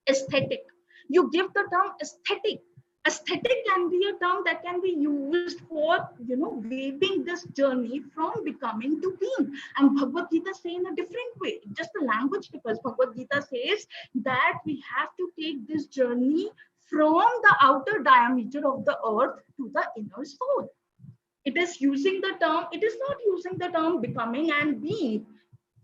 Aesthetic. You give the term aesthetic. Aesthetic can be a term that can be used for, weaving this journey from becoming to being. And Bhagavad Gita say in a different way, just the language, because Bhagavad Gita says that we have to take this journey from the outer diameter of the earth to the inner soul. It is using the term, it is not using the term becoming and being.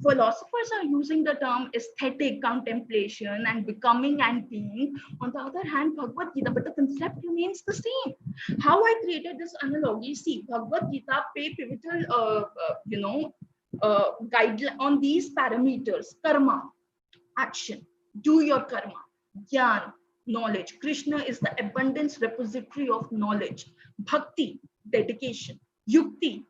Philosophers are using the term aesthetic contemplation and becoming and being. On the other hand, Bhagavad Gita, but the concept remains the same. How I created this analogy, see, Bhagavad Gita pay pivotal, guideline on these parameters: karma, action, do your karma; jnana, knowledge. Krishna is the abundance repository of knowledge; bhakti, dedication; yukti,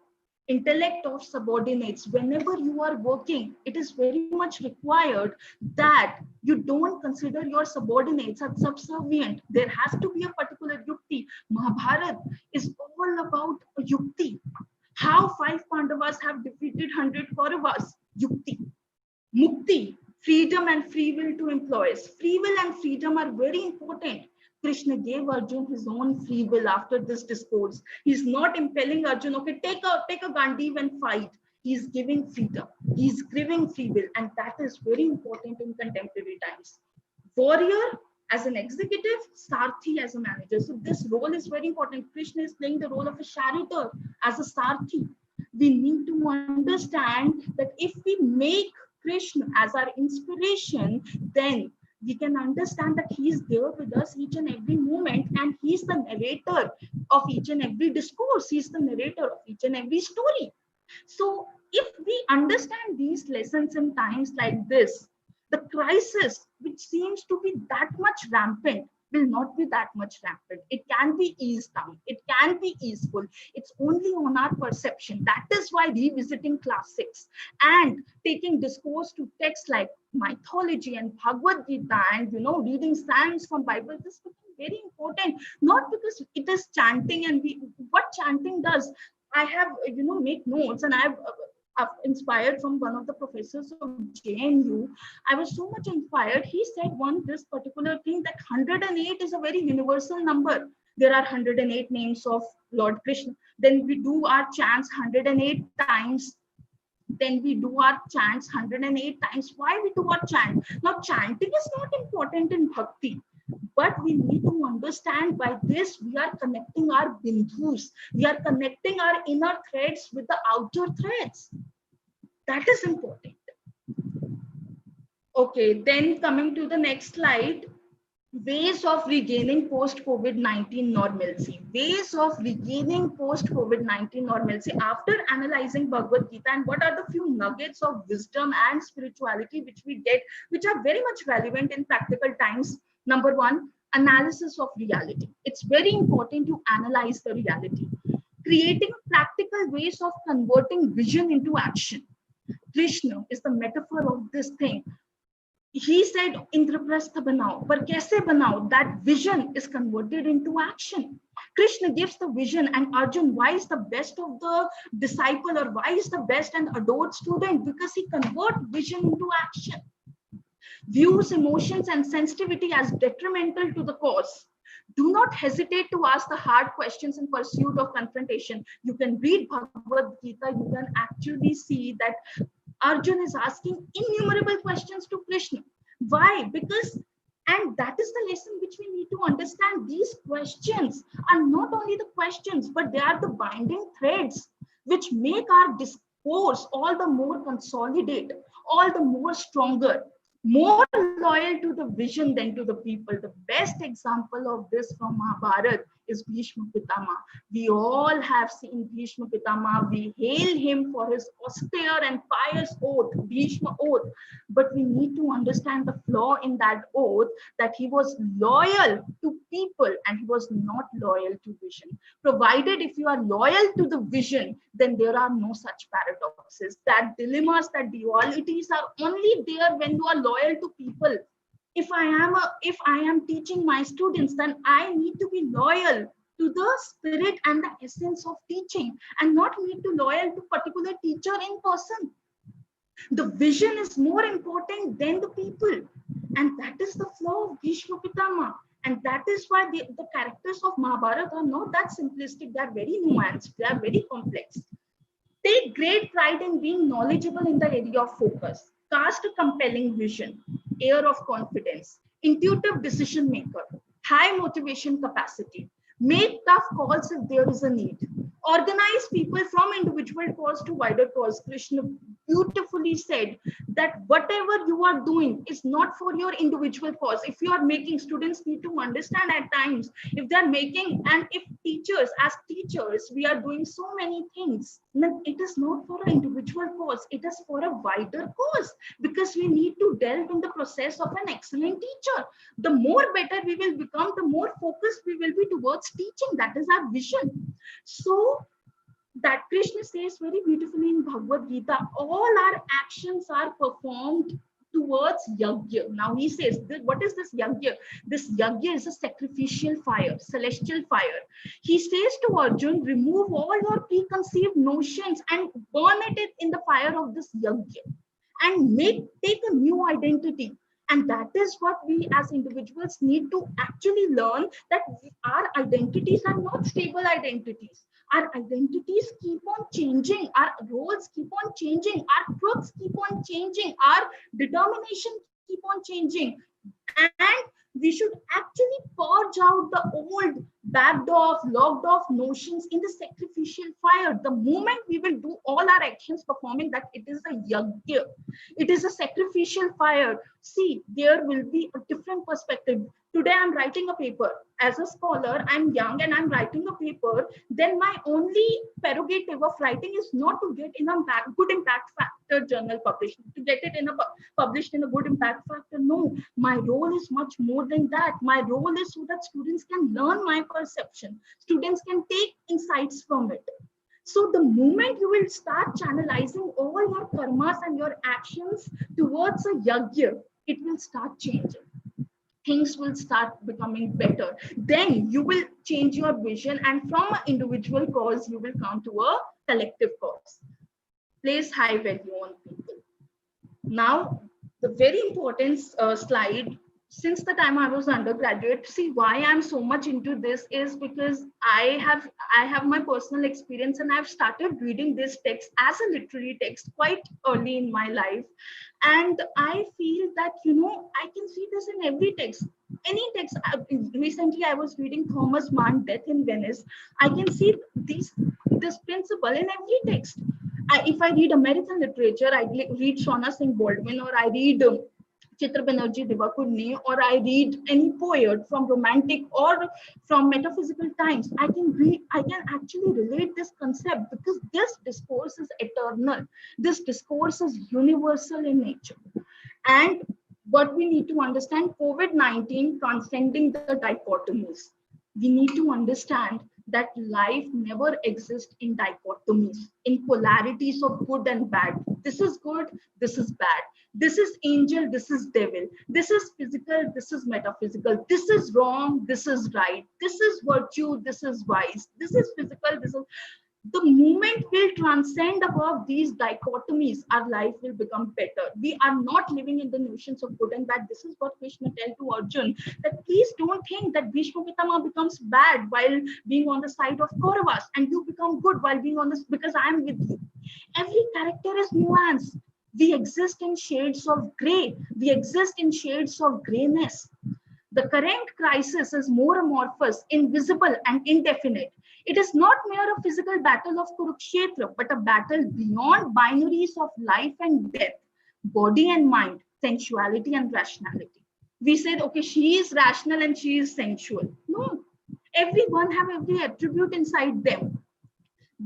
intellect of subordinates. Whenever you are working, it is very much required that you don't consider your subordinates as subservient. There has to be a particular yukti. Mahabharata is all about yukti. How 5 Pandavas have defeated 100 Kauravas? Yukti. Mukti, freedom and free will to employees. Free will and freedom are very important. Krishna gave Arjun his own free will after this discourse. He's not impelling Arjun, okay, take a Gandhi and fight. He's giving freedom. He's giving free will, and that is very important in contemporary times. Warrior as an executive, Sarthi as a manager. So this role is very important. Krishna is playing the role of a charioteer as a Sarthi. We need to understand that if we make Krishna as our inspiration, then we can understand that he is there with us each and every moment, and he's the narrator of each and every discourse. He's the narrator of each and every story. So if we understand these lessons in times like this, the crisis, which seems to be that much rampant, will not be that much rampant. It can be eased down. It can be easeful. It's only on our perception. That is why revisiting classics and taking discourse to texts like mythology and Bhagavad Gita and reading psalms from Bible, this becomes very important. Not because it is chanting and what chanting does. I have make notes, and I've inspired from one of the professors of JNU. I was so much inspired. He said this particular thing, that 108 is a very universal number. There are 108 names of Lord Krishna. Then we do our chants 108 times. Then we do our chants 108 times. Why we do our chant? Now, chanting is not important in bhakti. But we need to understand by this, we are connecting our bindus. We are connecting our inner threads with the outer threads. That is important. Okay, then coming to the next slide, ways of regaining post-COVID-19 normalcy. Ways of regaining post-COVID-19 normalcy after analyzing Bhagavad Gita, and what are the few nuggets of wisdom and spirituality which we get, which are very much relevant in practical times. Number one, analysis of reality. It's very important to analyze the reality. Creating practical ways of converting vision into action. Krishna is the metaphor of this thing. He said, Indraprastha banao, but kaise banao? That vision is converted into action. Krishna gives the vision, and Arjun, why is the best of the disciple, or why is the best and adored student? Because he converts vision into action. Views emotions and sensitivity as detrimental to the cause. Do not hesitate to ask the hard questions in pursuit of confrontation. You can read Bhagavad Gita, you can actually see that Arjun is asking innumerable questions to Krishna. Why? Because, and that is the lesson which we need to understand. These questions are not only the questions, but they are the binding threads which make our discourse all the more consolidated, all the more stronger, more loyal to the vision than to the people. The best example of this from Mahabharata is Bhishma Pitama. We all have seen Bhishma Pitama. We hail him for his austere and pious oath, Bhishma oath. But we need to understand the flaw in that oath, that he was loyal to people and he was not loyal to vision. Provided if you are loyal to the vision, then there are no such paradoxes. That dilemmas, that dualities are only there when you are loyal to people. If I am teaching my students, then I need to be loyal to the spirit and the essence of teaching, and not need to loyal to particular teacher in person. The vision is more important than the people, and that is the flaw of Bhishma Pitama. And that is why the characters of Mahabharata are not that simplistic. They are very nuanced. They are very complex. Take great pride in being knowledgeable in the area of focus. Cast a compelling vision, air of confidence, intuitive decision maker, high motivation capacity. Make tough calls if there is a need. Organize people from individual cause to wider cause. Krishna beautifully said that whatever you are doing is not for your individual cause. If you are making, students need to understand at times, if they are making, and if teachers, as teachers, we are doing so many things, then it is not for an individual cause, it is for a wider cause, because we need to delve in the process of an excellent teacher. The more better we will become, the more focused we will be towards teaching. That is our vision. So that Krishna says very beautifully in Bhagavad Gita, all our actions are performed towards yajna. Now he says, what is this yajna? This yajna is a sacrificial fire, celestial fire. He says to Arjun, remove all your preconceived notions and burn it in the fire of this yajna, and take a new identity. And that is what we as individuals need to actually learn, that our identities are not stable identities. Our identities keep on changing, our roles keep on changing, our truths keep on changing, our determination keep on changing. And we should actually purge out the old backed off, logged off notions in the sacrificial fire. The moment we will do all our actions performing that, it is a yajna, it is a sacrificial fire. See, there will be a different perspective. Today I'm writing a paper. As a scholar, I'm young and I'm writing a paper. Then my only prerogative of writing is not to get in a good impact factor journal published, to get it in a published in a good impact factor. No, my role is much more than that. My role is so that students can learn my perception. Students can take insights from it. So the moment you will start channelizing all your karmas and your actions towards a yajna, it will start changing. Things will start becoming better. Then you will change your vision, and from an individual cause, you will come to a collective cause. Place high value on people. Now, the very important slide, since the time I was undergraduate, see why I'm so much into this is because I have my personal experience, and I've started reading this text as a literary text quite early in my life. And I feel that, I can see this in every text. Any text. Recently, I was reading Thomas Mann, Death in Venice. I can see this principle in every text. If I read American literature, I read Shauna Singh Baldwin, or I read Chitra Banerjee Divakurni, or I read any poet from romantic or from metaphysical times. I can actually relate this concept, because this discourse is eternal. This discourse is universal in nature. And what we need to understand, COVID-19 transcending the dichotomies. We need to understand that life never exists in dichotomies, in polarities of good and bad. This is good, this is bad. This is angel, this is devil. This is physical, this is metaphysical. This is wrong, this is right. This is virtue, this is vice. This is physical, this is... The moment we'll transcend above these dichotomies, our life will become better. We are not living in the notions of good and bad. This is what Krishna tells to Arjun, that please don't think that Bhishma Pitama becomes bad while being on the side of Kauravas, and you become good while being on this, because I am with you. Every character is nuanced. We exist in shades of gray. We exist in shades of grayness. The current crisis is more amorphous, invisible, and indefinite. It is not mere a physical battle of Kurukshetra, but a battle beyond binaries of life and death, body and mind, sensuality and rationality. We said, okay, she is rational and she is sensual. No, everyone have every attribute inside them.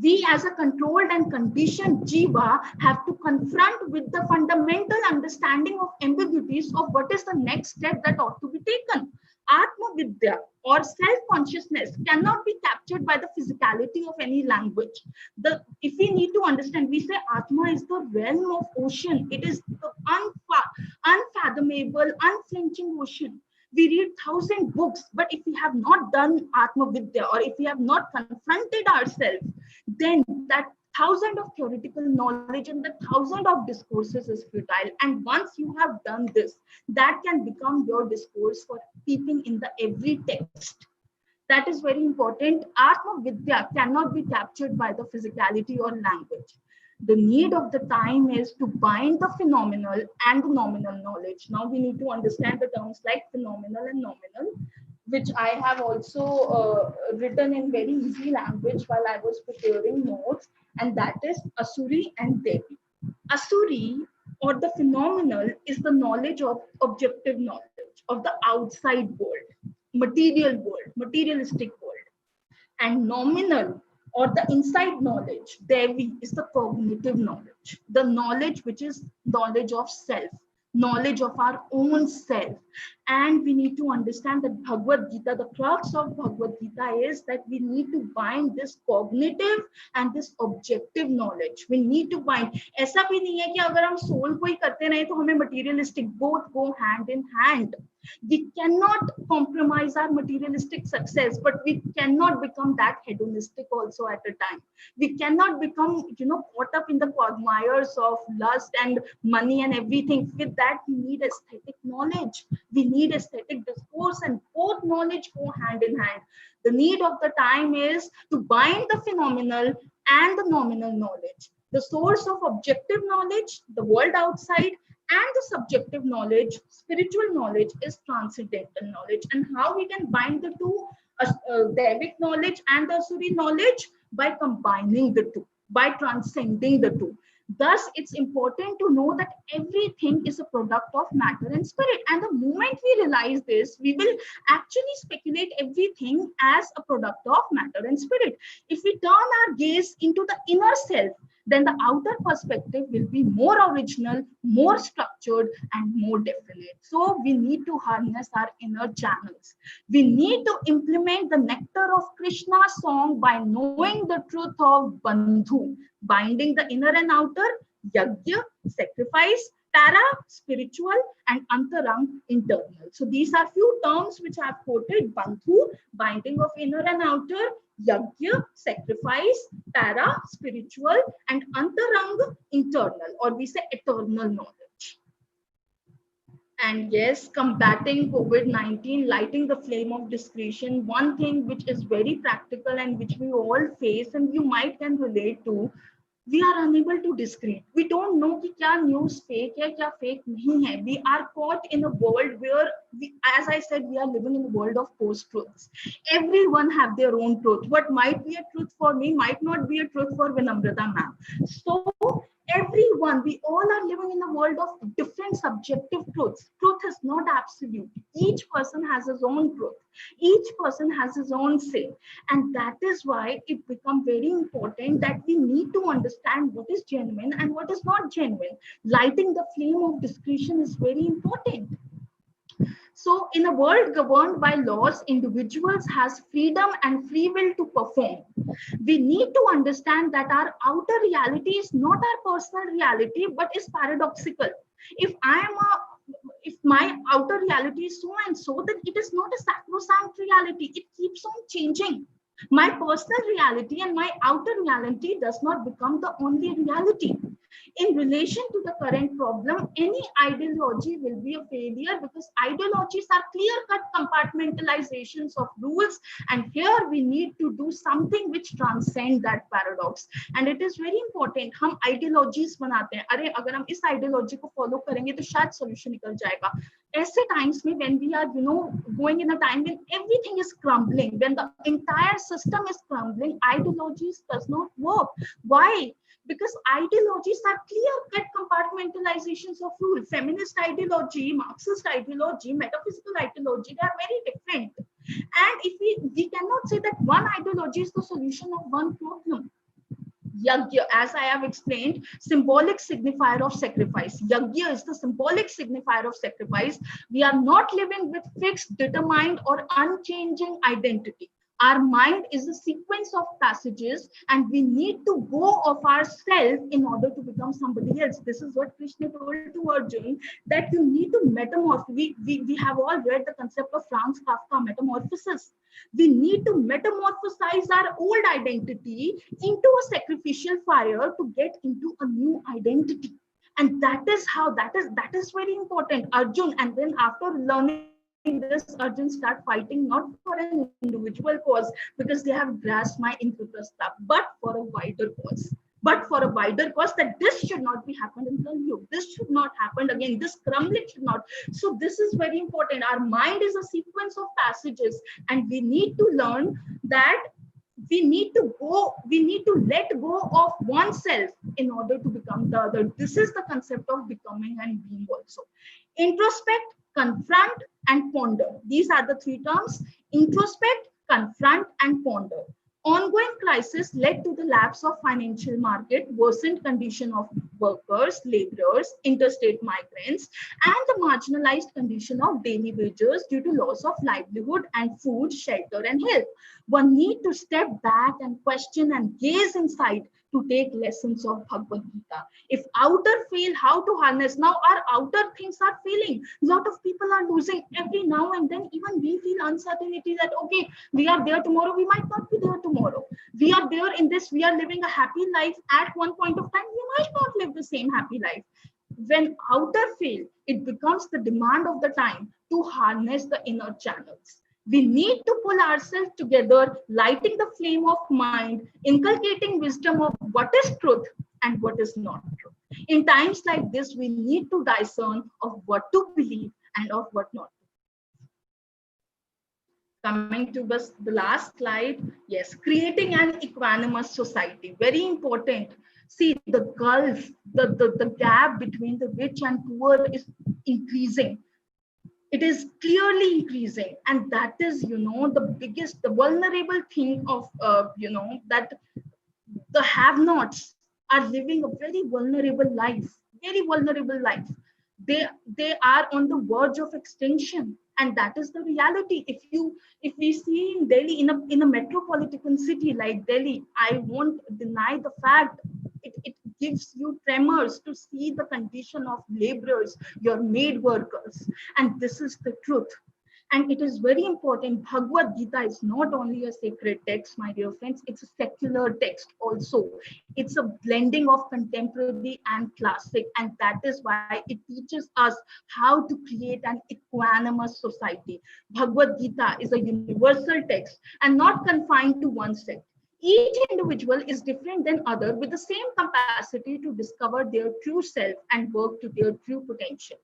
We as a controlled and conditioned jiva have to confront with the fundamental understanding of ambiguities of what is the next step that ought to be taken. Atma Vidya or self-consciousness cannot be captured by the physicality of any language. If we need to understand, we say Atma is the realm of ocean. It is the unfathomable, unflinching ocean. We read 1,000 books, but if we have not done Atma Vidya, or if we have not confronted ourselves, then that 1,000 of theoretical knowledge and the 1,000 of discourses is futile. And once you have done this, that can become your discourse for keeping in the every text. That is very important. Atma Vidya cannot be captured by the physicality or language. The need of the time is to bind the phenomenal and the nominal knowledge. Now we need to understand the terms like phenomenal and nominal, which I have also written in very easy language while I was preparing notes, and that is Asuri and Devi. Asuri, or the phenomenal, is the knowledge of objective knowledge of the outside world, world, materialistic world. And nominal, or the inside knowledge, Devi, is the cognitive knowledge, the knowledge which is knowledge of self, knowledge of our own self. And we need to understand that Bhagavad Gita, the crux of Bhagavad Gita is that we need to bind this cognitive and this objective knowledge. We need to bind. ऐसा भी नहीं है कि अगर हम soul को ही करते रहे तो हमें materialistic, both go hand in hand. We cannot compromise our materialistic success, but we cannot become that hedonistic also at a time. We cannot become, caught up in the quagmires of lust and money and everything. With that, we need aesthetic knowledge. We need aesthetic discourse, and both knowledge go hand in hand. The need of the time is to bind the phenomenal and the nominal knowledge. The source of objective knowledge, the world outside, and the subjective knowledge, spiritual knowledge, is transcendental knowledge. And how we can bind the two, Devic knowledge and the Asuri knowledge? By combining the two, by transcending the two. Thus, it's important to know that everything is a product of matter and spirit. And the moment we realize this, we will actually speculate everything as a product of matter and spirit. If we turn our gaze into the inner self, then the outer perspective will be more original, more structured, and more definite. So we need to harness our inner channels. We need to implement the nectar of Krishna's song by knowing the truth of Bandhu, binding the inner and outer, yajna, sacrifice, para, spiritual, and antarang, internal. So these are few terms which I have quoted: Bandhu, binding of inner and outer; yajna, sacrifice; para, spiritual; and antarang, internal, or we say eternal knowledge. And yes, combating COVID-19, lighting the flame of discretion, one thing which is very practical and which we all face and you might can relate to, we are unable to discreet. We don't know कि क्या news fake है, क्या fake नहीं है. We are caught in a world where, as I said, we are living in a world of post-truths. Everyone have their own truth. What might be a truth for me might not be a truth for Vinamrata ma'am. So everyone, we all are living in a world of different subjective truths. Truth is not absolute. Each person has his own truth. Each person has his own say. And that is why it becomes very important that we need to understand what is genuine and what is not genuine. Lighting the flame of discretion is very important. So in a world governed by laws, individuals has freedom and free will to perform. We need to understand that our outer reality is not our personal reality, but is paradoxical. If my outer reality is so and so, then it is not a sacrosanct reality. It keeps on changing. My personal reality and my outer reality does not become the only reality. In relation to the current problem, any ideology will be a failure because ideologies are clear-cut compartmentalizations of rules, and here we need to do something which transcends that paradox. And it is very important. हम ideologies बनाते हैं. अरे अगर हम इस ideology को follow करेंगे तो शायद solution निकल जाएगा. ऐसे times में when we are, going in a time when everything is crumbling, when the entire system is crumbling, ideologies does not work. Why? Because ideologies are clear-cut compartmentalizations of rule. Feminist ideology, Marxist ideology, metaphysical ideology, they are very different. And if we cannot say that one ideology is the solution of one problem. Yajna, as I have explained, symbolic signifier of sacrifice. Yajna is the symbolic signifier of sacrifice. We are not living with fixed, determined, or unchanging identity. Our mind is a sequence of passages, and we need to go of ourselves in order to become somebody else. This is what Krishna told to Arjun, that you need to metamorphose. We have all read the concept of Franz Kafka, metamorphosis. We need to metamorphosize our old identity into a sacrificial fire to get into a new identity. And that is how, that is very important. Arjun, and then after learning this, Arjun start fighting not for an individual cause because they have grasped my intraprastha, but for a wider cause. But for a wider cause, that this should not be happened in Kali Yuga. This should not happen again. This crumbling should not. So this is very important. Our mind is a sequence of passages, and we need to learn that we need to let go of oneself in order to become the other. This is the concept of becoming and being also. Introspect, confront, and ponder. These are the three terms: introspect, confront, and ponder. Ongoing crisis led to the lapse of financial market, worsened condition of workers, laborers, interstate migrants, and the marginalized condition of daily wagers due to loss of livelihood and food, shelter, and health. One need to step back and question and gaze inside to take lessons of Bhagavad Gita. If outer fail, how to harness? Now our outer things are failing. A lot of people are losing every now and then. Even we feel uncertainty that, okay, we are there tomorrow, we might not be there tomorrow. We are there in this, we are living a happy life at one point of time, we might not live the same happy life. When outer fail, it becomes the demand of the time to harness the inner channels. We need to pull ourselves together, lighting the flame of mind, inculcating wisdom of what is truth and what is not truth. In times like this, we need to discern of what to believe and of what not. Coming to the last slide, yes, creating an equanimous society, very important. See, the gulf, the gap between the rich and poor is increasing. It is clearly increasing, and that is, the biggest, the vulnerable thing of, that the have-nots are living a very vulnerable life, very vulnerable life. They are on the verge of extinction, and that is the reality. If we see in Delhi, in a metropolitan city like Delhi, I won't deny the fact, it gives you tremors to see the condition of laborers, your maid workers, and this is the truth. And it is very important. Bhagavad Gita is not only a sacred text, my dear friends, it's a secular text also. It's a blending of contemporary and classic, and that is why it teaches us how to create an equanimous society. Bhagavad Gita is a universal text and not confined to one sect. Each individual is different than other with the same capacity to discover their true self and work to their true potential.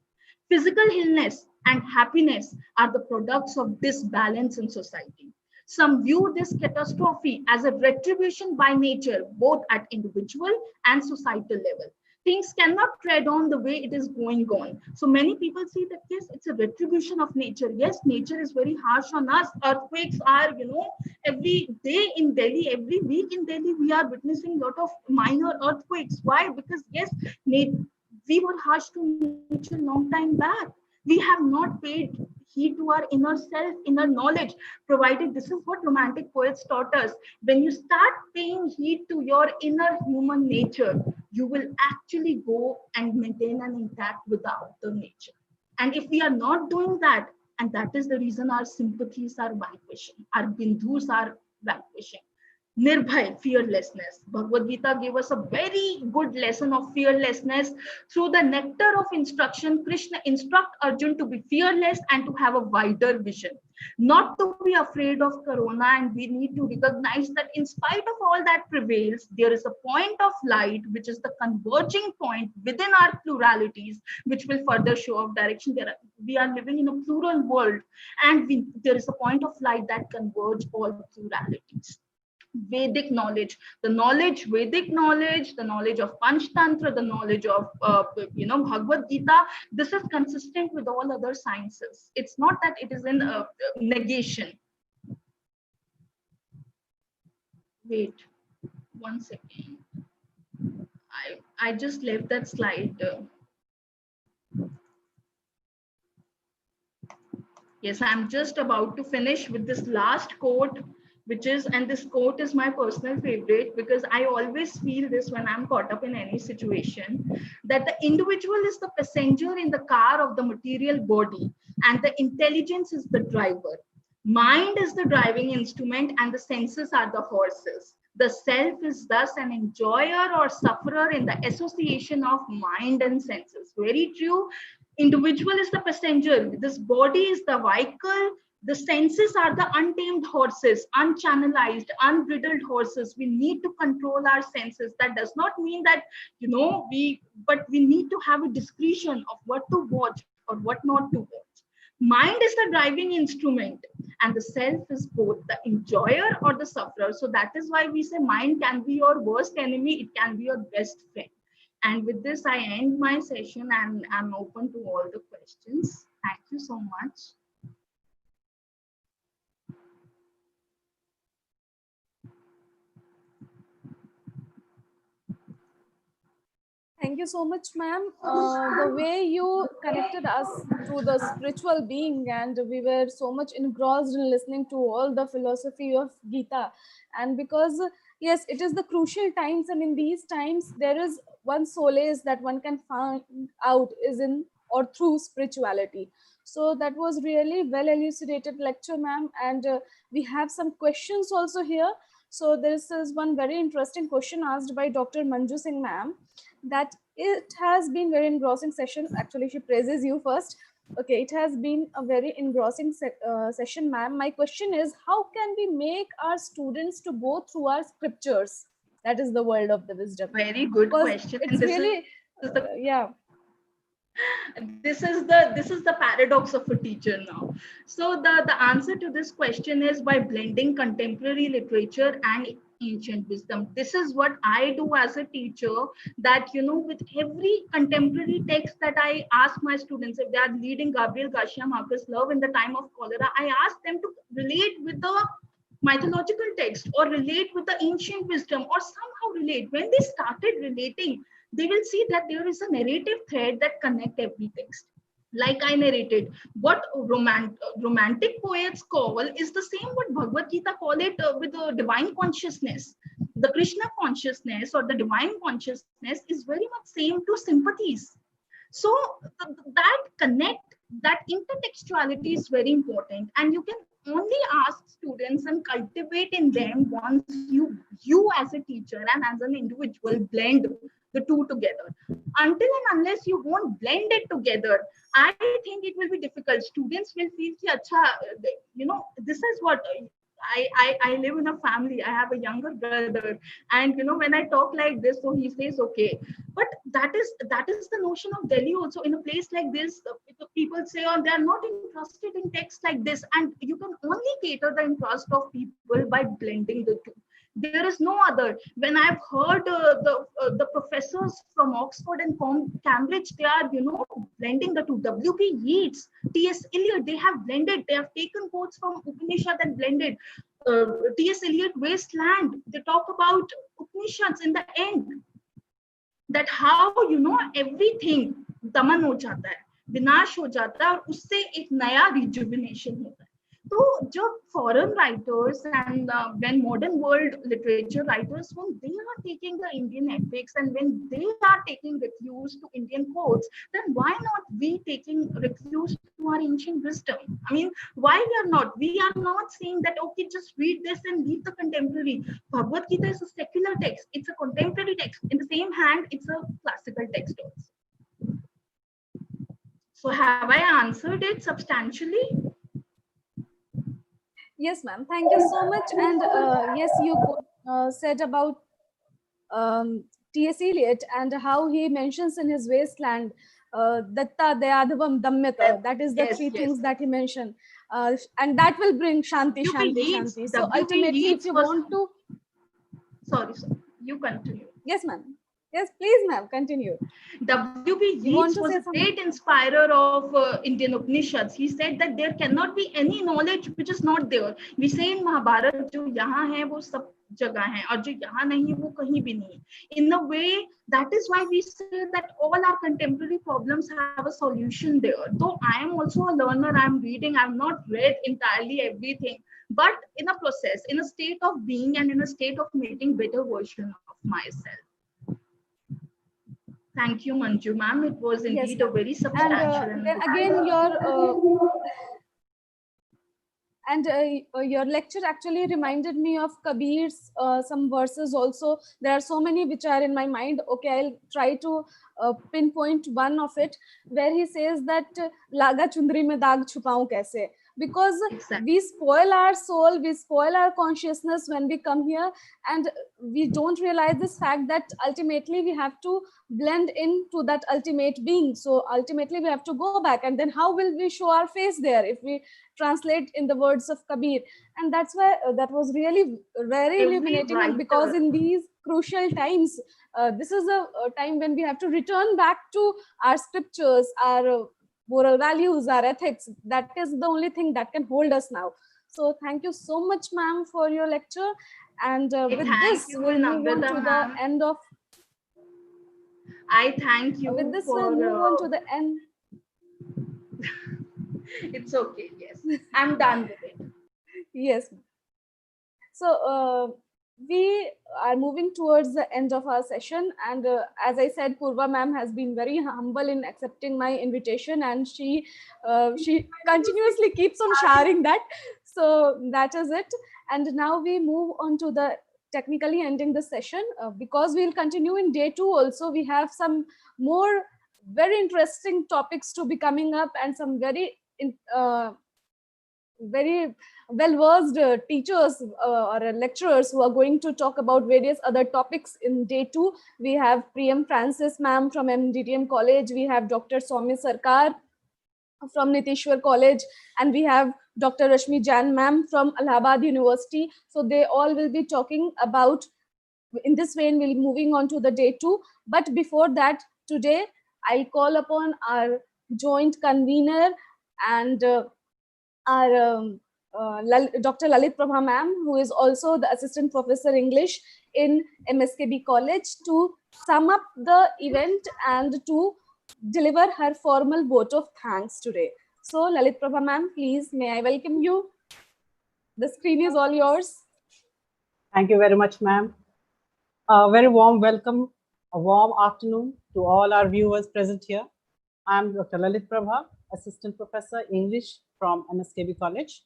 Physical illness and happiness are the products of disbalance in society. Some view this catastrophe as a retribution by nature, both at individual and societal level. Things cannot tread on the way it is going on. So many people see that, yes, it's a retribution of nature. Yes, nature is very harsh on us. Earthquakes are, every day in Delhi, every week in Delhi, we are witnessing a lot of minor earthquakes. Why? Because, yes, we were harsh to nature long time back. We have not paid heed to our inner self, inner knowledge, provided this is what romantic poets taught us. When you start paying heed to your inner human nature, you will actually go and maintain an intact without the nature. And if we are not doing that, and that is the reason our sympathies are vanquishing, our bindus are vanquishing. Nirbhay, fearlessness. Bhagavad Gita gave us a very good lesson of fearlessness. Through the nectar of instruction, Krishna instructs Arjun to be fearless and to have a wider vision. Not to be afraid of Corona, and we need to recognize that in spite of all that prevails, there is a point of light, which is the converging point within our pluralities, which will further show of direction. We are living in a plural world, and there is a point of light that converge all pluralities. Vedic knowledge, Vedic knowledge, the knowledge of Panchtantra, the knowledge of, Bhagavad Gita, this is consistent with all other sciences. It's not that it is in negation. Wait, 1 second. I just left that slide. Yes, I'm just about to finish with this last quote, and this quote is my personal favorite, because I always feel this when I'm caught up in any situation, that the individual is the passenger in the car of the material body, and the intelligence is the driver. Mind is the driving instrument, and the senses are the horses. The self is thus an enjoyer or sufferer in the association of mind and senses. Very true. Individual is the passenger. This body is the vehicle. The senses are the untamed horses, unchannelized, unbridled horses. We need to control our senses. That does not mean that, but we need to have a discretion of what to watch or what not to watch. Mind is the driving instrument, and the self is both the enjoyer or the sufferer. So that is why we say mind can be your worst enemy, it can be your best friend. And with this, I end my session and I'm open to all the questions. Thank you so much. Thank you so much, ma'am. The way you connected us to the spiritual being, and we were so much engrossed in listening to all the philosophy of Gita. And because, yes, it is the crucial times, and in these times, there is one solace that one can find out is in or through spirituality. So that was really well elucidated lecture, ma'am. And we have some questions also here. So this is one very interesting question asked by Dr. Manju Singh, ma'am, that it has been very engrossing session. Actually, she praises you first. Okay, it has been a very engrossing session, ma'am. My question is, how can we make our students to go through our scriptures? That is the world of the wisdom. Very good Because question. it's really, yeah. This is the paradox of a teacher now. So the answer to this question is by blending contemporary literature and ancient wisdom. This is what I do as a teacher, that with every contemporary text that I ask my students, if they are reading Gabriel Garcia Marquez' Love in the Time of Cholera, I ask them to relate with the mythological text or relate with the ancient wisdom or somehow relate. When they started relating, they will see that there is a narrative thread that connect every text. Like I narrated, what romantic poets call is the same what Bhagavad Gita call it, with the divine consciousness. The Krishna consciousness or the divine consciousness is very much same to sympathies. So that connect, that intertextuality is very important, and you can only ask students and cultivate in them once you as a teacher and as an individual blend the two together. Until and unless you won't blend it together, I think it will be difficult. Students will feel ki, acha, this is what I live in a family. I have a younger brother, and when I talk like this, so he says okay. But that is the notion of Delhi also. In a place like this, people say, oh, they are not interested in text like this, and you can only cater the interest of people by blending the two. There is no other. When I've heard the professors from Oxford and Cambridge, they are blending the two. W.B. Yeats, T.S. Eliot, they have blended. They have taken quotes from Upanishad and blended. T.S. Eliot, Wasteland, they talk about Upanishads in the end. That how everything दमन हो जाता है, विनाश हो जाता है, और उससे एक नया rejuvenation होता है. So, जो foreign writers and when modern world literature writers, when they are taking the Indian epics and when they are taking refuge to Indian quotes, then why not we taking refuge to our ancient wisdom? I mean, why we are not? We are not saying that, okay, just read this and leave the contemporary. Bhagavad Gita is a secular text. It's a contemporary text. In the same hand, it's a classical text also. So have I answered it substantially? Yes, ma'am. Thank you so much. And yes, you said about T.S. Eliot and how he mentions in his Wasteland, Datta Dayadhavam Dammyata. That is the three things that he mentioned. And that will bring Shanti, Shanti, Shanti. So ultimately, if you want to... Sorry, you continue. Yes, ma'am. Yes, please, ma'am, continue. W.B. Yeats was a great inspirer of Indian Upanishads. He said that there cannot be any knowledge which is not there. We say in Mahabharata, जो यहाँ है वो सब जगह है, और जो यहाँ नहीं है वो कहीं भी नहीं. In a way, that is why we say that all our contemporary problems have a solution there. Though I am also a learner, I am reading, I have not read entirely everything, but in a process, in a state of being, and in a state of making better version of myself. Thank you, Manju ma'am. It was indeed a very substantial. And again, your lecture actually reminded me of Kabir's some verses also. There are so many which are in my mind. Okay, I'll try to pinpoint one of it, where he says that laga chundri mein daag chupaun kaise. because Exactly. we spoil our soul, we spoil our consciousness when we come here, and we don't realize this fact that ultimately we have to blend into that ultimate being. So ultimately we have to go back, and then how will we show our face there if we translate in the words of Kabir? And that's why that was really very Every illuminating. And because writer, in these crucial times, this is a time when we have to return back to our scriptures, our moral values, our ethics. That is the only thing that can hold us now. So thank you so much, ma'am, for your lecture. And with thank this, you, we'll move on Namrata to the ma'am. end of. I thank With you this, for. we'll move on to the end. It's okay. Yes, I'm done with it. Yes. So we are moving towards the end of our session, and as I said, Poorva ma'am has been very humble in accepting my invitation, and she continuously keeps on sharing that. So that is it. And now we move on to the technically ending the session, because we'll continue in day 2 also. We have some more very interesting topics to be coming up, and some very well versed teachers or lecturers who are going to talk about various other topics in day 2. We have Priyam Francis ma'am from MDTM College, we have Dr. Soumya Sarkar from Nitishwar College, and we have Dr. Rashmi Jain ma'am from Allahabad University. So they all will be talking about, in this vein we'll be moving on to the day 2. But before that, today I'll call upon our joint convener and our Dr. Lalit Prabha ma'am, who is also the Assistant Professor English in MSKB College, to sum up the event and to deliver her formal vote of thanks today. So Lalit Prabha ma'am, please, may I welcome you? The screen is all yours. Thank you very much, ma'am. A very warm welcome, a warm afternoon to all our viewers present here. I'm Dr. Lalit Prabha, Assistant Professor English from MSKB College.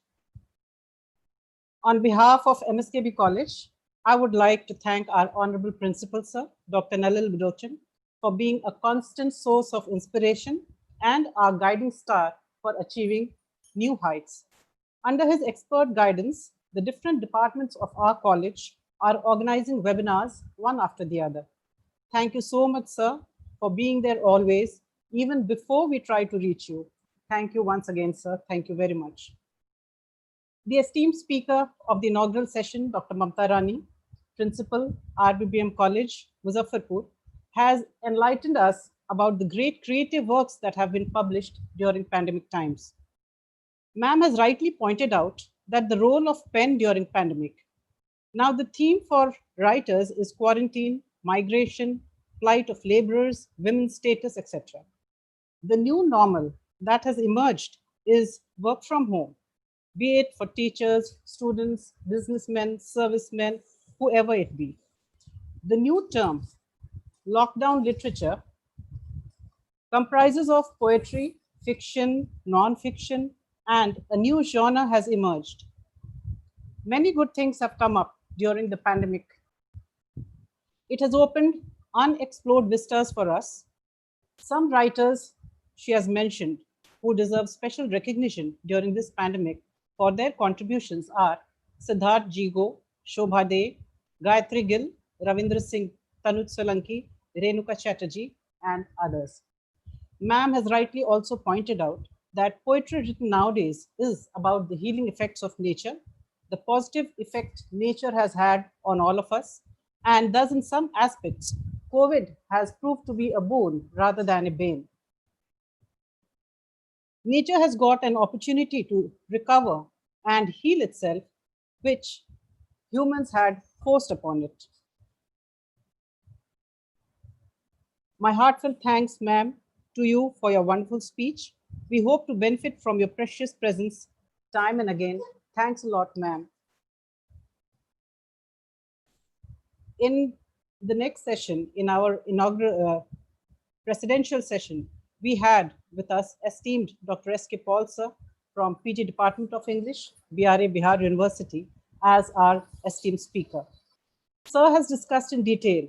On behalf of MSKB College, I would like to thank our Honorable Principal, Sir, Dr. Nalil Bidochan, for being a constant source of inspiration and our guiding star for achieving new heights. Under his expert guidance, the different departments of our college are organizing webinars one after the other. Thank you so much, sir, for being there always, even before we try to reach you. Thank you once again, sir. Thank you very much. The esteemed speaker of the inaugural session, Dr. Mamta Rani, Principal, RBBM College, Muzaffarpur, has enlightened us about the great creative works that have been published during pandemic times. Ma'am has rightly pointed out that the role of pen during pandemic. Now the theme for writers is quarantine, migration, plight of laborers, women's status, etc. The new normal that has emerged is work from home, be it for teachers, students, businessmen, servicemen, whoever it be. The new term, lockdown literature, comprises of poetry, fiction, non-fiction, and a new genre has emerged. Many good things have come up during the pandemic. It has opened unexplored vistas for us. Some writers she has mentioned who deserve special recognition during this pandemic for their contributions are Siddharth Jigo, Shobha De, Gayatri Gill, Ravindra Singh, Tanuj Solanki, Renuka Chatterjee, and others. Ma'am has rightly also pointed out that poetry written nowadays is about the healing effects of nature, the positive effect nature has had on all of us, and thus in some aspects, COVID has proved to be a boon rather than a bane. Nature has got an opportunity to recover and heal itself, which humans had forced upon it. My heartfelt thanks, ma'am, to you for your wonderful speech. We hope to benefit from your precious presence time and again. Thanks a lot, ma'am. In the next session, in our inaugural presidential session, we had with us esteemed Dr. S.K.Paul, sir, from PG Department of English, BRA Bihar University, as our esteemed speaker. Sir has discussed in detail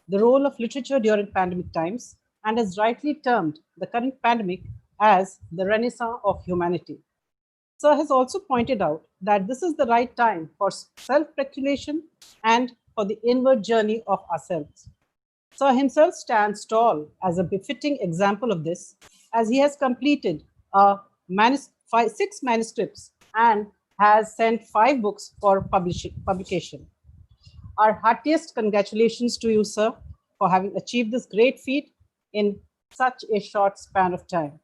the role of literature during pandemic times and has rightly termed the current pandemic as the renaissance of humanity. Sir has also pointed out that this is the right time for self-speculation and for the inward journey of ourselves. Sir himself stands tall as a befitting example of this, as he has completed 6 manuscripts and has sent 5 books for publication. Our heartiest congratulations to you, sir, for having achieved this great feat in such a short span of time.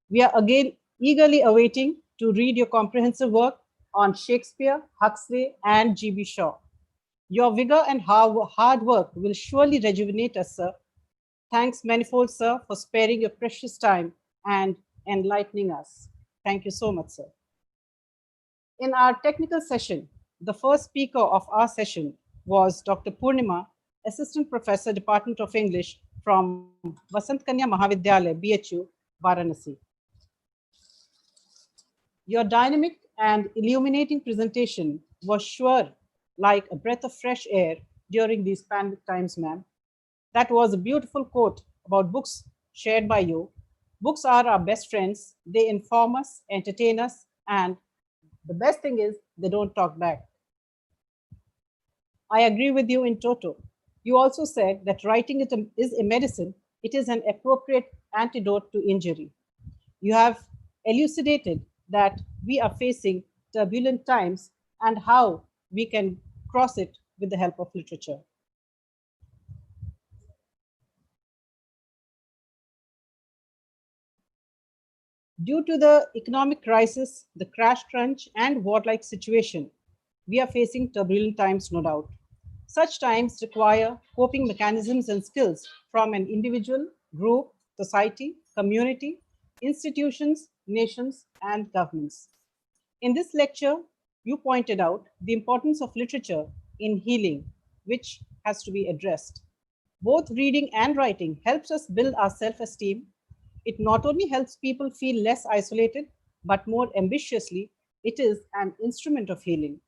We are again eagerly awaiting to read your comprehensive work on Shakespeare, Huxley, and G.B. Shaw. Your vigor and hard work will surely rejuvenate us, sir. Thanks manifold, sir, for sparing your precious time and enlightening us. Thank you so much, sir. In our technical session, the first speaker of our session was Dr. Purnima, Assistant Professor, Department of English from Vasant Kanya Mahavidyalaya, BHU, Varanasi. Your dynamic and illuminating presentation was sure like a breath of fresh air during these pandemic times, ma'am. That was a beautiful quote about books shared by you. Books are our best friends. They inform us, entertain us, and the best thing is they don't talk back. I agree with you in toto. You also said that writing is a medicine. It is an appropriate antidote to injury. You have elucidated that we are facing turbulent times and how we can cross it with the help of literature. Due to the economic crisis, the crash crunch, and war-like situation, we are facing turbulent times, no doubt. Such times require coping mechanisms and skills from an individual, group, society, community, institutions, nations, and governments. In this lecture, you pointed out the importance of literature in healing, which has to be addressed. Both reading and writing helps us build our self-esteem. It not only helps people feel less isolated, but more ambitiously, it is an instrument of healing.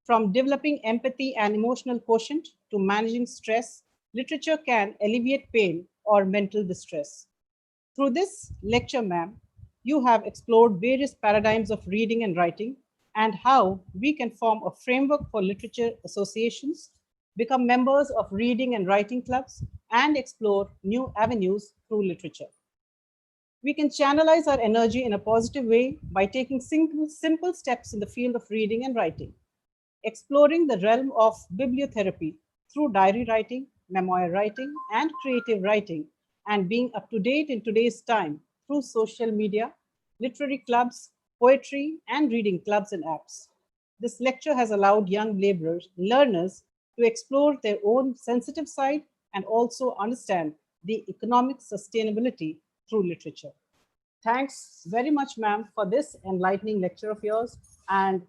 From developing empathy and emotional quotient to managing stress, literature can alleviate pain or mental distress. Through this lecture, ma'am, you have explored various paradigms of reading and writing and how we can form a framework for literature associations, become members of reading and writing clubs, and explore new avenues through literature. We can channelize our energy in a positive way by taking simple steps in the field of reading and writing, exploring the realm of bibliotherapy through diary writing, memoir writing, and creative writing, and being up to date in today's time through social media, literary clubs, poetry, and reading clubs and apps. This lecture has allowed young learners to explore their own sensitive side and also understand the economic sustainability through literature. Thanks very much, ma'am, for this enlightening lecture of yours. And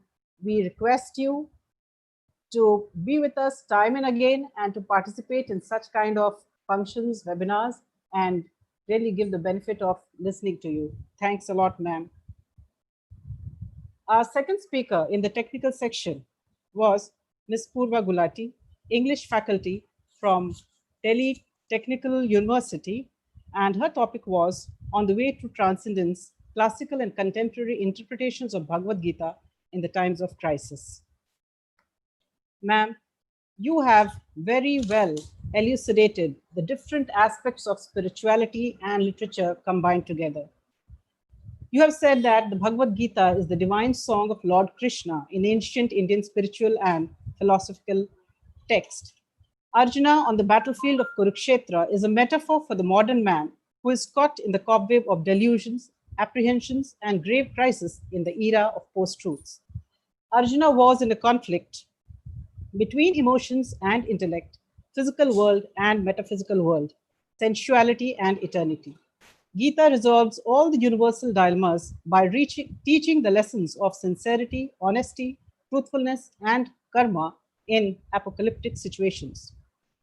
we request you to be with us time and again and to participate in such kind of functions, webinars, and really give the benefit of listening to you. Thanks a lot, ma'am. Our second speaker in the technical section was Ms. Poorva Gulati, English faculty from Delhi Technical University, and her topic was On the Way to Transcendence, Classical and Contemporary Interpretations of Bhagavad Gita in the Times of Crisis. Ma'am, you have very well elucidated the different aspects of spirituality and literature combined together. You have said that the Bhagavad Gita is the divine song of Lord Krishna in ancient Indian spiritual and philosophical text. Arjuna on the battlefield of Kurukshetra is a metaphor for the modern man who is caught in the cobweb of delusions, apprehensions, and grave crisis in the era of post-truths. Arjuna was in a conflict between emotions and intellect, physical world and metaphysical world, sensuality and eternity. Gita resolves all the universal dilemmas by teaching the lessons of sincerity, honesty, truthfulness, and karma in apocalyptic situations.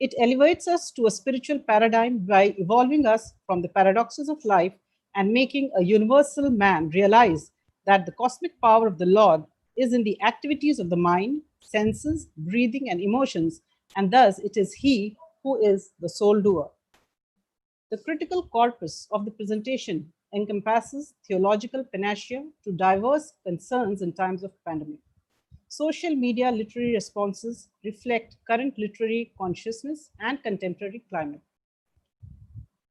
It elevates us to a spiritual paradigm by evolving us from the paradoxes of life and making a universal man realize that the cosmic power of the Lord is in the activities of the mind, senses, breathing, and emotions, and thus it is he who is the sole doer. The critical corpus of the presentation encompasses theological panacea to diverse concerns in times of pandemic. Social media literary responses reflect current literary consciousness and contemporary climate.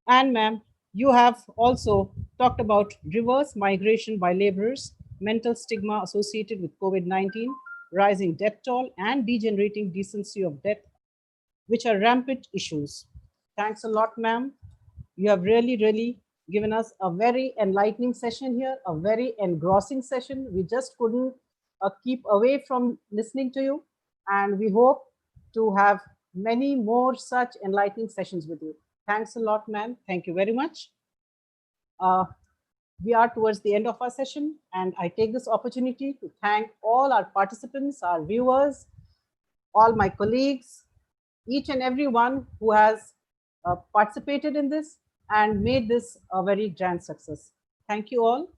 And ma'am, you have also talked about reverse migration by laborers, mental stigma associated with COVID-19, rising death toll, and degenerating decency of death, which are rampant issues. Thanks a lot, ma'am. You have really given us a very enlightening session here, a very engrossing session. We just couldn't keep away from listening to you. And we hope to have many more such enlightening sessions with you. Thanks a lot, ma'am. Thank you very much. We are towards the end of our session, and I take this opportunity to thank all our participants, our viewers, all my colleagues, each and every one who has participated in this and made this a very grand success. Thank you all.